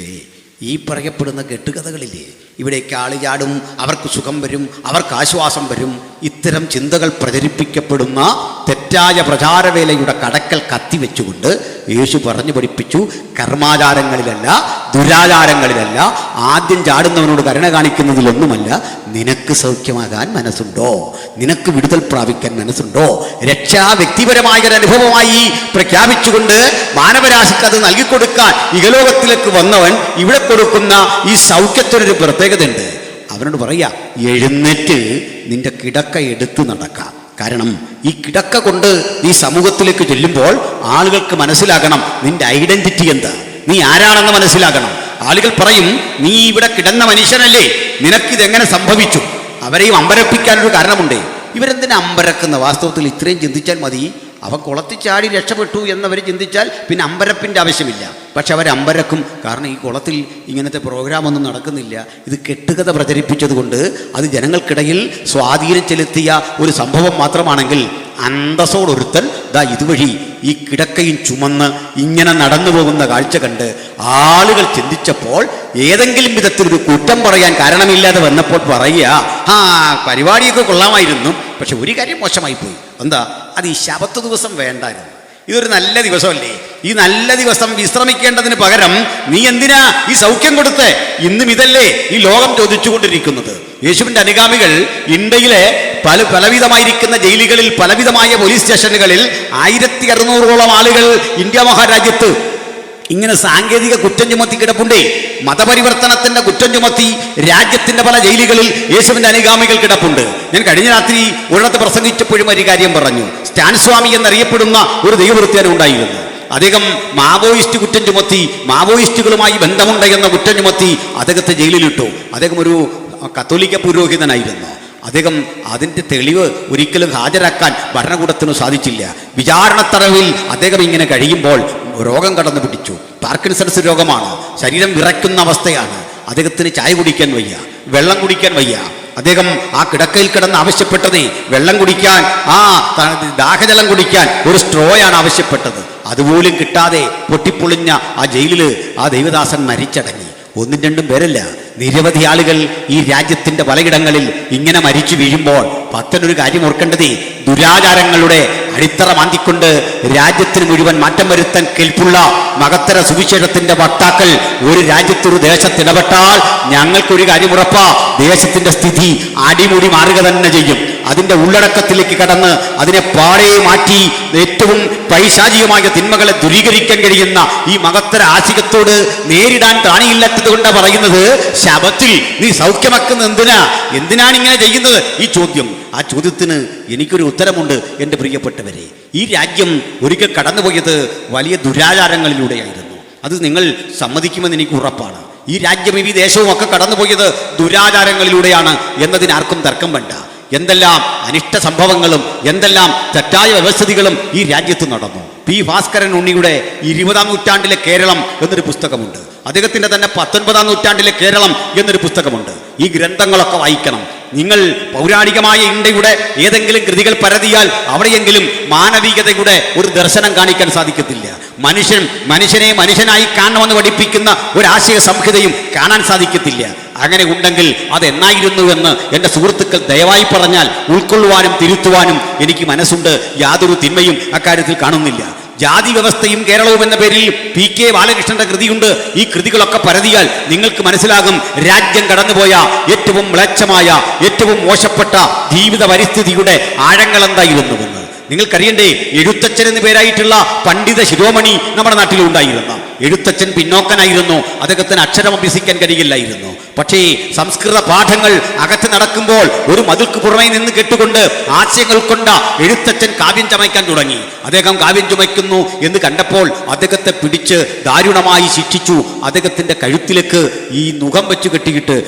ഈ പറയപ്പെടുന്ന കെട്ടുകഥകളില്ലേ, ഇവിടേക്ക് ആള് ചാടും, അവർക്ക് സുഖം വരും, അവർക്ക് ആശ്വാസം വരും, ഇത്തരം ചിന്തകൾ പ്രചരിപ്പിക്കപ്പെടുന്ന തെറ്റായ പ്രചാരവേലയുടെ കടക്കൽ കത്തിവെച്ചുകൊണ്ട് യേശു പറഞ്ഞു പഠിപ്പിച്ചു, കർമാചാരങ്ങളിലല്ല, ദുരാചാരങ്ങളിലല്ല, ആദ്യം ചാടുന്നവനോട് കരുണ കാണിക്കുന്നതിലൊന്നുമല്ല, നിനക്ക് സൗഖ്യമാകാൻ മനസ്സുണ്ടോ, നിനക്ക് വിടുതൽ പ്രാപിക്കാൻ മനസ്സുണ്ടോ, രക്ഷാ വ്യക്തിപരമായ ഒരു അനുഭവമായി പ്രഖ്യാപിച്ചുകൊണ്ട് മാനവരാശിക്ക് അത് നൽകിക്കൊടുക്കാൻ ഇഹലോകത്തിലേക്ക് വന്നവൻ ഇവിടെ കൊടുക്കുന്ന ഈ സൗഖ്യത്തിനൊരു പ്രത്യേകത ഉണ്ട്. അവനോട് പറയാ, എഴുന്നേറ്റ് നിന്റെ കിടക്ക എടുത്തു നടക്കാം. കാരണം ഈ കിടക്ക കൊണ്ട് നീ സമൂഹത്തിലേക്ക് ചെല്ലുമ്പോൾ ആളുകൾക്ക് മനസ്സിലാകണം നിന്റെ ഐഡന്റിറ്റി എന്താ, നീ ആരാണെന്ന് മനസ്സിലാകണം. ആളുകൾ പറയും, നീ ഇവിടെ കിടന്ന മനുഷ്യനല്ലേ, നിനക്കിതെങ്ങനെ സംഭവിച്ചു? അവരെയും അമ്പരപ്പിക്കാനൊരു കാരണമുണ്ട്. ഇവരെന്തിനാ അമ്പരക്കുന്ന? വാസ്തവത്തിൽ ഇത്രയും ചിന്തിച്ചാൽ മതി. അവൻ കുളത്തിൽ ചാടി രക്ഷപ്പെട്ടു എന്നവർ ചിന്തിച്ചാൽ പിന്നെ അമ്പരപ്പിൻ്റെ ആവശ്യമില്ല. പക്ഷെ അവർ അമ്പരക്കും. കാരണം ഈ കുളത്തിൽ ഇങ്ങനത്തെ പ്രോഗ്രാമൊന്നും നടക്കുന്നില്ല. ഇത് കെട്ടുകഥ പ്രചരിപ്പിച്ചത് കൊണ്ട് അത് ജനങ്ങൾക്കിടയിൽ സ്വാധീനം ചെലുത്തിയ ഒരു സംഭവം മാത്രമാണെങ്കിൽ അന്തസ്സോടൊരുത്തൻ ഇതുവഴി ഈ കിടക്കയും ചുമന്ന് ഇങ്ങനെ നടന്നു പോകുന്ന കാഴ്ച കണ്ട് ആളുകൾ ചിന്തിച്ചപ്പോൾ ഏതെങ്കിലും വിധത്തിലൊരു കുറ്റം പറയാൻ കാരണമില്ലാതെ വന്നപ്പോൾ പറയുക, പരിപാടിയൊക്കെ കൊള്ളാമായിരുന്നു, പക്ഷെ ഒരു കാര്യം മോശമായി പോയി. എന്താ? അത് ഈ ശബത്ത് ദിവസം വേണ്ടായിരുന്നു. ഇതൊരു നല്ല ദിവസമല്ലേ? ഈ നല്ല ദിവസം വിശ്രമിക്കേണ്ടതിന് പകരം നീ എന്തിനാ ഈ സൗഖ്യം കൊടുത്ത്? ഇന്നും ഇതല്ലേ ഈ ലോകം ചോദിച്ചുകൊണ്ടിരിക്കുന്നത്. യേശുവിൻ്റെ അനുഗാമികൾ ഇന്ത്യയിലെ പലവിധമായിരിക്കുന്ന ജയിലുകളിൽ, പലവിധമായ പോലീസ് സ്റ്റേഷനുകളിൽ 1600ഓളം ആളുകൾ ഇന്ത്യ മഹാരാജ്യത്ത് ഇങ്ങനെ സാങ്കേതിക കുറ്റം ചുമത്തി കിടപ്പുണ്ടേ. മതപരിവർത്തനത്തിന്റെ കുറ്റം ചുമത്തി രാജ്യത്തിന്റെ പല ജയിലുകളിൽ യേശുവിന്റെ അനുഗാമികൾ കിടപ്പുണ്ട്. ഞാൻ കഴിഞ്ഞ രാത്രി ഒരിടത്ത് പ്രസംഗിച്ചപ്പോഴും ഒരു കാര്യം പറഞ്ഞു. സ്റ്റാൻ സ്വാമി എന്നറിയപ്പെടുന്ന ഒരു ദൈവവൃത്യൻ ഉണ്ടായിരുന്നു. അദ്ദേഹം മാവോയിസ്റ്റ് കുറ്റം ചുമത്തി, മാവോയിസ്റ്റുകളുമായി ബന്ധമുണ്ട് എന്ന കുറ്റം ചുമത്തി അദ്ദേഹത്തെ ജയിലിലിട്ടു. അദ്ദേഹം ഒരു കത്തോലിക്ക പുരോഹിതനായിരുന്നു. അദ്ദേഹം അതിൻ്റെ തെളിവ് ഒരിക്കലും ഹാജരാക്കാൻ ഭരണകൂടത്തിന് സാധിച്ചില്ല. വിചാരണത്തറവിൽ അദ്ദേഹം ഇങ്ങനെ കഴിയുമ്പോൾ രോഗം കടന്നു പിടിച്ചു. പാർക്കിൻസൺസ് രോഗമാണ്, ശരീരം വിറയ്ക്കുന്ന അവസ്ഥയാണ്. അദ്ദേഹത്തിന് ചായ കുടിക്കാൻ വയ്യ, വെള്ളം കുടിക്കാൻ വയ്യ. അദ്ദേഹം ആ കിടക്കയിൽ കിടന്ന് ആവശ്യപ്പെട്ടതേ വെള്ളം കുടിക്കാൻ, ദാഹജലം കുടിക്കാൻ ഒരു സ്ട്രോയാണ് ആവശ്യപ്പെട്ടത്. അതുപോലും കിട്ടാതെ പൊട്ടിപ്പൊളിഞ്ഞ ആ ജയിലിൽ ആ ദൈവദാസൻ മരിച്ചടങ്ങി. ഒന്നും രണ്ടും പേരല്ല, നിരവധി ആളുകൾ ഈ രാജ്യത്തിന്റെ പലയിടങ്ങളിൽ ഇങ്ങനെ മരിച്ചു വീഴുമ്പോൾ ഭക്തനൊരു കാര്യം ഓർക്കേണ്ടതേ, ദുരാചാരങ്ങളുടെ അടിത്തറ മാന്തിക്കൊണ്ട് രാജ്യത്തിന് മുഴുവൻ മാറ്റം വരുത്താൻ കെൽപ്പുള്ള മകത്തര സുവിശേഷത്തിന്റെ വക്താക്കൾ ഒരു രാജ്യത്തൊരു ദേശത്തിടപെട്ടാൽ ഞങ്ങൾക്കൊരു കാര്യം ഉറപ്പാ, ദേശത്തിന്റെ സ്ഥിതി അടിമുടി മാറുക തന്നെ ചെയ്യും. അതിന്റെ ഉള്ളടക്കത്തിലേക്ക് കടന്ന് അതിനെ പാടെ മാറ്റി ഏറ്റവും പൈശാചികമായ തിന്മകളെ ദൂരീകരിക്കാൻ കഴിയുന്ന ഈ മകത്തര ആശികത്തോട് നേരിടാൻ ത്രാണിയില്ലാത്തത് കൊണ്ടാണ് പറയുന്നത്, ശബത്തിൽ നീ സൗഖ്യമാക്കുന്നത് എന്തിനാണ് ഇങ്ങനെ ചെയ്യുന്നത്? ഈ ചോദ്യം, ആ ചോദ്യത്തിന് എനിക്കൊരു ഉത്തരമുണ്ട് എൻ്റെ പ്രിയപ്പെട്ടവരെ. ഈ രാജ്യം ഒരിക്കൽ കടന്നുപോയത് വലിയ ദുരാചാരങ്ങളിലൂടെയായിരുന്നു. അത് നിങ്ങൾ സമ്മതിക്കുമെന്ന് എനിക്ക് ഉറപ്പാണ്. ഈ രാജ്യം ഈ ദേശവും ഒക്കെ കടന്നുപോയത് ദുരാചാരങ്ങളിലൂടെയാണ് എന്നതിന് ആർക്കും തർക്കം വേണ്ട. എന്തെല്ലാം അനിഷ്ട സംഭവങ്ങളും എന്തെല്ലാം തെറ്റായ വ്യവസ്ഥിതികളും ഈ രാജ്യത്ത് നടന്നു. പി ഭാസ്കരൻ ഉണ്ണിയുടെ 20-ാം നൂറ്റാണ്ടിലെ കേരളം എന്നൊരു പുസ്തകമുണ്ട്. അദ്ദേഹത്തിൻ്റെ തന്നെ 19-ാം നൂറ്റാണ്ടിലെ കേരളം എന്നൊരു പുസ്തകമുണ്ട്. ഈ ഗ്രന്ഥങ്ങളൊക്കെ വായിക്കണം. നിങ്ങൾ പൗരാണികമായ ഇന്ത്യയുടെ ഏതെങ്കിലും കൃതികൾ പരതിയാൽ അവിടെയെങ്കിലും മാനവികതയുടെ ഒരു ദർശനം കാണിക്കാൻ സാധിക്കത്തില്ല. മനുഷ്യനെ മനുഷ്യനായി കാണണമെന്ന് പഠിപ്പിക്കുന്ന ഒരാശയ സംഹിതയും കാണാൻ സാധിക്കത്തില്ല. അങ്ങനെ ഉണ്ടെങ്കിൽ അതെന്നായിരുന്നുവെന്ന് എൻ്റെ സുഹൃത്തുക്കൾ ദയവായി പറഞ്ഞാൽ ഉൾക്കൊള്ളുവാനും തിരുത്തുവാനും എനിക്ക് മനസ്സുണ്ട്. യാതൊരു തിന്മയും അക്കാര്യത്തിൽ കാണുന്നില്ല. ജാതി വ്യവസ്ഥയും കേരളവും എന്ന പേരിൽ PK ബാലകൃഷ്ണന്റെ കൃതിയുണ്ട്. ഈ കൃതികളൊക്കെ പരതിയാൽ നിങ്ങൾക്ക് മനസ്സിലാകും രാജ്യം കടന്നുപോയ ഏറ്റവും മ്ലേച്ഛമായ ഏറ്റവും മോശപ്പെട്ട ജീവിത പരിസ്ഥിതിയുടെ ആഴങ്ങൾ എന്തായിരുന്നുവെന്ന്. നിങ്ങൾക്കറിയണ്ടേ, എഴുത്തച്ഛൻ എന്ന് പേരായിട്ടുള്ള പണ്ഡിത ശിരോമണി നമ്മുടെ നാട്ടിലുണ്ടായിരുന്ന എഴുത്തച്ഛൻ പിന്നോക്കനായിരുന്നു. അദ്ദേഹത്തിന് അക്ഷരം അഭ്യസിക്കാൻ കഴിയില്ലായിരുന്നു. പക്ഷേ സംസ്കൃത പാഠങ്ങൾ അകത്ത് നടക്കുമ്പോൾ ഒരു മതിൽക്ക് പുറമേ നിന്ന് കേട്ടുകൊണ്ട് ആശയങ്ങൾ കൊണ്ട എഴുത്തച്ഛൻ കാവ്യം ചമയ്ക്കാൻ തുടങ്ങി. അദ്ദേഹം കാവ്യം ചുമയ്ക്കുന്നു എന്ന് കണ്ടപ്പോൾ അദ്ദേഹത്തെ പിടിച്ച് ദാരുണമായി ശിക്ഷിച്ചു. അദ്ദേഹത്തിന്റെ കഴുത്തിലേക്ക് ഈ നുകം വെച്ച് കെട്ടിയിട്ട്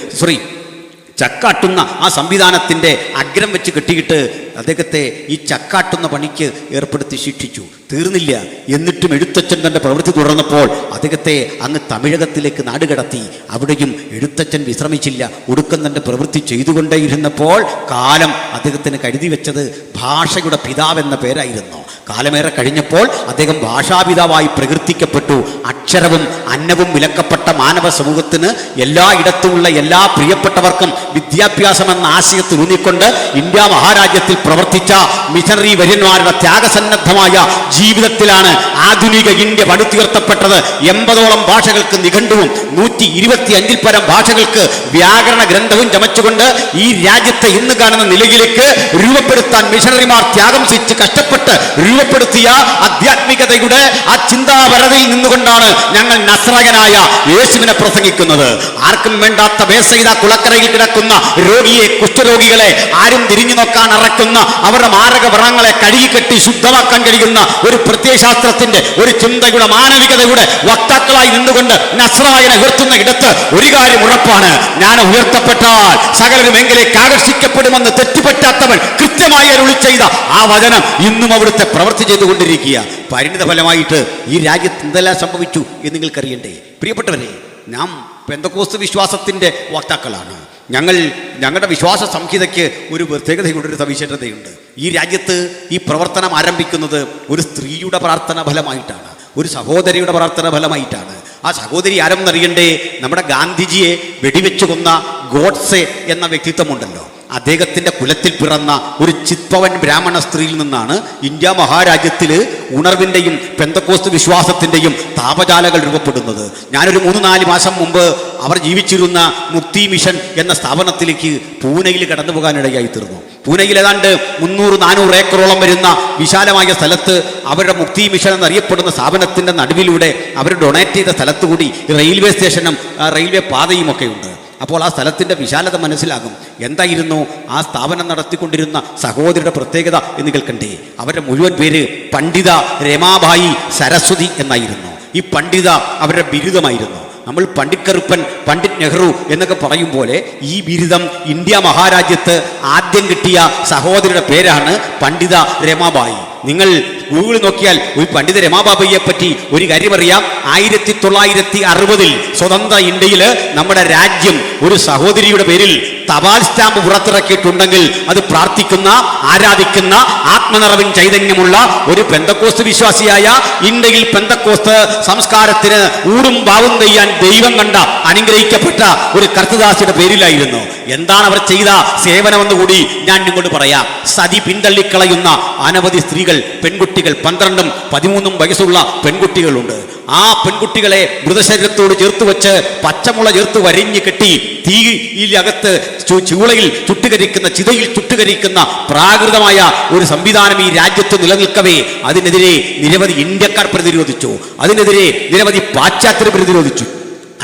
ചക്കാട്ടുന്ന ആ സംവിധാനത്തിൻ്റെ അഗ്രം വെച്ച് കെട്ടിയിട്ട് അദ്ദേഹത്തെ ഈ ചക്കാട്ടുന്ന പണിക്ക് ഏർപ്പെടുത്തി ശിക്ഷിച്ചു. തീർന്നില്ല. എന്നിട്ടും എഴുത്തച്ഛൻ തൻ്റെ പ്രവൃത്തി തുടർന്നപ്പോൾ അദ്ദേഹത്തെ അങ്ങ് തമിഴകത്തിലേക്ക് നാടുകടത്തി. അവിടെയും എഴുത്തച്ഛൻ വിശ്രമിച്ചില്ല. ഒടുക്കം തൻ്റെ പ്രവൃത്തി ചെയ്തുകൊണ്ടേയിരുന്നപ്പോൾ കാലം അദ്ദേഹത്തിന് കരുതി വെച്ചത് ഭാഷയുടെ പിതാവെന്ന പേരായിരുന്നു. കാലമേറെ കഴിഞ്ഞപ്പോൾ അദ്ദേഹം ഭാഷാപിതാവായി പ്രകീർത്തിക്കപ്പെട്ടു. അക്ഷരവും അന്നവും വിലക്കപ്പെട്ട മാനവ സമൂഹത്തിന് എല്ലായിടത്തുമുള്ള എല്ലാ പ്രിയപ്പെട്ടവർക്കും വിദ്യാഭ്യാസം എന്ന ആശയത്തിൽ ഊന്നിക്കൊണ്ട് ഇന്ത്യ മഹാരാജ്യത്തിൽ പ്രവർത്തിച്ച മിഷണറി വര്യന്മാരുടെ ത്യാഗസന്നദ്ധമായ ജീവിതത്തിലാണ് ആധുനിക ഇന്ത്യ പടുത്തുയർത്തപ്പെട്ടത്. 80ഓളം ഭാഷകൾക്ക് നിഘണ്ടുവും 125-ൽ പരം ഭാഷകൾക്ക് വ്യാകരണ ഗ്രന്ഥവും ചമച്ചുകൊണ്ട് ഈ രാജ്യത്തെ ഇന്ന് കാണുന്ന നിലയിലേക്ക് രൂപപ്പെടുത്താൻ മിഷണറിമാർ ത്യാഗം സഹിച്ച് കഷ്ടപ്പെട്ട് രൂപപ്പെടുത്തിയ ആധ്യാത്മികതയുടെ ആ ചിന്താപരതയിൽ നിന്നുകൊണ്ടാണ് ഞങ്ങൾ നസ്രായനായ യേശുവിനെ പ്രസംഗിക്കുന്നത്. ആർക്കും വേണ്ടാത്ത ബേസൈദ കുളക്കരയിൽ കിടക്കുന്ന രോഗിയെ, കുഷ്ഠരോഗികളെ ആരും തിരിഞ്ഞു നോക്കാൻ ഇറക്കുന്ന അവരുടെ മാരക വ്രണങ്ങളെ കഴുകിക്കെട്ടി ശുദ്ധമാക്കാൻ കഴിയുന്ന ഒരു പ്രത്യയശാസ്ത്രത്തിന്റെ ഒരു ചിന്തയുടെ മാനവികതയുടെ വക്താക്കളായി നിന്നുകൊണ്ട് നസ്രായനെ ഉയർത്തുന്ന ഇടത്ത് ഒരു കാര്യം ഉറപ്പാണ്: ഞാൻ ഉയർത്തപ്പെട്ടാൽ സകലരും എങ്കിലേക്ക് ആകർഷിക്കപ്പെടുമെന്ന് തെറ്റുപറ്റാത്തവൻ കൃത്യമായി അരുളി ചെയ്ത ആ വചനം ഇന്നും അവിടുത്തെ പ്രവൃത്തി ചെയ്തുകൊണ്ടിരിക്കുക. പരിണിത ഫലമായിട്ട് ഈ രാജ്യത്ത് എന്തെല്ലാം സംഭവിച്ചു എന്ന് നിങ്ങൾക്കറിയണ്ടേ? പ്രിയപ്പെട്ടവരെ, നാം പെന്തക്കോസ്ത് വിശ്വാസത്തിൻ്റെ വക്താക്കളാണ്. ഞങ്ങളുടെ വിശ്വാസ സംഹിതയ്ക്ക് ഒരു പ്രത്യേകതയുണ്ട്, ഒരു സവിശേഷതയുണ്ട്. ഈ രാജ്യത്ത് ഈ പ്രവർത്തനം ആരംഭിക്കുന്നത് ഒരു സ്ത്രീയുടെ പ്രാർത്ഥന ഫലമായിട്ടാണ്, ഒരു സഹോദരിയുടെ പ്രാർത്ഥന ഫലമായിട്ടാണ്. ആ സഹോദരി ആരെന്നറിയണ്ടേ? നമ്മുടെ ഗാന്ധിജിയെ വെടിവെച്ചു കൊന്ന ഗോഡ്സെ എന്ന വ്യക്തിത്വമുണ്ടല്ലോ, അദ്ദേഹത്തിൻ്റെ കുലത്തിൽ പിറന്ന ഒരു ചിത്പവൻ ബ്രാഹ്മണ സ്ത്രീയിൽ നിന്നാണ് ഇന്ത്യ മഹാരാജ്യത്തിൽ ഉണർവിൻ്റെയും പെന്തക്കോസ്ത് വിശ്വാസത്തിൻ്റെയും താപജാലകൾ രൂപപ്പെടുന്നത്. ഞാനൊരു 3-4 മാസം മുമ്പ് അവർ ജീവിച്ചിരുന്ന മുക്തി മിഷൻ എന്ന സ്ഥാപനത്തിലേക്ക് പൂനെയിൽ കടന്നു പോകാനിടയായി തീർന്നു. പൂനെയിൽ ഏതാണ്ട് 300-400 ഏക്കറോളം വരുന്ന വിശാലമായ സ്ഥലത്ത് അവരുടെ മുക്തി മിഷൻ എന്നറിയപ്പെടുന്ന സ്ഥാപനത്തിൻ്റെ നടുവിലൂടെ അവർ ഡൊണേറ്റ് ചെയ്ത സ്ഥലത്തുകൂടി റെയിൽവേ സ്റ്റേഷനും റെയിൽവേ പാതയും ഒക്കെ ഉണ്ട്. അപ്പോൾ ആ സ്ഥലത്തിൻ്റെ വിശാലത മനസ്സിലാകും. എന്തായിരുന്നു ആ സ്ഥാപനം നടത്തിക്കൊണ്ടിരുന്ന സഹോദരിയുടെ പ്രത്യേകത എന്ന് കേൾക്കണ്ടേ? അവരുടെ മുഴുവൻ പേര് പണ്ഡിത രമാബായി സരസ്വതി എന്നായിരുന്നു. ഈ പണ്ഡിത അവരുടെ ബിരുദമായിരുന്നു. നമ്മൾ പണ്ഡിറ്റ് കറുപ്പൻ, പണ്ഡിറ്റ് നെഹ്റു എന്നൊക്കെ പറയും പോലെ ഈ ബിരുദം ഇന്ത്യ മഹാരാജ്യത്ത് ആദ്യം കിട്ടിയ സഹോദരിയുടെ പേരാണ് പണ്ഡിത രമാബായി. നിങ്ങൾ ഗൂഗിൾ നോക്കിയാൽ ഒരു പണ്ഡിത രമാബായിയെ പറ്റി ഒരു കാര്യം അറിയാം. 1960-ൽ സ്വതന്ത്ര ഇന്ത്യയിൽ നമ്മുടെ രാജ്യം ഒരു സഹോദരിയുടെ പേരിൽ തപാൽ സ്റ്റാമ്പ് പുറത്തിറക്കിയിട്ടുണ്ടെങ്കിൽ അത് പ്രാർത്ഥിക്കുന്ന, ആരാധിക്കുന്ന, ആത്മനിറവിൻ ചൈതന്യമുള്ള ഒരു പെന്തക്കോസ്ത് വിശ്വാസിയായ, ഇന്ത്യയിൽ പെന്തക്കോസ്ത് സംസ്കാരത്തിന് ഊടും പാവും ചെയ്യാൻ ദൈവം കണ്ട അനുഗ്രഹിക്കപ്പെട്ട ഒരു കർത്തദാസിയുടെ പേരിലായിരുന്നു. എന്താണ് അവർ ചെയ്ത സേവനമെന്ന് കൂടി ഞാൻ നിങ്ങളോട് പറയാം. സതി പിന്തള്ളിക്കളയുന്ന അനവധി സ്ത്രീകൾ, പെൺകുട്ടികൾ, 12ഉം 13ഉം വയസ്സുള്ള പെൺകുട്ടികളുണ്ട്. ആ പെൺകുട്ടികളെ മൃതശരീരത്തോട് ചേർത്ത് വെച്ച് പച്ചമുള ചേർത്ത് വരിഞ്ഞ് കെട്ടി തീയിലകത്ത് ചൂളയിൽ ചുട്ടുകരിക്കുന്ന, ചിതയിൽ ചുട്ടുകരിക്കുന്ന പ്രാകൃതമായ ഒരു സംവിധാനം ഈ രാജ്യത്ത് നിലനിൽക്കവേ അതിനെതിരെ നിരവധി ഇന്ത്യക്കാർ പ്രതിരോധിച്ചു. അതിനെതിരെ നിരവധി പാശ്ചാത്യർ പ്രതിരോധിച്ചു.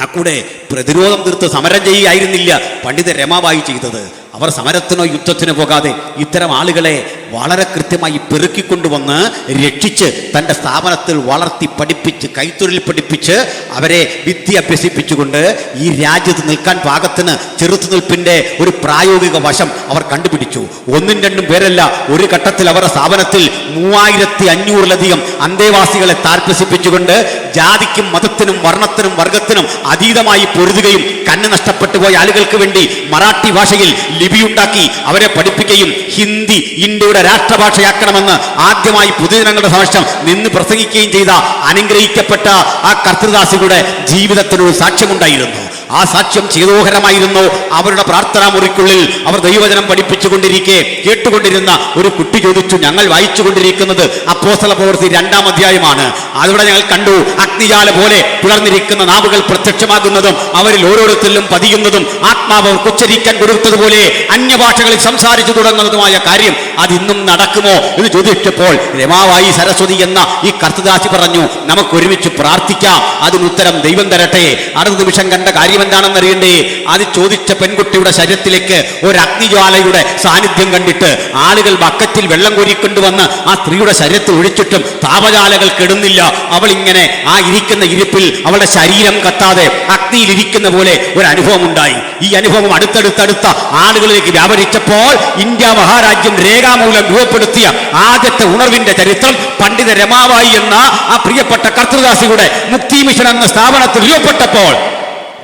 ആ കൂടെ പ്രതിരോധം തീർത്ത് സമരം ചെയ്യുകയായിരുന്നില്ല പണ്ഡിത രമാബായി ചെയ്തത്. അവർ സമരത്തിനോ യുദ്ധത്തിനോ പോകാതെ ഇത്തരം ആളുകളെ വളരെ കൃത്യമായി പെറുക്കിക്കൊണ്ടുവന്ന് രക്ഷിച്ച് തൻ്റെ സ്ഥാപനത്തിൽ വളർത്തി പഠിപ്പിച്ച് കൈത്തൊഴിൽ പഠിപ്പിച്ച് അവരെ വിദ്യ അഭ്യസിപ്പിച്ചുകൊണ്ട് ഈ രാജ്യത്ത് നിൽക്കാൻ പാകത്തിന് ചെറുത്തുനിൽപ്പിൻ്റെ ഒരു പ്രായോഗിക വശം അവർ കണ്ടുപിടിച്ചു. ഒന്നും രണ്ടും പേരല്ല, ഒരു ഘട്ടത്തിൽ അവരുടെ സ്ഥാപനത്തിൽ 3500-ലധികം അന്തേവാസികളെ താൽപര്യപ്പിച്ചുകൊണ്ട് ജാതിക്കും മതത്തിനും വർണ്ണത്തിനും വർഗത്തിനും അതീതമായി പൊരുതുകയും കണ്ണ് നഷ്ടപ്പെട്ടു പോയ ആളുകൾക്ക് വേണ്ടി മറാഠി ഭാഷയിൽ ലിപിയുണ്ടാക്കി അവരെ പഠിപ്പിക്കുകയും ഹിന്ദി ഇന്ത്യയുടെ രാഷ്ട്രഭാഷയാക്കണമെന്ന് ആദ്യമായി പൊതുജനങ്ങളുടെ സമക്ഷം നിന്ന് പ്രസംഗിക്കുകയും ചെയ്ത അനുഗ്രഹിക്കപ്പെട്ട ആ കർത്തൃദാസികളുടെ ജീവിതത്തിനൊരു സാക്ഷ്യമുണ്ടായിരുന്നു. ആ സാക്ഷ്യം ചേതോഹരമായിരുന്നു. അവരുടെ പ്രാർത്ഥനാ മുറിക്കുള്ളിൽ അവർ ദൈവവചനം പഠിപ്പിച്ചുകൊണ്ടിരിക്കെ കേട്ടുകൊണ്ടിരുന്ന ഒരു കുട്ടി ചോദിച്ചു, ഞങ്ങൾ വായിച്ചുകൊണ്ടിരിക്കുന്നത് അപ്പോസ്തല പ്രവൃത്തി 2-ാം അധ്യായമാണ്. അവിടെ ഞങ്ങൾ കണ്ടു അഗ്നിജാല പോലെ പിളർന്നിരിക്കുന്ന നാവുകൾ പ്രത്യക്ഷമാകുന്നതും അവരിൽ ഓരോരുത്തരിലും പതിയുന്നതും ആത്മാവ് അവർക്ക് ഉച്ചരിക്കാൻ കൊടുത്തതുപോലെ അന്യഭാഷകളിൽ സംസാരിച്ചു തുടങ്ങുന്നതുമായ കാര്യം അതിന്നും നടക്കുമോ എന്ന് ചോദിച്ചപ്പോൾ രമാവായി സരസ്വതി എന്ന ഈ കർത്തദാസി പറഞ്ഞു, നമുക്ക് ഒരുമിച്ച് പ്രാർത്ഥിക്കാം, അതിനുത്തരം ദൈവം തരട്ടെ. അടുത്ത നിമിഷം കണ്ട കാര്യം എന്താണെന്നറിയണ്ടേ? അത് ചോദിച്ച പെൺകുട്ടിയുടെ ശരീരത്തിലേക്ക് ഒരു അഗ്നിജ്വാലയുടെ സാന്നിധ്യം കണ്ടിട്ട് ആളുകൾ ബക്കറ്റിൽ വെള്ളം കോരിക്കൊണ്ടുവന്ന് ആ സ്ത്രീയുടെ ശരീരത്തിൽ ഒഴിച്ചിട്ടും താപജാലകൾ കെടുന്നില്ല. അവൾ ഇങ്ങനെ ആ ഇരിക്കുന്ന ഇരിപ്പിൽ അവളുടെ ശരീരം കത്താതെ അഗ്നിയിൽ ഇരിക്കുന്ന പോലെ ഒരു അനുഭവം ഉണ്ടായി. ഈ അനുഭവം അടുത്തടുത്തടുത്ത ആളുകളിലേക്ക് വ്യാപരിച്ചപ്പോൾ ഇന്ത്യ മഹാരാജ്യം രേഖാമൂലം രൂപപ്പെടുത്തിയ ആദ്യത്തെ ഉണർവിന്റെ ചരിത്രം പണ്ഡിത രമാവായി എന്ന ആ പ്രിയപ്പെട്ട കർത്തൃദാസിയുടെ മുക്തി മിഷൻ എന്ന സ്ഥാപനത്തിൽ രൂപപ്പെട്ടപ്പോൾ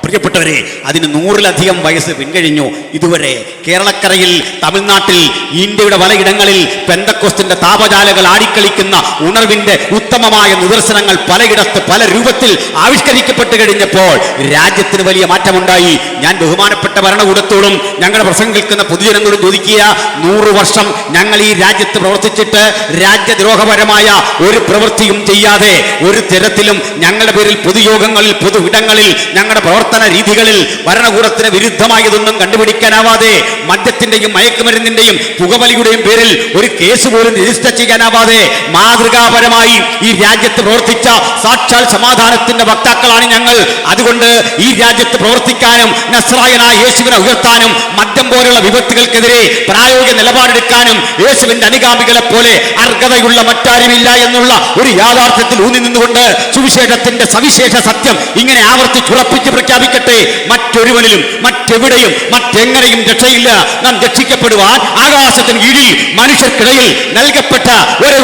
പ്രിയപ്പെട്ടവരെ, അതിന് 100-ലധികം വയസ്സ് പിൻകഴിഞ്ഞു. ഇതുവരെ കേരളക്കരയിൽ, തമിഴ്നാട്ടിൽ, ഇന്ത്യയുടെ പലയിടങ്ങളിൽ പെന്തക്കോസ്തിന്റെ താപജാലകൾ ആടിക്കളിക്കുന്ന ഉണർവിന്റെ ഉത്തമമായ നിദർശനങ്ങൾ പലയിടത്ത് പല രൂപത്തിൽ ആവിഷ്കരിക്കപ്പെട്ട് കഴിഞ്ഞപ്പോൾ രാജ്യത്തിന് വലിയ മാറ്റമുണ്ടായി. ഞാൻ ബഹുമാനപ്പെട്ട ഭരണകൂടത്തോടും ഞങ്ങളുടെ പ്രസംഗം കേൾക്കുന്ന പൊതുജനങ്ങളോടും ചോദിക്കുക, 100 വർഷം ഞങ്ങൾ ഈ രാജ്യത്ത് പ്രവർത്തിച്ചിട്ട് രാജ്യദ്രോഹപരമായ ഒരു പ്രവൃത്തിയും ചെയ്യാതെ ഒരു തരത്തിലും ഞങ്ങളുടെ പേരിൽ പൊതുയോഗങ്ങളിൽ പൊതുവിടങ്ങളിൽ ഞങ്ങളുടെ പ്രവർത്തന രീതികളിൽ ഭരണകൂടത്തിന് വിരുദ്ധമായതൊന്നും കണ്ടുപിടിക്കാനാവാതെ മദ്യത്തിന്റെയും മയക്കുമരുന്നിന്റെയും പുകവലിയുടെയും പേരിൽ ഒരു കേസ് പോലും രജിസ്റ്റർ ചെയ്യാനാവാതെ മാതൃകാപരമായി ഈ രാജ്യത്ത് പ്രവർത്തിച്ച സാക്ഷാൽ സമാധാനത്തിന്റെ വക്താക്കളാണ് ഞങ്ങൾ. അതുകൊണ്ട് ഈ രാജ്യത്ത് പ്രവർത്തിക്കാനും നസ്രായനായ യേശുവിനെ ഉയർത്താനും മദ്യം പോലുള്ള വിപത്തുകൾക്കെതിരെ പ്രായോഗിക നിലപാടെടുക്കാനും യേശുവിന്റെ അനുഗാമികളെ പോലെ അർഹതയുള്ള മറ്റാരുമില്ല എന്നുള്ള ഒരു യാഥാർത്ഥ്യത്തിൽ ഊന്നി നിന്നുകൊണ്ട് സുവിശേഷത്തിന്റെ സവിശേഷ സത്യം ഇങ്ങനെ ആവർത്തിച്ചുറപ്പിച്ച് പ്രഖ്യാപിക്കട്ടെ. മറ്റൊരുവനിലും മറ്റെവിടെയും മറ്റെങ്ങനെയും രക്ഷയില്ല. നാം രക്ഷിക്കപ്പെടുവാൻ ആകാശത്തിന് കീഴിൽ മനുഷ്യർക്കിടയിൽ നൽകപ്പെട്ട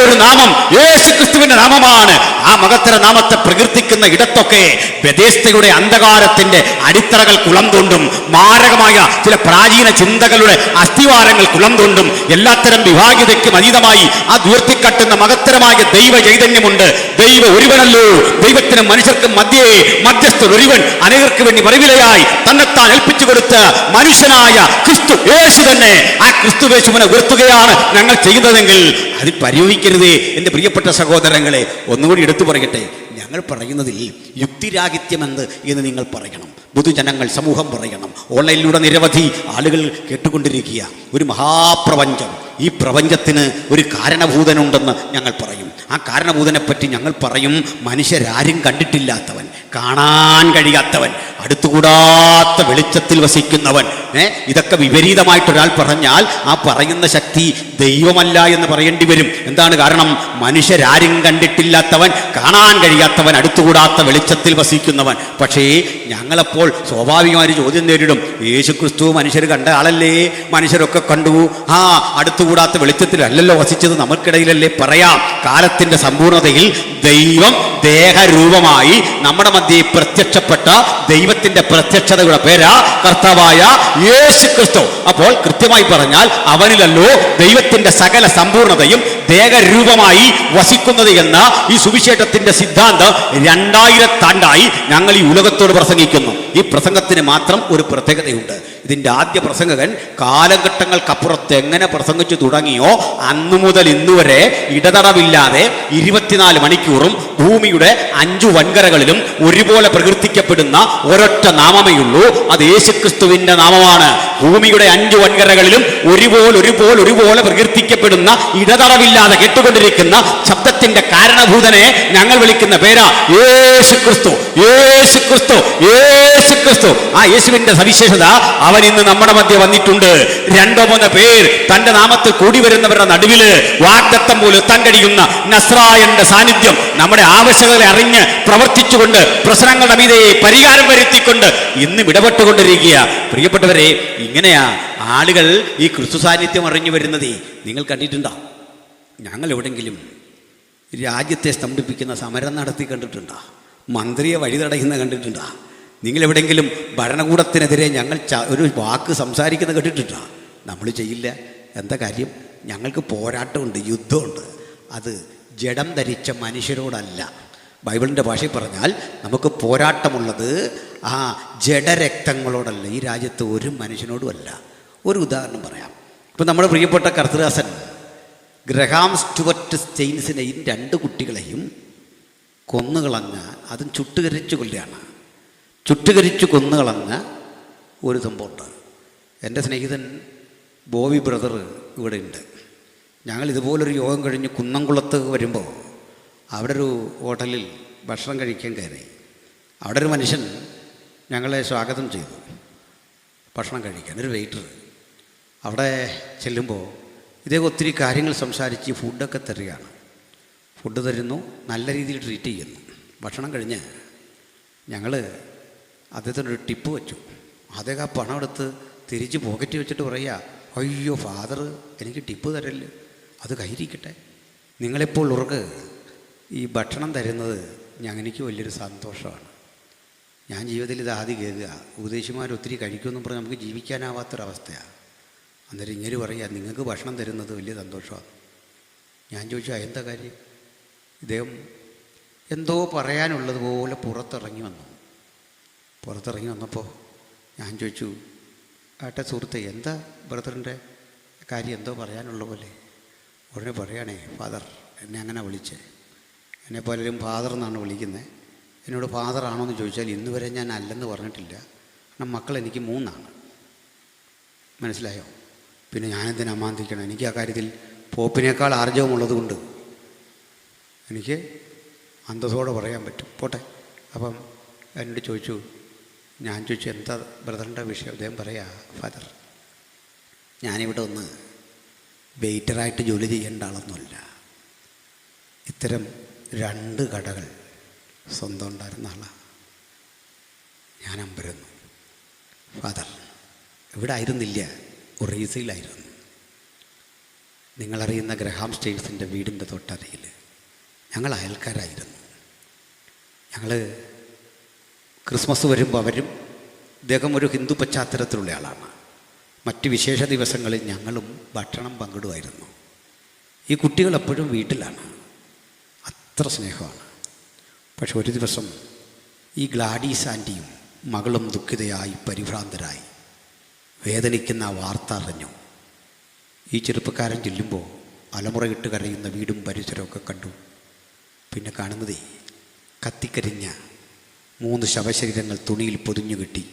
ഒരു നാമം യേശുക്രിസ്തുവിന്റെ നാമമാണ്. ആ മഹത്തര നാമത്തെ പ്രകീർത്തിക്കുന്ന ഇടത്തൊക്കെ ബെഥേസ്തയുടെ അന്ധകാരത്തിന്റെ അടിത്തറകൾ കുളം തോണ്ടും, മാരകമായ ചില പ്രാചീന ചിന്തകളുടെ അസ്ഥിവാരങ്ങൾ കുളം തോണ്ടും. എല്ലാത്തരം വിഭാഗീയതയ്ക്കും അതീതമായി അത് ഉയർത്തിക്കാട്ടുന്ന മഹത്തരമായ ദൈവ ചൈതന്യമുണ്ട്. ദൈവം ഒരുവനല്ലോ, ദൈവത്തിനും മനുഷ്യർക്കും മധ്യസ്ഥൻ ഒരുവൻ, അനേകർക്ക് വേണ്ടി മറിവിലയായി തന്നെത്താൻ ഏൽപ്പിച്ചു കൊടുത്ത മനുഷ്യനായ ക്രിസ്തു യേശു തന്നെ. ആ ക്രിസ്തു യേശുവിനെ ഉയർത്തുകയാണ് ഞങ്ങൾ ചെയ്യുന്നതെങ്കിൽ അതിൽ പരിയോഗിക്കരുതേ എൻ്റെ പ്രിയപ്പെട്ട സഹോദരങ്ങളെ. ഒന്നുകൂടി എടുത്തു പറയട്ടെ, ഞങ്ങൾ പറയുന്നതിൽ യുക്തിരാഹിത്യമെന്ന് എന്ന് നിങ്ങൾ പറയണം, പൊതുജനങ്ങൾ സമൂഹം പറയണം. ഓൺലൈനിലൂടെ നിരവധി ആളുകൾ കേട്ടുകൊണ്ടിരിക്കുക. ഒരു മഹാപ്രപഞ്ചം, ഈ പ്രപഞ്ചത്തിന് ഒരു കാരണഭൂതനുണ്ടെന്ന് ഞങ്ങൾ പറയും. ആ കാരണഭൂതനെപ്പറ്റി ഞങ്ങൾ പറയും മനുഷ്യരാരും കണ്ടിട്ടില്ലാത്തവൻ, കാണാൻ കഴിയാത്തവൻ, അടുത്തുകൂടാത്ത വെളിച്ചത്തിൽ വസിക്കുന്നവൻ. ഇതൊക്കെ വിപരീതമായിട്ടൊരാൾ പറഞ്ഞാൽ ആ പറയുന്ന ശക്തി ദൈവമല്ല എന്ന് പറയേണ്ടി വരും. എന്താണ് കാരണം? മനുഷ്യരാരും കണ്ടിട്ടില്ലാത്തവൻ, കാണാൻ കഴിയാത്തവൻ, അടുത്തുകൂടാത്ത വെളിച്ചത്തിൽ വസിക്കുന്നവൻ. പക്ഷേ ഞങ്ങളപ്പോൾ സ്വാഭാവികമായി ചോദ്യം നേരിടും, യേശുക്രിസ്തു മനുഷ്യർ കണ്ട ആളല്ലേ, മനുഷ്യരൊക്കെ കണ്ടു, ആ അടുത്തുകൂടാത്ത വെളിച്ചത്തിലല്ലല്ലോ വസിച്ചത്, നമുക്കിടയിലല്ലേ പറയാം. കാലത്തിന്റെ സമ്പൂർണതയിൽ ദൈവം ദേഹരൂപമായി നമ്മുടെ മധ്യേ പ്രത്യക്ഷപ്പെട്ട ദൈവത്തിന്റെ പ്രത്യക്ഷതയുടെ പേരാ കർത്താവായ യേശുക്രിസ്തു. അപ്പോൾ കൃത്യമായി പറഞ്ഞാൽ അവനിലല്ലോ ദൈവത്തിന്റെ സകല സമ്പൂർണതയും ദേഹരൂപമായി വസിക്കുന്നത് എന്ന ഈ സുവിശേഷത്തിന്റെ സിദ്ധാന്തം 2000 ആണ്ടായി ഞങ്ങൾ ഈ ഉലകത്തോട് പ്രസംഗിക്കുന്നു. ഈ പ്രസംഗത്തിന് മാത്രം ഒരു പ്രത്യേകതയുണ്ട്. ഇതിൻ്റെ ആദ്യ പ്രസംഗകൻ കാലഘട്ടങ്ങൾക്കപ്പുറത്ത് എങ്ങനെ പ്രസംഗിച്ചു തുടങ്ങിയോ അന്നു മുതൽ ഇന്നുവരെ ഇടതടവില്ലാതെ 24 മണിക്കൂറും ഭൂമിയുടെ 5 വൻകരകളിലും ഒരുപോലെ പ്രകീർത്തിക്കപ്പെടുന്ന ഒരൊറ്റ നാമമേ ഉള്ളൂ. അത് യേശുക്രിസ്തുവിന്റെ നാമമാണ്. ഭൂമിയുടെ 5 വൻകരകളിലും ഒരുപോലെ പ്രകീർത്തിക്കപ്പെടുന്ന ഇടതടവില്ലാതെ കേട്ടുകൊണ്ടിരിക്കുന്ന ശബ്ദത്തിന്റെ കാരണഭൂതനെ ഞങ്ങൾ വിളിക്കുന്ന പേരാ യേശു ക്രിസ്തു. യേശു ക്രിസ്തു, യേശു ക്രിസ്തു. ആ യേശുവിന്റെ സവിശേഷത, അവൻ ഇന്ന് നമ്മുടെ മധ്യ വന്നിട്ടുണ്ട്. 2-3 പേർ തന്റെ നാമത്തിൽ കൂടി വരുന്നവരുടെ നടുവില് വാഗ്ദത്തം പോലെ എത്താൻ കഴിയുന്ന നസ്രായന്റെ സാന്നിധ്യം നമ്മുടെ ആവശ്യകതകളെ അറിഞ്ഞ് പ്രവർത്തിച്ചുകൊണ്ട് പ്രശ്നങ്ങളുടെ മീതെ പരിഹാരം വരുത്തിക്കൊണ്ട് ഇന്നും ഇടപെട്ടുകൊണ്ടിരിക്കുക. പ്രിയപ്പെട്ടവരെ, ഇങ്ങനെയാ ആളുകൾ ഈ ക്രിസ്തു സാന്നിധ്യം അറിഞ്ഞു വരുന്നതേ. നിങ്ങൾ കണ്ടിട്ടുണ്ടോ? ഞങ്ങൾ എവിടെങ്കിലും രാജ്യത്തെ സ്തംഭിപ്പിക്കുന്ന സമരം നടത്തി കണ്ടിട്ടുണ്ടോ? മന്ത്രിയെ വഴി തടയുന്ന കണ്ടിട്ടുണ്ടോ? നിങ്ങൾ എവിടെയെങ്കിലും ഭരണകൂടത്തിനെതിരെ ഞങ്ങൾ ഒരു വാക്ക് സംസാരിക്കുന്ന കേട്ടിട്ടുണ്ടോ? നമ്മൾ ചെയ്യില്ല. എന്താ കാര്യം? ഞങ്ങൾക്ക് പോരാട്ടമുണ്ട്, യുദ്ധമുണ്ട്. അത് ജഡം ധരിച്ച മനുഷ്യരോടല്ല. ബൈബിളിൻ്റെ ഭാഷയിൽ പറഞ്ഞാൽ നമുക്ക് പോരാട്ടമുള്ളത് ആ ജഡരക്തങ്ങളോടല്ല, ഈ രാജ്യത്ത് ഒരു മനുഷ്യനോടുമല്ല. ഒരു ഉദാഹരണം പറയാം. ഇപ്പം നമ്മുടെ പ്രിയപ്പെട്ട കർത്തൃദാസൻ ഗ്രഹാം സ്റ്റുവർട്ട് സ്റ്റെയിൻസിനെയും 2 കുട്ടികളെയും കൊന്നുകളഞ്ഞ, അതും ചുട്ടുകരിച്ച് കൊല്ലുകയാണ്. ചുട്ടുകരിച്ച് കൊന്നുകളഞ്ഞ ഒരു സംഭവമുണ്ട്. എൻ്റെ സ്നേഹിതൻ ബോബി ബ്രദർ ഇവിടെ ഉണ്ട്. ഞങ്ങൾ ഇതുപോലൊരു യോഗം കഴിഞ്ഞ് കുന്നംകുളത്ത് വരുമ്പോൾ അവിടെ ഒരു ഹോട്ടലിൽ ഭക്ഷണം കഴിക്കാൻ കയറി. അവിടെ ഒരു മനുഷ്യൻ ഞങ്ങളെ സ്വാഗതം ചെയ്തു ഭക്ഷണം കഴിക്കാൻ, ഒരു വെയിറ്റർ. അവിടെ ചെല്ലുമ്പോൾ ഇദ്ദേഹം ഒത്തിരി കാര്യങ്ങൾ സംസാരിച്ച് ഫുഡൊക്കെ തരികയാണ്. ഫുഡ് തരുന്നു, നല്ല രീതിയിൽ ട്രീറ്റ് ചെയ്യുന്നു. ഭക്ഷണം കഴിഞ്ഞ് ഞങ്ങൾ അദ്ദേഹത്തിനൊരു ടിപ്പ് വെച്ചു. അദ്ദേഹം ആ പണം എടുത്ത് തിരിച്ച് പോക്കറ്റ് വെച്ചിട്ട് പറയുക, അയ്യോ ഫാദർ എനിക്ക് ടിപ്പ് തരല്ലേ, അത് കയ്യിരിക്കട്ടെ. നിങ്ങളെപ്പോൾ ഉറക്ക് ഈ ഭക്ഷണം തരുന്നത് എനിക്ക് വലിയൊരു സന്തോഷമാണ്. ഞാൻ ജീവിതത്തിൽ ഇത് ആദ്യം കേൾക്കുക. ഉപദേശിമാർ ഒത്തിരി കഴിക്കുമെന്നും പറഞ്ഞ് നമുക്ക് ജീവിക്കാനാവാത്തൊരവസ്ഥയാണ്. അന്നേരം ഇങ്ങനെ പറയുക, നിങ്ങൾക്ക് ഭക്ഷണം തരുന്നത് വലിയ സന്തോഷമാണ്. ഞാൻ ചോദിച്ചു, എന്താ കാര്യം? ഇദ്ദേഹം എന്തോ പറയാനുള്ളതുപോലെ പുറത്തിറങ്ങി വന്നപ്പോൾ ഞാൻ ചോദിച്ചു, ആട്ടെ സുഹൃത്തെ, എന്താ ബ്രദറിൻ്റെ കാര്യം, എന്തോ പറയാനുള്ള പോലെ? ഉടനെ പറയുകയാണേ, ഫാദർ എന്നെ അങ്ങനെ വിളിച്ചേ. എന്നെ പലരും ഫാദർ എന്നാണ് വിളിക്കുന്നത്. എന്നോട് ഫാദർ ആണോ എന്ന് ചോദിച്ചാൽ ഇന്ന് വരെ ഞാൻ അല്ലെന്ന് പറഞ്ഞിട്ടില്ല. കാരണം മക്കൾ എനിക്ക് 3 മനസ്സിലായോ? പിന്നെ ഞാനെന്തിനാ അമാന്തിക്കണം? എനിക്ക് ആ കാര്യത്തിൽ പോപ്പിനേക്കാൾ ആർജവമുള്ളത് കൊണ്ട് എനിക്ക് അന്തസ്സോടെ പറയാൻ പറ്റും. പോട്ടെ. അപ്പം എന്നോട് ചോദിച്ചു, ഞാൻ ചോദിച്ചു എന്താ ബ്രദറിൻ്റെ വിഷയം? അദ്ദേഹം പറയാ, ഫാദർ ഞാനിവിടെ ഒന്ന് വെയിറ്ററായിട്ട് ജോലി ചെയ്യേണ്ട ആളൊന്നുമല്ല. ഇത്തരം 2 കടകൾ സ്വന്തം ഉണ്ടായിരുന്ന ആളാണ്. ഞാൻ അമ്പരന്നു. ഫാദർ ഇവിടെ ആയിരുന്നില്ല, ഒറീസയിലായിരുന്നു. നിങ്ങളറിയുന്ന ഗ്രഹാം സ്റ്റെയിൻസിൻ്റെ വീടിൻ്റെ തൊട്ടരികിൽ ഞങ്ങൾ അയൽക്കാരായിരുന്നു. ഞങ്ങൾ ക്രിസ്മസ് വരുമ്പോൾ അവരും, ഇദ്ദേഹം ഒരു ഹിന്ദു പശ്ചാത്തലത്തിലുള്ള ആളാണ്. മറ്റ് വിശേഷ ദിവസങ്ങളിൽ ഞങ്ങളും ഭക്ഷണം പങ്കിടുമായിരുന്നു. ഈ കുട്ടികൾ എപ്പോഴും വീട്ടിലാണ്, അത്ര സ്നേഹമാണ്. പക്ഷെ ഒരു ദിവസം ഈ ഗ്ലാഡീസ് ആൻറ്റിയും മകളും ദുഃഖിതയായി പരിഭ്രാന്തരായി വേദനിക്കുന്ന വാർത്ത അറിഞ്ഞു. ഈ ചെറുപ്പക്കാരൻ ചെല്ലുമ്പോൾ അലമുറയിട്ട് കരയുന്ന വീടും പരിസരമൊക്കെ കണ്ടു. പിന്നെ കാണുന്നതേ കത്തിക്കരിഞ്ഞ 3 ശവശരീരങ്ങൾ തുണിയിൽ പൊതിഞ്ഞു കെട്ടി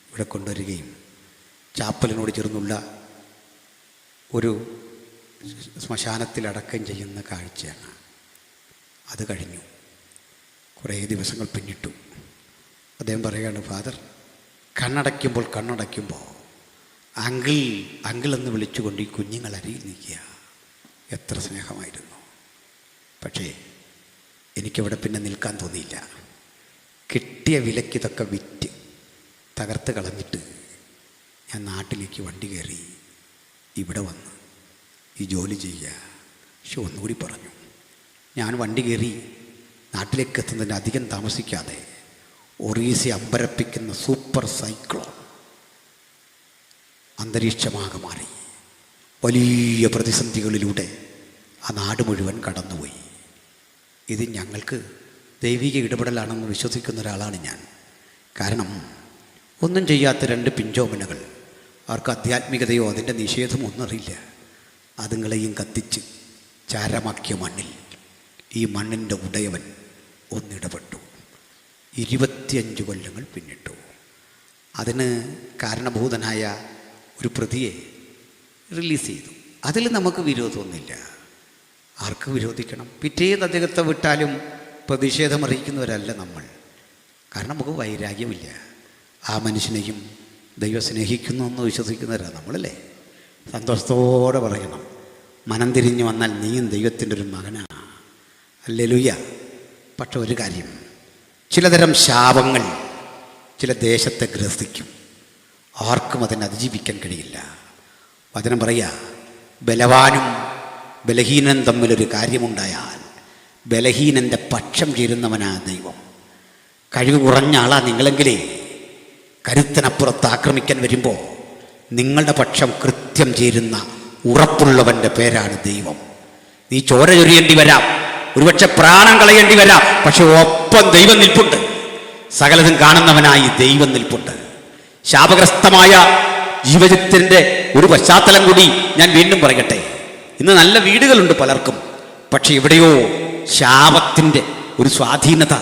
ഇവിടെ കൊണ്ടുവരികയും ചാപ്പലിനോട് ചേർന്നുള്ള ഒരു ശ്മശാനത്തിൽ അടക്കം ചെയ്യുന്ന കാഴ്ചയാണ്. അത് കഴിഞ്ഞു. കുറേ ദിവസങ്ങൾ പിന്നിട്ടു. അദ്ദേഹം പറയുകയാണ്, ഫാദർ കണ്ണടയ്ക്കുമ്പോൾ അങ്കിൾ എന്ന് വിളിച്ചുകൊണ്ട് ഈ കുഞ്ഞുങ്ങൾ അരിയിൽ നിൽക്കുക. എത്ര സ്നേഹമായിരുന്നു. പക്ഷേ എനിക്കവിടെ പിന്നെ നിൽക്കാൻ തോന്നിയില്ല. കിട്ടിയ വിലയ്ക്ക് ഇതൊക്കെ വിറ്റ് തകർത്ത് കളഞ്ഞിട്ട് ഞാൻ നാട്ടിലേക്ക് വണ്ടി കയറി ഇവിടെ വന്ന് ഈ ജോലി ചെയ്യുക. പക്ഷെ ഒന്നുകൂടി പറഞ്ഞു, ഞാൻ വണ്ടി കയറി നാട്ടിലേക്ക് എത്തുന്നതിന് അധികം താമസിക്കാതെ ഒറീസയെ അമ്പരപ്പിക്കുന്ന സൂപ്പർ സൈക്ലോൺ അന്തരീക്ഷമാകെ മാറി. വലിയ പ്രതിസന്ധികളിലൂടെ ആ നാട് മുഴുവൻ കടന്നുപോയി. ഇത് ഞങ്ങൾക്ക് ദൈവിക ഇടപെടലാണെന്ന് വിശ്വസിക്കുന്ന ഒരാളാണ് ഞാൻ. കാരണം ഒന്നും ചെയ്യാത്ത 2 പിഞ്ചോമനകൾ, അവർക്ക് ആധ്യാത്മികതയോ അതിൻ്റെ നിഷേധമോ ഒന്നും അറിയില്ല. അതുങ്ങളെയും കത്തിച്ച് ചാരമാക്കിയ മണ്ണിൽ ഈ മണ്ണിൻ്റെ ഉടയവൻ ഒന്നിടപെട്ടു. 25 കൊല്ലങ്ങൾ പിന്നിട്ടു. അതിന് കാരണഭൂതനായ ഒരു പ്രതിയെ റിലീസ് ചെയ്തു. അതിൽ നമുക്ക് വിരോധമൊന്നുമില്ല. ആർക്ക് വിരോധിക്കണം? പിറ്റേന്ന് അദ്ദേഹത്തെ വിട്ടാലും പ്രതിഷേധം അറിയിക്കുന്നവരല്ല നമ്മൾ. കാരണം നമുക്ക് വൈരാഗ്യമില്ല. ആ മനുഷ്യനെയും ദൈവം സ്നേഹിക്കുന്നു എന്ന് വിശ്വസിക്കുന്നവരാണ് നമ്മളല്ലേ. സന്തോഷത്തോടെ പറയണം, മനം തിരിഞ്ഞു വന്നാൽ നീയും ദൈവത്തിൻ്റെ ഒരു മകനാണ്. ഹല്ലേലൂയ. പക്ഷെ ഒരു കാര്യം, ചിലതരം ശാപങ്ങൾ ചില ദേശത്തെ ഗ്രസിക്കും. ആർക്കും അതിനെ അതിജീവിക്കാൻ കഴിയില്ല. വചനം പറയുക, ബലവാനും ബലഹീനൻ തമ്മിലൊരു കാര്യമുണ്ടായാൽ ബലഹീനൻ്റെ പക്ഷം ചേരുന്നവനാ ദൈവം. കഴിവ് കുറഞ്ഞ ആളാ നിങ്ങളെങ്കിലേ കരുത്തനപ്പുറത്ത് ആക്രമിക്കാൻ വരുമ്പോൾ നിങ്ങളുടെ പക്ഷം കൃത്യം ചേരുന്ന ഉറപ്പുള്ളവൻ്റെ പേരാണ് ദൈവം. നീ ചോര ചൊരിയേണ്ടി വരാം, ഒരുപക്ഷെ പ്രാണം കളയേണ്ടി വരാം, പക്ഷെ ഒപ്പം ദൈവം നിൽപ്പുണ്ട്. സകലതും കാണുന്നവനായി ദൈവം നിൽപ്പുണ്ട്. ശാപഗ്രസ്തമായ ജീവിതത്തിൻ്റെ ഒരു പശ്ചാത്തലം കൂടി ഞാൻ വീണ്ടും പറയട്ടെ. ഇന്ന് നല്ല വീടുകളുണ്ട് പലർക്കും, പക്ഷെ എവിടെയോ ശാപത്തിൻ്റെ ഒരു സ്വാധീനത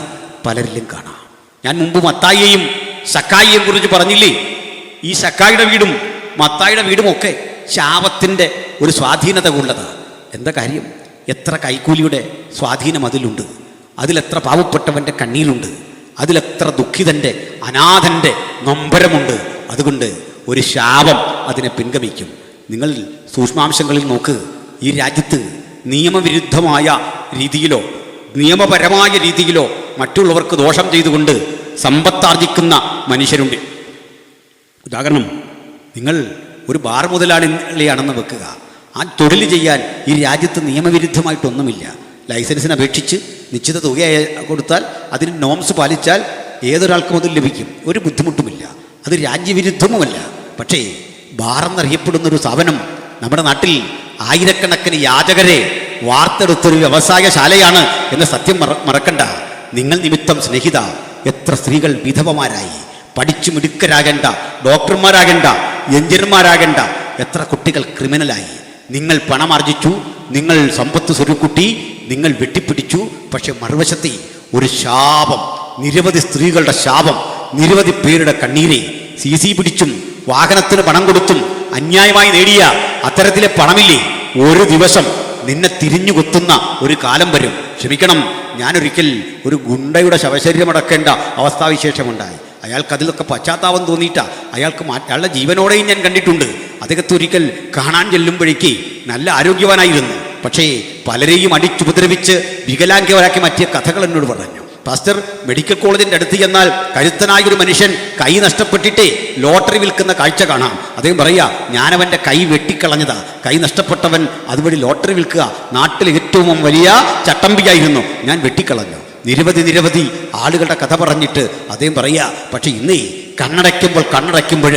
പലരിലും കാണാം. ഞാൻ മുമ്പ് മത്തായിയെയും സക്കായിയെയും കുറിച്ച് പറഞ്ഞില്ലേ? ഈ സക്കായിയുടെ വീടും മത്തായിയുടെ വീടും ഒക്കെ ശാപത്തിൻ്റെ ഒരു സ്വാധീനത ഉള്ളതാണ്. എന്താ കാര്യം? എത്ര കൈക്കൂലിയുടെ സ്വാധീനം അതിലുണ്ട്, അതിലെത്ര പാവപ്പെട്ടവൻ്റെ കണ്ണീരുണ്ട്, അതിലെത്ര ദുഃഖിതൻ്റെ അനാഥൻ്റെ നൊമ്പരമുണ്ട്. അതുകൊണ്ട് ഒരു ശാപം അതിനെ പിൻഗമിക്കും. നിങ്ങൾ സൂക്ഷ്മാംശങ്ങളിൽ നോക്ക്. ഈ രാജ്യത്ത് നിയമവിരുദ്ധമായ രീതിയിലോ നിയമപരമായ രീതിയിലോ മറ്റുള്ളവർക്ക് ദോഷം ചെയ്തുകൊണ്ട് സമ്പത്താർജിക്കുന്ന മനുഷ്യരുണ്ട്. ഉദാഹരണം, നിങ്ങൾ ഒരു ബാർ മുതലാളിയാണെന്ന് വെക്കുക. ആ തൊഴിൽ ചെയ്യാൻ ഈ രാജ്യത്ത് നിയമവിരുദ്ധമായിട്ടൊന്നുമില്ല. ലൈസൻസിന് അപേക്ഷിച്ച് നിശ്ചിത തുക കൊടുത്താൽ അതിന് നോംസ് പാലിച്ചാൽ ഏതൊരാൾക്കും അത് ലഭിക്കും. ഒരു ബുദ്ധിമുട്ടുമില്ല. അത് രാജ്യവിരുദ്ധവുമല്ല. പക്ഷേ ബാറെന്നറിയപ്പെടുന്നൊരു സ്ഥാപനം നമ്മുടെ നാട്ടിൽ ആയിരക്കണക്കിന് യാചകരെ വാർത്തെടുത്തൊരു വ്യവസായശാലയാണ് എന്ന സത്യം മറക്കണ്ട. നിങ്ങൾ നിമിത്തം സ്നേഹിത എത്ര സ്ത്രീകൾ വിധവമാരായി. പഠിച്ചു മിടുക്കരാകേണ്ട ഡോക്ടർമാരാകേണ്ട എഞ്ചിനീയർമാരാകേണ്ട എത്ര കുട്ടികൾ ക്രിമിനലായി. നിങ്ങൾ പണമാർജിച്ചു, നിങ്ങൾ സമ്പത്ത് സ്വരുക്കൂട്ടി, നിങ്ങൾ വെട്ടിപ്പിടിച്ചു. പക്ഷെ മറുവശത്തെ ഒരു ശാപം, നിരവധി സ്ത്രീകളുടെ ശാപം, നിരവധി പേരുടെ കണ്ണീരെ CC പിടിച്ചും വാഹനത്തിന് പണം കൊടുത്തും അന്യായമായി നേടിയ അത്തരത്തിലെ പണമില്ലേ, ഒരു ദിവസം നിന്നെ തിരിഞ്ഞു കുത്തുന്ന ഒരു കാലം വരും. ക്ഷമിക്കണം, ഞാനൊരിക്കൽ ഒരു ഗുണ്ടയുടെ ശവശരീരമടക്കേണ്ട അവസ്ഥാവിശേഷമുണ്ടായി. അയാൾക്ക് അതിലൊക്കെ പശ്ചാത്താപം തോന്നിയിട്ടാ അയാളുടെ ജീവനോടെയും ഞാൻ കണ്ടിട്ടുണ്ട്. അദ്ദേഹത്തെ ഒരിക്കൽ കാണാൻ ചെല്ലുമ്പോഴേക്ക് നല്ല ആരോഗ്യവാനായിരുന്നു. പക്ഷേ പലരെയും അടിച്ചുപദ്രവിച്ച് വികലാംഗരാക്കി മാറ്റിയ കഥകൾ എന്നോട് പറഞ്ഞു. പാസ്റ്റർ, മെഡിക്കൽ കോളേജിൻ്റെ അടുത്ത് ചെന്നാൽ കരുത്തനായ ഒരു മനുഷ്യൻ കൈ നഷ്ടപ്പെട്ടിട്ടേ ലോട്ടറി വിൽക്കുന്ന കാഴ്ച കാണാം. അദ്ദേഹം പറയുക, ഞാനവൻ്റെ കൈ വെട്ടിക്കളഞ്ഞതാ. കൈ നഷ്ടപ്പെട്ടവൻ അതുവഴി ലോട്ടറി വിൽക്കുക നാട്ടിൽ ഏറ്റവും വലിയ ചട്ടമ്പിയായിരുന്നു, ഞാൻ വെട്ടിക്കളഞ്ഞു. നിരവധി ആളുകളുടെ കഥ പറഞ്ഞിട്ട് അദ്ദേഹം പറയുക, പക്ഷെ ഇന്നേ കണ്ണടയ്ക്കുമ്പോൾ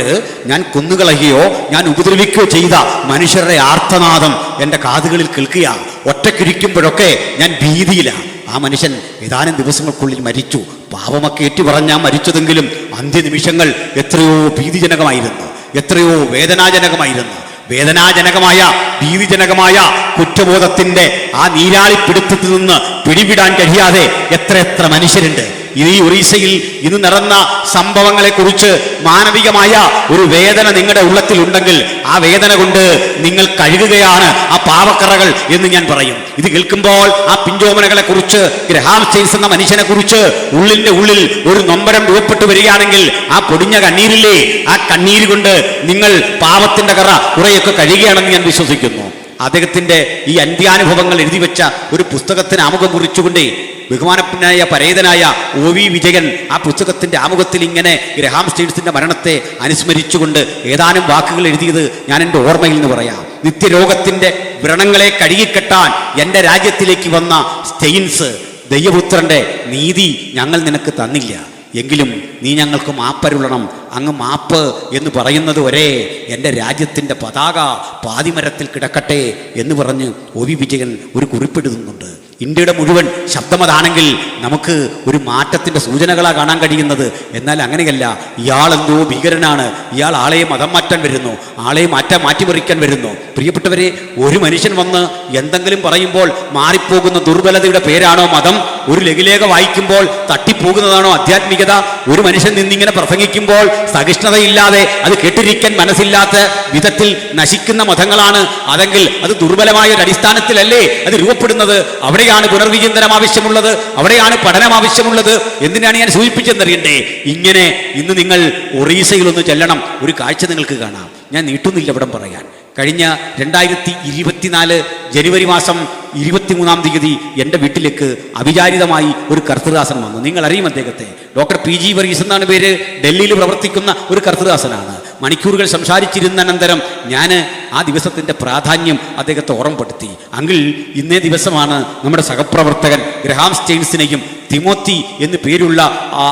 ഞാൻ കൊന്നുകളയുകയോ ഞാൻ ഉപദ്രവിക്കുകയോ ചെയ്ത മനുഷ്യരുടെ ആർത്തനാദം എൻ്റെ കാതുകളിൽ കേൾക്കുക. ഒറ്റക്കിരിക്കുമ്പോഴൊക്കെ ഞാൻ ഭീതിയിലാണ്. ആ മനുഷ്യൻ ഏതാനും ദിവസങ്ങൾക്കുള്ളിൽ മരിച്ചു. പാപമൊക്കെ ഏറ്റുപറഞ്ഞാൽ മരിച്ചതെങ്കിലും അന്ത്യനിമിഷങ്ങൾ എത്രയോ ഭീതിജനകമായിരുന്നു, എത്രയോ വേദനാജനകമായിരുന്നു. വേദനാജനകമായ ഭീതിജനകമായ കുറ്റബോധത്തിൻ്റെ ആ നീരാളിപ്പിടുത്തത്തിൽ നിന്ന് പിടിവിടാൻ കഴിയാതെ എത്ര മനുഷ്യരുണ്ട്. ഈ ഒറീസയിൽ ഇന്ന് നടന്ന സംഭവങ്ങളെക്കുറിച്ച് മാനവികമായ ഒരു വേദന നിങ്ങളുടെ ഉള്ളത്തിലുണ്ടെങ്കിൽ ആ വേദന കൊണ്ട് നിങ്ങൾ കഴുകുകയാണ് ആ പാവക്കറകൾ എന്ന് ഞാൻ പറയും. ഇത് കേൾക്കുമ്പോൾ ആ പിഞ്ചോമനകളെ കുറിച്ച്, ഗ്രഹാം സ്റ്റെയിൻസ് എന്ന മനുഷ്യനെ കുറിച്ച് ഉള്ളിൻ്റെ ഉള്ളിൽ ഒരു നൊമ്പരം രൂപപ്പെട്ടു വരികയാണെങ്കിൽ ആ പൊടിഞ്ഞ കണ്ണീരില്ലേ, ആ കണ്ണീര് കൊണ്ട് നിങ്ങൾ പാവത്തിൻ്റെ കറ കുറേയൊക്കെ കഴുകുകയാണെന്ന് ഞാൻ വിശ്വസിക്കുന്നു. അദ്ദേഹത്തിൻ്റെ ഈ അന്ത്യാനുഭവങ്ങൾ എഴുതി വെച്ച ഒരു പുസ്തകത്തിന് ആമുഖം കുറിച്ചുകൊണ്ട് ബഹുമാനപ്പനായ പരേതനായ OV വിജയൻ ആ പുസ്തകത്തിൻ്റെ ആമുഖത്തിൽ ഇങ്ങനെ ഗ്രഹാം സ്റ്റെയിൻസിൻ്റെ മരണത്തെ അനുസ്മരിച്ചുകൊണ്ട് ഏതാനും വാക്കുകൾ എഴുതിയത് ഞാൻ എൻ്റെ ഓർമ്മയിൽ നിന്ന് പറയാം. നിത്യരോഗത്തിൻ്റെ വ്രണങ്ങളെ കഴുകിക്കെട്ടാൻ എൻ്റെ രാജ്യത്തിലേക്ക് വന്ന സ്റ്റെയിൻസ്, ദൈവപുത്രൻ്റെ നീതി ഞങ്ങൾ നിനക്ക് തന്നില്ല, എങ്കിലും നീ ഞങ്ങൾക്ക് മാപ്പരുളണം. അങ്ങ് മാപ്പ് എന്ന് പറയുന്നത് വരെ എൻ്റെ രാജ്യത്തിൻ്റെ പതാക പാതിമരത്തിൽ കിടക്കട്ടെ എന്ന് പറഞ്ഞ് OV വിജയൻ ഒരു കുറിപ്പെടുന്നുണ്ട്. ഇന്ത്യയുടെ മുഴുവൻ ശബ്ദമതാണെങ്കിൽ നമുക്ക് ഒരു മാറ്റത്തിൻ്റെ സൂചനകളാണ് കാണാൻ കഴിയുന്നത്. എന്നാൽ അങ്ങനെയല്ല. ഇയാളെന്തോ ഭീകരനാണ്, ഇയാൾ ആളെ മതം മാറ്റാൻ വരുന്നു, ആളെ മാറ്റിമറിക്കാൻ വരുന്നു. പ്രിയപ്പെട്ടവരെ, ഒരു മനുഷ്യൻ വന്ന് എന്തെങ്കിലും പറയുമ്പോൾ മാറിപ്പോകുന്ന ദുർബലതയുടെ പേരാണോ മതം? ഒരു ലഘുലേഖ വായിക്കുമ്പോൾ തട്ടിപ്പോകുന്നതാണോ ആധ്യാത്മികത? ഒരു മനുഷ്യൻ നിന്നിങ്ങനെ പ്രസംഗിക്കുമ്പോൾ സഹിഷ്ണുതയില്ലാതെ അത് കേട്ടിരിക്കാൻ മനസ്സില്ലാത്ത വിധത്തിൽ നശിക്കുന്ന മതങ്ങളാണ് അതെങ്കിൽ അത് ദുർബലമായ ഒരു അടിസ്ഥാനത്തിലല്ലേ അത് രൂപപ്പെടുന്നത്? അവിടെയാണ് പുനർവിചിന്തനം ആവശ്യമുള്ളത്, അവിടെയാണ് പഠനം ആവശ്യമുള്ളത്. എന്തിനാണ് ഞാൻ സൂചിപ്പിച്ചെന്നറിയണ്ടേ? ഇങ്ങനെ ഇന്ന് നിങ്ങൾ ഒറീസയിലൊന്ന് ചെല്ലണം, ഒരു കാഴ്ച നിങ്ങൾക്ക് കാണാം. ഞാൻ നീട്ടുന്നില്ല ഇവിടം പറയാൻ. കഴിഞ്ഞ 2024 ജനുവരി മാസം 23-ാം തീയതി എൻ്റെ വീട്ടിലേക്ക് അവിചാരിതമായി ഒരു കർത്തൃദാസൻ വന്നു. നിങ്ങൾ അറിയും അദ്ദേഹത്തെ. ഡോക്ടർ PG വർഗീസ് എന്നാണ് പേര്. ഡൽഹിയിൽ പ്രവർത്തിക്കുന്ന ഒരു കർത്തൃദാസനാണ്. മണിക്കൂറുകൾ സംസാരിച്ചിരുന്ന അനന്തരം ഞാൻ ആ ദിവസത്തിൻ്റെ പ്രാധാന്യം അദ്ദേഹത്തെ ഓർമ്മപ്പെടുത്തി. അങ്കിൾ, ഇന്നേ ദിവസമാണ് നമ്മുടെ സഹപ്രവർത്തകൻ ഗ്രഹാം സ്റ്റെയിൻസിനെയും തിമോത്തി എന്ന് പേരുള്ള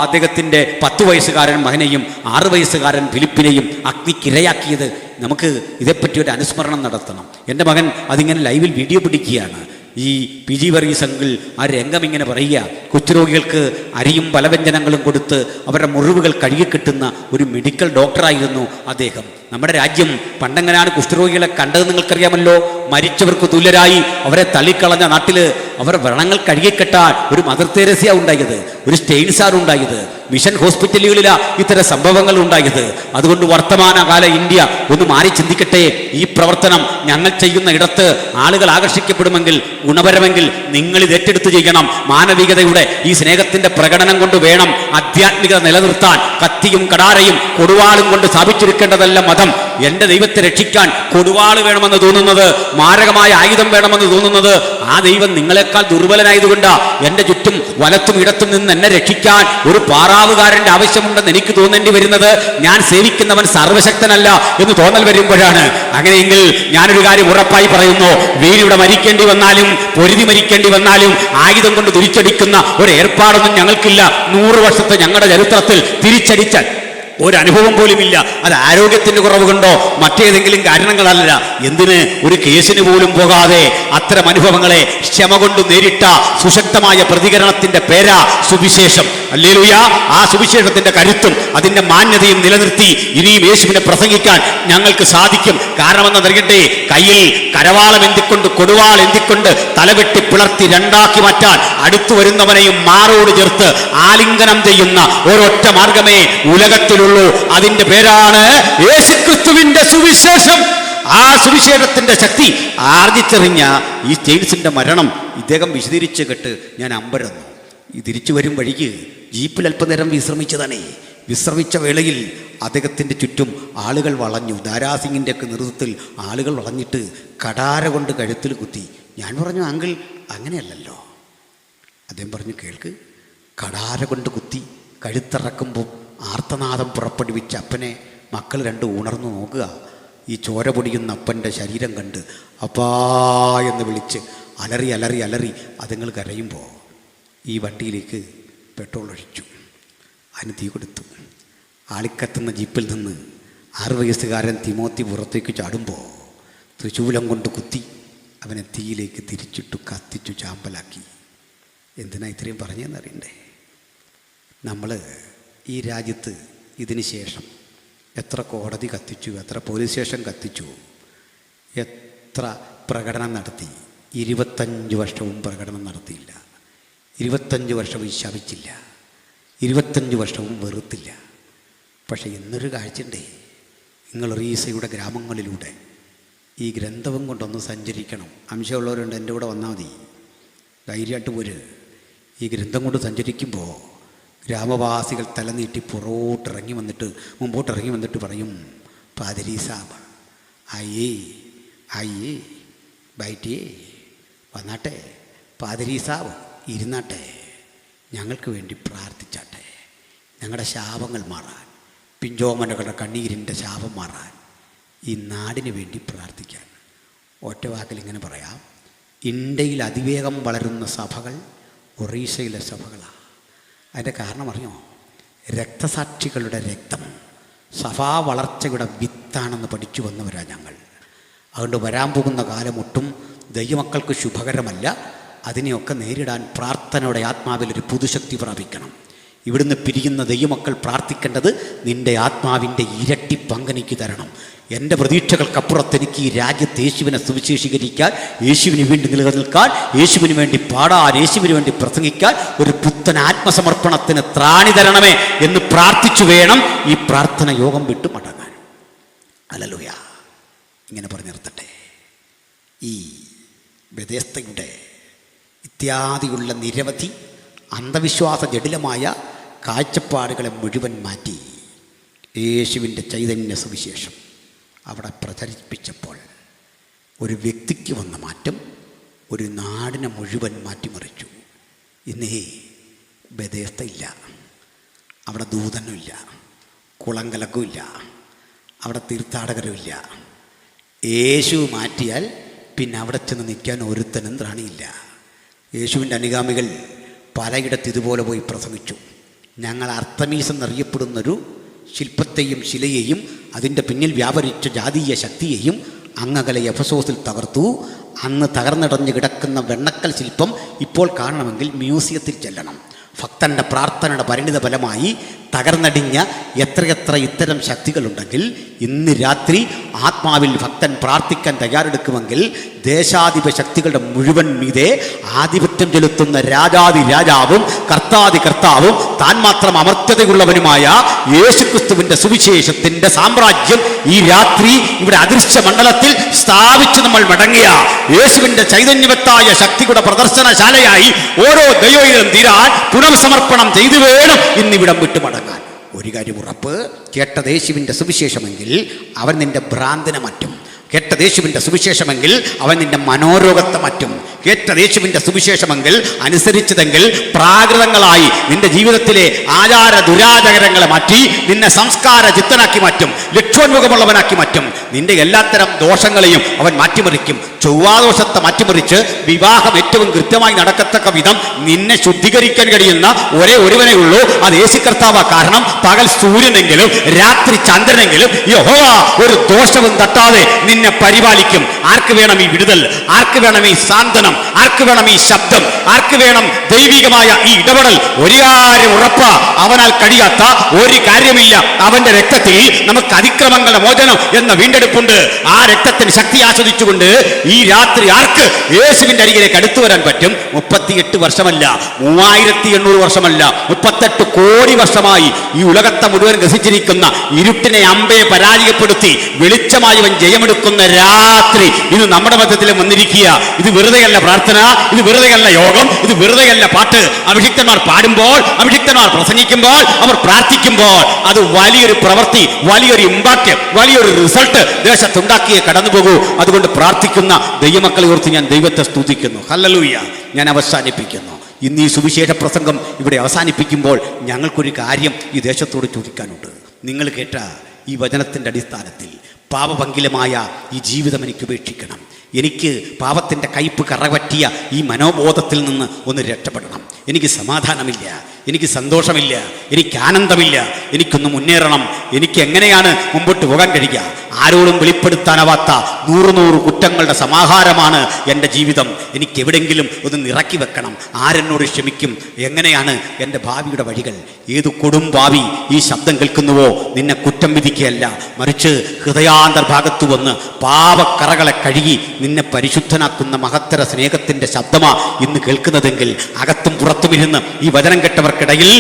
അദ്ദേഹത്തിൻ്റെ 10 വയസ്സുകാരൻ മകനെയും 6 വയസ്സുകാരൻ ഫിലിപ്പിനെയും അഗ്നിക്കിരയാക്കിയത്. നമുക്ക് ഇതേപ്പറ്റി ഒരു അനുസ്മരണം നടത്തണം. എൻ്റെ മകൻ അതിങ്ങനെ ലൈവിൽ വീഡിയോ പിടിക്കുകയാണ്. ഈ PG വർഗീസ് അങ്കിൾ ആ രംഗം ഇങ്ങനെ പറയുക. കൊച്ചുരോഗികൾക്ക് അരിയും പലവ്യഞ്ജനങ്ങളും കൊടുത്ത് അവരുടെ മുറിവുകൾ കഴുകിക്കിട്ടുന്ന ഒരു മെഡിക്കൽ ഡോക്ടറായിരുന്നു അദ്ദേഹം. നമ്മുടെ രാജ്യം പണ്ടെങ്ങനെയാണ് കുഷ്ഠരോഗികളെ കണ്ടത് നിങ്ങൾക്കറിയാമല്ലോ. മരിച്ചവർക്ക് തുല്യരായി അവരെ തള്ളിക്കളഞ്ഞ നാട്ടിൽ അവർ വ്രണങ്ങൾ കഴുകിക്കെട്ടാൻ ഒരു മദർ തെരേസ ഉണ്ടായത്, ഒരു സ്റ്റെയിൻസാർ ഉണ്ടായത്, മിഷൻ ഹോസ്പിറ്റലുകളിലാണ് ഇത്തരം സംഭവങ്ങൾ ഉണ്ടായത്. അതുകൊണ്ട് വർത്തമാനകാല ഇന്ത്യ ഒന്ന് മാറി ചിന്തിക്കട്ടെ. ഈ പ്രവർത്തനം ഞങ്ങൾ ചെയ്യുന്ന ഇടത്ത് ആളുകൾ ആകർഷിക്കപ്പെടുമെങ്കിൽ, ഗുണപരമെങ്കിൽ നിങ്ങൾ ഇത് ഏറ്റെടുത്ത് ചെയ്യണം. മാനവികതയുടെ ഈ സ്നേഹത്തിന്റെ പ്രകടനം കൊണ്ട് വേണം ആധ്യാത്മികത നിലനിർത്താൻ. കത്തിയും കടാരയും കൊടുവാളും കൊണ്ട് സ്ഥാപിച്ചെടുക്കേണ്ടതല്ല മതം. എൻ്റെ ദൈവത്തെ രക്ഷിക്കാൻ കൊടുവാള് വേണമെന്ന് തോന്നുന്നത്, മാരകമായ ആയുധം വേണമെന്ന് തോന്നുന്നത് ആ ദൈവം നിങ്ങളെക്കാൾ ദുർബലനായതുകൊണ്ടാ. എൻ്റെ ചുറ്റും വലത്തും ഇടത്തും നിന്ന് എന്നെ രക്ഷിക്കാൻ ഒരു പാറാവുകാരൻ്റെ ആവശ്യമുണ്ടെന്ന് എനിക്ക് തോന്നേണ്ടി വരുന്നത് ഞാൻ സേവിക്കുന്നവൻ സർവശക്തനല്ല എന്ന് തോന്നൽ വരുമ്പോഴാണ്. അങ്ങനെയെങ്കിൽ ഞാനൊരു കാര്യം ഉറപ്പായി പറയുന്നു, വീരിവിടെ മരിക്കേണ്ടി വന്നാലും പൊരുതി മരിക്കേണ്ടി വന്നാലും ആയുധം കൊണ്ട് തിരിച്ചടിക്കുന്ന ഒരു ഏർപ്പാടൊന്നും ഞങ്ങൾക്കില്ല. 100 വർഷത്തെ ഞങ്ങളുടെ ചരിത്രത്തിൽ തിരിച്ചടിച്ച ഒരനുഭവം പോലുമില്ല. അത് ആരോഗ്യത്തിൻ്റെ കുറവ് കൊണ്ടോ മറ്റേതെങ്കിലും കാരണങ്ങളല്ല. എന്തിന് ഒരു കേസിന് പോലും പോകാതെ അത്തരം അനുഭവങ്ങളെ ക്ഷമ കൊണ്ട് നേരിട്ട സുശക്തമായ പ്രതികരണത്തിന്റെ പേരാ സുവിശേഷം. ഹല്ലേലൂയ. ആ സുവിശേഷത്തിന്റെ കരുത്തും അതിന്റെ മാന്യതയും നിലനിർത്തി ഇനിയും യേശുവിനെ പ്രസംഗിക്കാൻ ഞങ്ങൾക്ക് സാധിക്കും. കാരണമെന്നറിയട്ടെ, കയ്യിൽ കരവാളം എന്തിക്കൊണ്ട് കൊടുവാൾ എന്തിക്കൊണ്ട് തലവെട്ടി പിളർത്തി രണ്ടാക്കി മാറ്റാൻ അടുത്തു വരുന്നവനെയും മാറോട് ചേർത്ത് ആലിംഗനം ചെയ്യുന്ന ഒരൊറ്റ മാർഗമേ ഉലകത്തിലുള്ളൂ. അതിന്റെ പേരാണ് യേശുക്രിസ്തുവിന്റെ സുവിശേഷം. ആ സുവിശേഷത്തിന്റെ ശക്തി ആർജിച്ചെറിഞ്ഞ ഈ സ്റ്റെയിൻസിന്റെ മരണം ഇദ്ദേഹം വിശദീകരിച്ച് കേട്ട് ഞാൻ അമ്പരന്നു. ഈ തിരിച്ചു വരും വഴിക്ക് ജീപ്പിൽ അല്പനേരം വിശ്രമിച്ചതാണേ. വിശ്രമിച്ച വേളയിൽ അദ്ദേഹത്തിൻ്റെ ചുറ്റും ആളുകൾ വളഞ്ഞു. ദാരാസിംഗിൻ്റെ ഒക്കെ നേതൃത്വത്തിൽ ആളുകൾ വളഞ്ഞിട്ട് കടാര കൊണ്ട് കഴുത്തിൽ കുത്തി. ഞാൻ പറഞ്ഞു, അങ്കിൾ അങ്ങനെയല്ലല്ലോ. അദ്ദേഹം പറഞ്ഞു, കേൾക്ക്, കടാര കൊണ്ട് കുത്തി കഴുത്തിറക്കുമ്പോൾ ആർത്തനാദം പുറപ്പെടുവിച്ച അപ്പനെ മക്കൾ രണ്ടും ഉണർന്നു നോക്കുക. ഈ ചോര പൊടിയുന്ന അപ്പൻ്റെ ശരീരം കണ്ട് അപ്പാ എന്ന് വിളിച്ച് അലറി അലറി അലറി അതുങ്ങൾ കരയുമ്പോൾ ഈ വണ്ടിയിലേക്ക് പെട്രോൾ ഒഴിച്ചു, അതിന് തീ കൊടുത്തു. ആളിക്കത്തുന്ന ജീപ്പിൽ നിന്ന് 6 വയസ്സുകാരൻ തിമോത്തി പുറത്തേക്ക് ചാടുമ്പോൾ തൃശൂലം കൊണ്ട് കുത്തി അവനെ തീയിലേക്ക് തിരിച്ചിട്ടു കത്തിച്ചു ചാമ്പലാക്കി. എന്തിനാ ഇത്രയും പറഞ്ഞതെന്നറിയണ്ടേ? നമ്മൾ ഈ രാജ്യത്ത് ഇതിന് ശേഷം എത്ര കോടതി കത്തിച്ചു, എത്ര പോലീസ് സ്റ്റേഷൻ കത്തിച്ചു, എത്ര പ്രകടനം നടത്തി? 25 വർഷവും പ്രകടനം നടത്തിയില്ല. 25 വർഷവും ശപിച്ചില്ല. 25 വർഷവും വെറുത്തില്ല. പക്ഷേ ഇന്നൊരു കാഴ്ചയുണ്ടേ. നിങ്ങൾ ഒറീസയുടെ ഗ്രാമങ്ങളിലൂടെ ഈ ഗ്രന്ഥവും കൊണ്ടൊന്ന് സഞ്ചരിക്കണം. അംശമുള്ളവരുണ്ട്, എൻ്റെ കൂടെ വന്നാൽ മതി, ധൈര്യമായിട്ട് പോര്. ഈ ഗ്രന്ഥം കൊണ്ട് സഞ്ചരിക്കുമ്പോൾ ഗ്രാമവാസികൾ തലനീട്ടി പുറകോട്ടിറങ്ങി വന്നിട്ട് മുമ്പോട്ടിറങ്ങി വന്നിട്ട് പറയും, പാതിരി സാബ് ആയേ ആയേ ബൈറ്റേ വന്നാട്ടെ, പാതിരി സാബ് ഇരുന്നാട്ടെ, ഞങ്ങൾക്ക് വേണ്ടി പ്രാർത്ഥിച്ചാട്ടെ, ഞങ്ങളുടെ ശാപങ്ങൾ മാറാൻ, പിഞ്ചോമനകളുടെ കണ്ണീരിൻ്റെ ശാപം മാറാൻ, ഈ നാടിന് വേണ്ടി പ്രാർത്ഥിക്കാൻ. ഒറ്റ വാക്കിൽ ഇങ്ങനെ പറയാം, ഇന്ത്യയിൽ അതിവേഗം വളരുന്ന സഭകൾ ഒറീസയിലെ സഭകളാണ്. അതിൻ്റെ കാരണം അറിഞ്ഞോ? രക്തസാക്ഷികളുടെ രക്തം സഭാ വളർച്ചയുടെ വിത്താണെന്ന് പഠിച്ചു വന്നവരാണ് ഞങ്ങൾ. അതുകൊണ്ട് വരാൻ പോകുന്ന കാലം ഒട്ടും ദൈവമക്കൾക്ക് ശുഭകരമല്ല. അതിനെയൊക്കെ നേരിടാൻ പ്രാർത്ഥനയുടെ ആത്മാവിൽ ഒരു പുതുശക്തി പ്രാപിക്കണം. ഇവിടുന്ന് പിരിയുന്ന ദൈവമക്കൾ പ്രാർത്ഥിക്കേണ്ടത് നിൻ്റെ ആത്മാവിൻ്റെ ഇരട്ടി പങ്കെനിക്ക് തരണം. എൻ്റെ പ്രതീക്ഷകൾക്കപ്പുറത്ത് എനിക്ക് ഈ രാജ്യത്ത് യേശുവിനെ സുവിശേഷീകരിക്കാൻ, യേശുവിന് വേണ്ടി നിലനിൽക്കാൻ, യേശുവിന് വേണ്ടി പാടാൻ, യേശുവിന് വേണ്ടി പ്രസംഗിക്കാൻ ഒരു പുത്തൻ ആത്മസമർപ്പണത്തിന് ത്രാണി തരണമേ എന്ന് പ്രാർത്ഥിച്ചു വേണം ഈ പ്രാർത്ഥന യോഗം വിട്ടു മടങ്ങാൻ. ഹല്ലേലൂയ. ഇങ്ങനെ പറഞ്ഞു നിർത്തട്ടെ. ഈ ബെഥെസ്ദയുടെ ഇത്യാദിയുള്ള നിരവധി അന്ധവിശ്വാസ ജടിലമായ കാഴ്ചപ്പാടുകളെ മുഴുവൻ മാറ്റി യേശുവിൻ്റെ ചൈതന്യ സുവിശേഷം അവിടെ പ്രചരിപ്പിച്ചപ്പോൾ ഒരു വ്യക്തിക്ക് വന്ന മാറ്റം ഒരു നാടിനെ മുഴുവൻ മാറ്റിമറിച്ചു. ഇന്നേ ബെഥെസ്ദ ഇല്ല, അവിടെ ദൂതനുമില്ല, കുളങ്കലക്കുമില്ല, അവിടെ തീർത്ഥാടകരുമില്ല. യേശു മാറ്റിയാൽ പിന്നെ അവിടെ ചെന്ന് നിൽക്കാൻ ഒരുത്തനും ത്രാണിയില്ല. യേശുവിൻ്റെ അനുഗാമികൾ പലയിടത്ത് ഇതുപോലെ പോയി പ്രസംഗിച്ചു. ഞങ്ങൾ അർത്തമീസ് എന്നറിയപ്പെടുന്നൊരു ശില്പത്തെയും ശിലയെയും അതിൻ്റെ പിന്നിൽ വ്യാപരിച്ച ജാതീയ ശക്തിയെയും അങ്ങകലെ എഫെസോസിൽ തകർത്തു. അന്ന് തകർന്നടഞ്ഞ് കിടക്കുന്ന വെണ്ണക്കൽ ശില്പം ഇപ്പോൾ കാണണമെങ്കിൽ മ്യൂസിയത്തിൽ ചെല്ലണം. ഭക്തൻ്റെ പ്രാർത്ഥനയുടെ പരിണിത ഫലമായി തകർന്നടിഞ്ഞ എത്രയെത്ര ഇത്തരം ശക്തികളുണ്ടെങ്കിൽ ഇന്ന് രാത്രി ആത്മാവിൽ ഭക്തൻ പ്രാർത്ഥിക്കാൻ തയ്യാറെടുക്കുമെങ്കിൽ ദേശാധിപ ശക്തികളുടെ മുഴുവൻ മീതെ ആധിപത്യം ചെലുത്തുന്ന രാജാതി രാജാവും കർത്താതി കർത്താവും താൻ മാത്രം അമർത്യതയുള്ളവനുമായ യേശുക്രിസ്തുവിൻ്റെ സുവിശേഷത്തിൻ്റെ സാമ്രാജ്യം ഈ രാത്രി ഇവിടെ അദൃശ്യ മണ്ഡലത്തിൽ സ്ഥാപിച്ച് നമ്മൾ മടങ്ങിയ യേശുവിൻ്റെ ചൈതന്യവത്തായ ശക്തിയുടെ പ്രദർശനശാലയായി ഓരോ ദൈവയിലും തീരാൻ പുനഃസമർപ്പണം ചെയ്തു വേണം ഇന്നിവിടം വിട്ടു മടങ്ങാൻ. ഒരു കാര്യം ഉറപ്പ്, കേട്ട യേശുവിൻ്റെ സുവിശേഷമെങ്കിൽ അവൻ നിന്റെ ഭ്രാന്തിനെ മാറ്റും. കേട്ട യേശുവിൻ്റെ സുവിശേഷമെങ്കിൽ അവൻ നിന്റെ മനോരോഗത്തെ മാറ്റും. കേട്ട യേശുവിൻ്റെ സുവിശേഷമെങ്കിൽ അനുസരിച്ചതെങ്കിൽ പ്രാകൃതങ്ങളായി നിന്റെ ജീവിതത്തിലെ ആചാര ദുരാചാരങ്ങളെ മാറ്റി നിന്നെ സംസ്കാര ചിത്തനാക്കി മാറ്റും, ലക്ഷ്യോന്മുഖമുള്ളവനാക്കി മാറ്റും. നിന്റെ എല്ലാത്തരം ദോഷങ്ങളെയും അവൻ മാറ്റിമറിക്കും. ചൊവ്വാദോഷത്തെ മാറ്റിമറിച്ച് വിവാഹം ഏറ്റവും കൃത്യമായി നടക്കത്തക്ക വിധം നിന്നെ ശുദ്ധീകരിക്കാൻ കഴിയുന്ന ഒരേ ഒരുവനേ ഉള്ളൂ, അത് യേശു കർത്താവാ. കാരണം പകൽ സൂര്യനെങ്കിലും രാത്രി ചന്ദ്രനെങ്കിലും യഹോവ ഒരു ദോഷവും തട്ടാതെ നിന്നെ പരിപാലിക്കും. ആർക്ക് വേണം ഈ വിടുതൽ? ആർക്ക് വേണം ഈ സാന്ത്വനം? ആർക്ക് വേണം ഈ ശബ്ദം? ആർക്ക് വേണം ദൈവികമായ ഈ ഇടപെടൽ? ഒരു കാര്യം ഉറപ്പാ, അവനാൽ കഴിയാത്ത ഒരു കാര്യമില്ല. അവന്റെ രക്തത്തിൽ നമുക്ക് അതിക്രമങ്ങളുടെ മോചനം എന്ന വീണ്ടെടുപ്പുണ്ട്. ആ രക്തത്തിന് ശക്തി ആസ്വദിച്ചുകൊണ്ട് ഈ രാത്രി ആർക്ക് യേശുവിന്റെ അരികിലേക്ക് അടുത്തു വരാൻ പറ്റും? 38 വർഷമല്ല, 3800 വർഷമല്ല, 38 കോടി വർഷമായി ഈ ഉലകത്തെ മുഴുവൻ ഗ്രസിച്ചിരിക്കുന്ന ഇരുട്ടിനെ അമ്പയെ പരാജയപ്പെടുത്തി വെളിച്ചമായവൻ ജയമെടുക്കുന്ന രാത്രി ഇത് നമ്മുടെ മധ്യത്തിൽ വന്നിരിക്കുക. ഇത് വെറുതെയല്ല പ്രാർത്ഥന, ഇത് വെറുതെയല്ല യോഗം, ഇത് വെറുതെയല്ല പാട്ട്. അഭിഷിക്തന്മാർ പാടുമ്പോൾ, അഭിഷിക്തന്മാർ പ്രസംഗിക്കുമ്പോൾ, അവർ പ്രാർത്ഥിക്കുമ്പോൾ അത് വലിയൊരു പ്രവൃത്തി, വലിയൊരു ഇമ്പാക്ട്, വലിയൊരു റിസൾട്ട് ദേശത്തുണ്ടാക്കിയേ കടന്നു പോകൂ. അതുകൊണ്ട് പ്രാർത്ഥിക്കുന്ന ദൈവമക്കളെ ഓർത്ത് ഞാൻ ദൈവത്തെ സ്തുതിക്കുന്നു. ഹല്ലേലൂയ. ഞാൻ അവസാനിപ്പിക്കുന്നു. ഇന്ന് ഈ സുവിശേഷ പ്രസംഗം ഇവിടെ അവസാനിപ്പിക്കുമ്പോൾ ഞങ്ങൾക്കൊരു കാര്യം ഈ ദേശത്തോട് ചോദിക്കാനുണ്ട്. നിങ്ങൾ കേട്ട ഈ വചനത്തിൻ്റെ അടിസ്ഥാനത്തിൽ പാപഭംഗിലമായ ഈ ജീവിതം എനിക്ക് ഉപേക്ഷിക്കണം. എനിക്ക് പാപത്തിൻ്റെ കയ്പ് കറപറ്റിയ ഈ മനോബോധത്തിൽ നിന്ന് ഒന്ന് രക്ഷപ്പെടണം. എനിക്ക് സമാധാനമില്ല, എനിക്ക് സന്തോഷമില്ല, എനിക്ക് ആനന്ദമില്ല, എനിക്കൊന്ന് മുന്നേറണം. എനിക്ക് എങ്ങനെയാണ് മുമ്പോട്ട് പോകാൻ കഴിയുക? ആരോടും വെളിപ്പെടുത്താനാവാത്ത 100 കുറ്റങ്ങളുടെ സമാഹാരമാണ് എൻ്റെ ജീവിതം. എനിക്ക് എവിടെയെങ്കിലും ഒന്ന് നിറക്കി വെക്കണം. ആരെന്നോട് ക്ഷമിക്കും? എങ്ങനെയാണ് എൻ്റെ ഭാവിയുടെ വഴികൾ? ഏത് കൊടും ഭാവി ഈ ശബ്ദം കേൾക്കുന്നുവോ നിന്നെ കുറ്റം വിധിക്കുകയല്ല, മറിച്ച് ഹൃദയാന്തർഭാഗത്ത് വന്ന് പാപക്കറകളെ കഴുകി നിന്നെ പരിശുദ്ധനാക്കുന്ന മഹത്തര സ്നേഹത്തിൻ്റെ ശബ്ദമാ ഇന്ന് കേൾക്കുന്നതെങ്കിൽ അകത്തും പുറത്തുമിരുന്ന് ഈ വചനം കേട്ടവർക്കിടയിൽ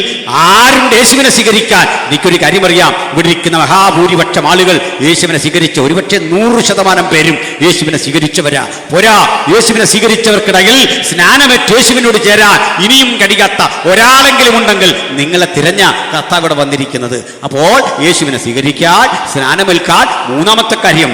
ആരും യേശുവിനെ സ്വീകരിക്കാൻ എനിക്കൊരു കാര്യം അറിയാം. ഇവിടെ ഇരിക്കുന്ന മഹാഭൂരിപക്ഷം ആളുകൾ യേശുവിനെ സ്വീകരിച്ച, ഒരുപക്ഷെ 100% പേരും യേശുവിനെ സ്വീകരിച്ചവരാ. പോരാ, യേശുവിനെ സ്വീകരിച്ചവർക്കിടയിൽ സ്നാനമേറ്റ് യേശുവിനോട് ചേരാൻ ഇനിയും കഴിയാത്ത ഒരാളെങ്കിലും ഉണ്ടെങ്കിൽ നിങ്ങളെ തിരഞ്ഞ കർത്താവിടെ വന്നിരിക്കുന്നത്. അപ്പോൾ യേശുവിനെ സ്വീകരിക്കാൻ, സ്നാനമേൽക്കാൻ. മൂന്നാമത്തെ കാര്യം,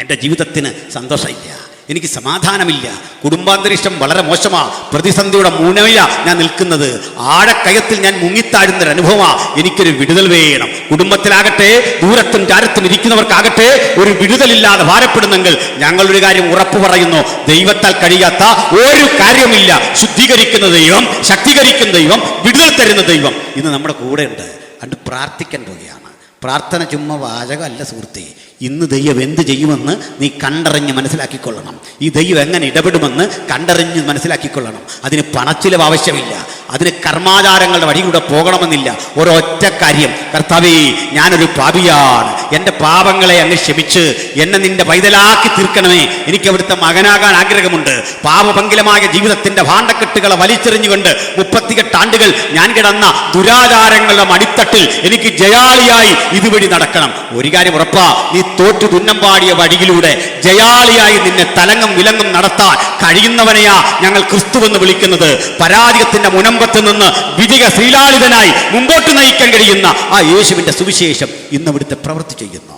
എൻ്റെ ജീവിതത്തിന് സന്തോഷമില്ല, എനിക്ക് സമാധാനമില്ല, കുടുംബാന്തരീക്ഷം വളരെ മോശമാണ്, പ്രതിസന്ധിയുടെ മൂലമില്ല ഞാൻ നിൽക്കുന്നത്, ആഴക്കയത്തിൽ ഞാൻ മുങ്ങിത്താഴുന്നൊരു അനുഭവമാണ്. എനിക്കൊരു വിടുതൽ വേണം. കുടുംബത്തിലാകട്ടെ ദൂരത്തും ചാരത്തും ഇരിക്കുന്നവർക്കാകട്ടെ ഒരു വിടുതലില്ലാതെ ഭാരപ്പെടുന്നെങ്കിൽ ഞങ്ങളൊരു കാര്യം ഉറപ്പു പറയുന്നു, ദൈവത്താൽ കഴിയാത്ത ഒരു കാര്യമില്ല. ശുദ്ധീകരിക്കുന്ന ദൈവം, ശക്തീകരിക്കുന്ന ദൈവം, വിടുതൽ തരുന്ന ദൈവം ഇന്ന് നമ്മുടെ കൂടെ ഉണ്ട്. അതുകൊണ്ട് പ്രാർത്ഥിക്കാൻ പോവുകയാണ്. പ്രാർത്ഥന ചുമ്മാ വാചകമല്ല സുഹൃത്തേ. ഇന്ന് ദൈവം എന്ത് ചെയ്യുമെന്ന് നീ കണ്ടറിഞ്ഞ് മനസ്സിലാക്കിക്കൊള്ളണം. ഈ ദൈവം എങ്ങനെ ഇടപെടുമെന്ന് കണ്ടറിഞ്ഞ് മനസ്സിലാക്കിക്കൊള്ളണം. അതിന് പണച്ചിലവ് ആവശ്യമില്ല, അതിന് കർമാചാരങ്ങളുടെ വഴിയിലൂടെ പോകണമെന്നില്ല. ഒരൊറ്റ കാര്യം, കർത്താവേ ഞാനൊരു പാപിയാണ്, എൻ്റെ പാപങ്ങളെ അങ്ങ് ക്ഷമിച്ച് എന്നെ നിന്റെ പൈതലാക്കി തീർക്കണമേ. എനിക്ക് അവിടുത്തെ മകനാകാൻ ആഗ്രഹമുണ്ട്. പാപപങ്കിലമായ ജീവിതത്തിൻ്റെ ഭാണ്ഡക്കെട്ടുകളെ വലിച്ചെറിഞ്ഞുകൊണ്ട് 38 ആണ്ടുകൾ ഞാൻ കിടന്ന ദുരാചാരങ്ങളുടെ മടിത്തട്ടിൽ എനിക്ക് ജയാളിയായി ഇതുവഴി നടക്കണം. ഒരു കാര്യം ഉറപ്പാ, നീ തോറ്റു തുന്നം പാടിയ വഴിയിലൂടെ ജയാളിയായി നിന്നെ തലങ്ങും വിലങ്ങും നടത്താൻ കഴിയുന്നവനെയാ ഞങ്ങൾ ക്രിസ്തുവെന്ന് വിളിക്കുന്നത്. പരാജയത്തിന്റെ മുനമ്പത്ത് നിന്ന് വിജയ ശ്രീലാളിതനായി മുമ്പോട്ട് നയിക്കാൻ കഴിയുന്ന ആ യേശുവിൻ്റെ സുവിശേഷം ഇന്ന് ഇവിടുത്തെ പ്രവൃത്തി ചെയ്യുന്നു.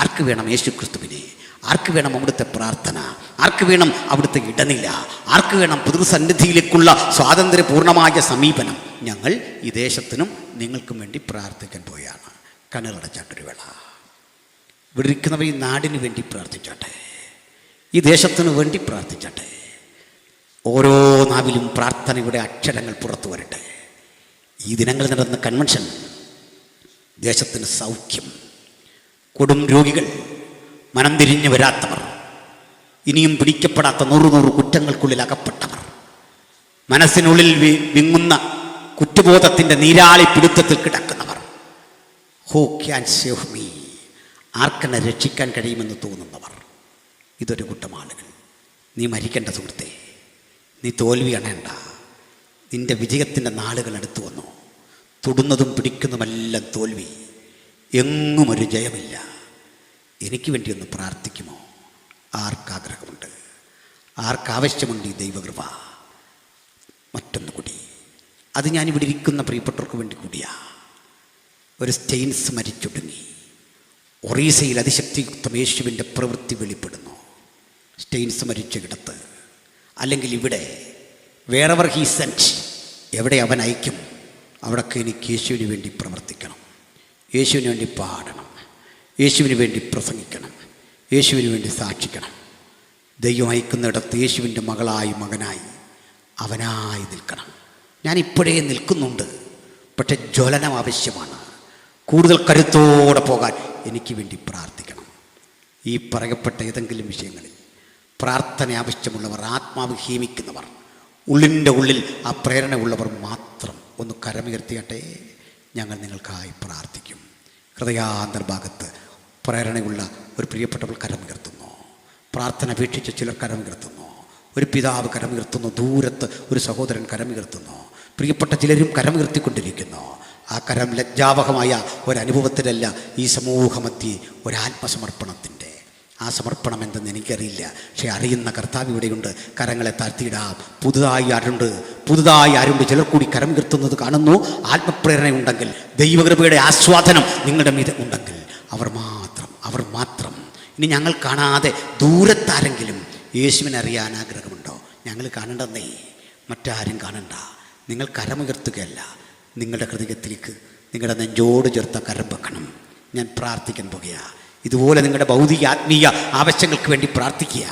ആർക്ക് വേണം യേശു ക്രിസ്തുവിനെ? ആർക്ക് വേണം അവിടുത്തെ പ്രാർത്ഥന? ആർക്ക് വേണം അവിടുത്തെ ഇടനില? ആർക്ക് വേണം പിതൃസന്നിധിയിലേക്കുള്ള സ്വാതന്ത്ര്യപൂർണമായ സമീപനം? ഞങ്ങൾ ഈ ദേശത്തിനും നിങ്ങൾക്കും വേണ്ടി പ്രാർത്ഥിക്കാൻ പോയാണ്. കണ്ണുകളടച്ചാട്ടൊരു വേള. ഇവിടെ ഇരിക്കുന്നവർ ഈ നാടിന് വേണ്ടി പ്രാർത്ഥിച്ചാട്ടെ, ഈ ദേശത്തിന് വേണ്ടി പ്രാർത്ഥിച്ചാട്ടെ. ഓരോ നാവിലും പ്രാർത്ഥനയുടെ അക്ഷരങ്ങൾ പുറത്തു വരട്ടെ. ഈ ദിനങ്ങളിൽ നടന്ന കൺവെൻഷൻ ദേശത്തിന് സൗഖ്യം, കൊടും രോഗികൾ, മനം തിരിഞ്ഞു വരാത്തവർ, ഇനിയും പിടിക്കപ്പെടാത്ത 100 കുറ്റങ്ങൾക്കുള്ളിൽ അകപ്പെട്ടവർ, മനസ്സിനുള്ളിൽ വിങ്ങുന്ന കുറ്റബോധത്തിൻ്റെ നീരാളി പിടുത്തത്തിൽ കിടക്കുന്നവർ, ഹൂ ക്യാൻ സേവ് മീ, ആർക്കെന്നെ രക്ഷിക്കാൻ കഴിയുമെന്ന് തോന്നുന്നവർ, ഇതൊരു കൂട്ടം ആളുകൾ. നീ മരിക്കേണ്ട സുഹൃത്തേ, നീ തോൽവി അണേണ്ട. നിന്റെ വിജയത്തിൻ്റെ നാളുകൾ അടുത്തു വന്നു. തൊടുന്നതും പിടിക്കുന്നതുമെല്ലാം തോൽവി, എങ്ങും ഒരു ജയമില്ല. എനിക്ക് വേണ്ടി ഒന്ന് പ്രാർത്ഥിക്കുമോ? ആർക്കാഗ്രഹമുണ്ട്? ആർക്കാവശ്യമുണ്ട് ഈ ദൈവകൃപ? മറ്റൊന്ന് കൂടി, അത് ഞാനിവിടെ ഇരിക്കുന്ന പ്രിയപ്പെട്ടവർക്ക് വേണ്ടി കൂടിയാ. ഒരു സ്റ്റെയിൻസ് മരിച്ചൊടുങ്ങി. ഒറീസയിൽ അതിശക്തിയുക്തം യേശുവിൻ്റെ പ്രവൃത്തി വെളിപ്പെടുന്നു. സ്റ്റെയിൻസ് മരിച്ച കിടത്ത്, അല്ലെങ്കിൽ ഇവിടെ വേറെവർ ഹീ സെൻറ്റ്, എവിടെ അവൻ അയക്കും അവിടൊക്കെ എനിക്ക് യേശുവിന് വേണ്ടി പ്രവർത്തിക്കണം, യേശുവിന് വേണ്ടി പാടണം, യേശുവിന് വേണ്ടി പ്രസംഗിക്കണം, യേശുവിന് വേണ്ടി സാക്ഷിക്കണം. ദൈവം അയക്കുന്നിടത്ത് യേശുവിൻ്റെ മകളായി മകനായി അവനായി നിൽക്കണം. ഞാനിപ്പോഴേ നിൽക്കുന്നുണ്ട്, പക്ഷെ ജ്വലനം ആവശ്യമാണ്. കൂടുതൽ കരുത്തോടെ പോകാൻ എനിക്ക് വേണ്ടി പ്രാർത്ഥിക്കണം. ഈ പറയപ്പെട്ട ഏതെങ്കിലും വിഷയങ്ങളിൽ പ്രാർത്ഥന ആവശ്യമുള്ളവർ, ആത്മാവ് ഹീമിക്കുന്നവർ, ഉള്ളിൻ്റെ ഉള്ളിൽ ആ പ്രേരണ ഉള്ളവർ മാത്രം ഒന്ന് കരമുയർത്തിയാട്ടെ. ഞങ്ങൾ നിങ്ങൾക്കായി പ്രാർത്ഥിക്കും. ഹൃദയാന്തർഭാഗത്ത് പ്രേരണയുള്ള ഒരു പ്രിയപ്പെട്ടവൾ കരമുയർത്തുന്നു. പ്രാർത്ഥന അപേക്ഷിച്ച് ചിലർ കരമുയർത്തുന്നു. ഒരു പിതാവ് കരമുയർത്തുന്നു. ദൂരത്ത് ഒരു സഹോദരൻ കരമുയർത്തുന്നു. പ്രിയപ്പെട്ട ചിലരും കരമുയർത്തിക്കൊണ്ടിരിക്കുന്നു. ആ കരം ലജ്ജാവഹമായ ഒരനുഭവത്തിലല്ല, ഈ സമൂഹമധ്യേ ഒരാത്മസമർപ്പണത്തിൻ്റെ. ആ സമർപ്പണം എന്തെന്ന് എനിക്കറിയില്ല, പക്ഷേ അറിയുന്ന കർത്താവ് ഇവിടെയുണ്ട്. കരങ്ങളെ താഴ്ത്തിയിടാം. പുതുതായി ആരുണ്ട്? ചിലർ കൂടി കരം കീർത്തുന്നത് കാണുന്നു. ആത്മപ്രേരണയുണ്ടെങ്കിൽ, ദൈവകൃപയുടെ ആസ്വാദനം നിങ്ങളുടെ മീതെ ഉണ്ടെങ്കിൽ അവർ മാത്രം. ഇനി ഞങ്ങൾ കാണാതെ ദൂരത്താരെങ്കിലും യേശുവിനെ അറിയാൻ ആഗ്രഹമുണ്ടോ? ഞങ്ങൾ കാണണ്ടെന്നേ, മറ്റാരും കാണണ്ട. നിങ്ങൾ കരമുയർത്തുകയല്ല, നിങ്ങളുടെ ഹൃദയത്തിലേക്ക് നിങ്ങളുടെ നെഞ്ചോട് ചേർത്ത കരം വെക്കണം. ഞാൻ പ്രാർത്ഥിക്കാൻ പോകുകയാണ്. ഇതുപോലെ നിങ്ങളുടെ ഭൗതിക ആത്മീയ ആവശ്യങ്ങൾക്ക് വേണ്ടി പ്രാർത്ഥിക്കുക.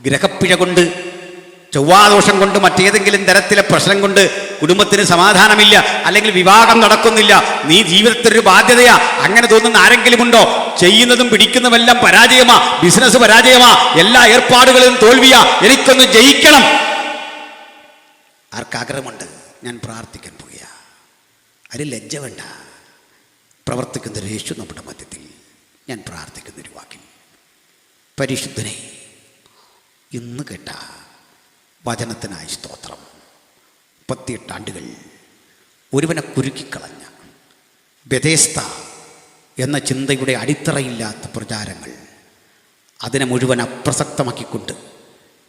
ഗ്രഹപ്പിഴ കൊണ്ട്, ചൊവ്വാദോഷം കൊണ്ട്, മറ്റേതെങ്കിലും തരത്തിലെ പ്രശ്നം കൊണ്ട് കുടുംബത്തിന് സമാധാനമില്ല, അല്ലെങ്കിൽ വിവാഹം നടക്കുന്നില്ല, നീ ജീവിതത്തിലൊരു ബാധ്യതയാ, അങ്ങനെ തോന്നുന്ന ആരെങ്കിലും ഉണ്ടോ? ചെയ്യുന്നതും പിടിക്കുന്നതുമെല്ലാം പരാജയമാ, ബിസിനസ് പരാജയമാ, എല്ലാ ഏർപ്പാടുകളും തോൽവിയാ, എനിക്കൊന്ന് ജയിക്കണം. ആർക്കാഗ്രഹമുണ്ട്? ഞാൻ പ്രാർത്ഥിക്കാൻ പോകുക. അതിൽ ലജ്ജ വേണ്ട. പ്രവർത്തിക്കുന്നൊരു യേശു നമ്മുടെ മധ്യത്തിൽ. ഞാൻ പ്രാർത്ഥിക്കുന്നൊരു വാക്കിൽ, പരിശുദ്ധനെ, ഇന്ന് കേട്ട വചനത്തിനായി സ്തോത്രം. 38 ആണ്ടുകൾ ഒരുവനെ കുരുക്കിക്കളഞ്ഞ ബെഥേസ്ത എന്ന ചിന്തയുടെ അടിത്തറയില്ലാത്ത പ്രചാരങ്ങൾ, അതിനെ മുഴുവൻ അപ്രസക്തമാക്കിക്കൊണ്ട്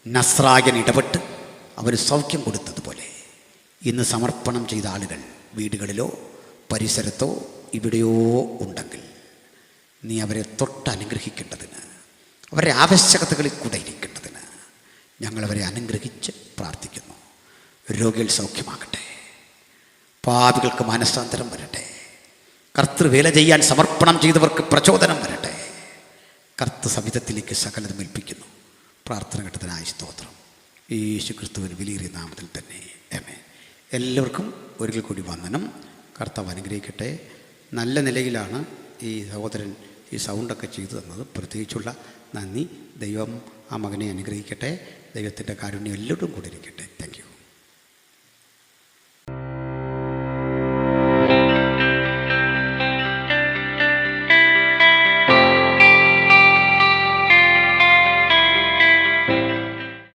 നസ്രായൻ ഇടപെട്ട് അവന് സൗഖ്യം കൊടുത്തതുപോലെ ഇന്ന് സമർപ്പണം ചെയ്ത ആളുകൾ വീടുകളിലോ പരിസരത്തോ ഇവിടെയോ ഉണ്ടെങ്കിൽ നീ അവരെ തൊട്ടനുഗ്രഹിക്കേണ്ടതിന്, അവരുടെ ആവശ്യകതകളിൽ കൂടെ ഇരിക്കേണ്ടതിന് ഞങ്ങളവരെ അനുഗ്രഹിച്ച് പ്രാർത്ഥിക്കുന്നു. രോഗികൾ സൗഖ്യമാകട്ടെ, പാപികൾക്ക് മനസ്സാന്തരം വരട്ടെ, കർത്തൃവേല ചെയ്യാൻ സമർപ്പണം ചെയ്തവർക്ക് പ്രചോദനം വരട്ടെ. കർത്തൃസവിധത്തിലേക്ക് സകലതും ഏൽപ്പിക്കുന്നു. പ്രാർത്ഥന കേട്ടതിനായി സ്തോത്രം. യേശു ക്രിസ്തുവിന് വിലയേറിയ നാമത്തിൽ തന്നെ ആമേൻ. എല്ലാവർക്കും ഒരിക്കൽ കൂടി വന്ദനം. കർത്താവ് അനുഗ്രഹിക്കട്ടെ. നല്ല നിലയിലാണ് ഈ സഹോദരൻ ഈ സൗണ്ടൊക്കെ ചെയ്തു തന്നത് പ്രത്യേകിച്ചുള്ള നന്ദി. ദൈവം ആ മകനെ അനുഗ്രഹിക്കട്ടെ. ദൈവത്തിൻ്റെ കാരുണ്യം എല്ലാവരും കൂടെ ഇരിക്കട്ടെ. Thank you.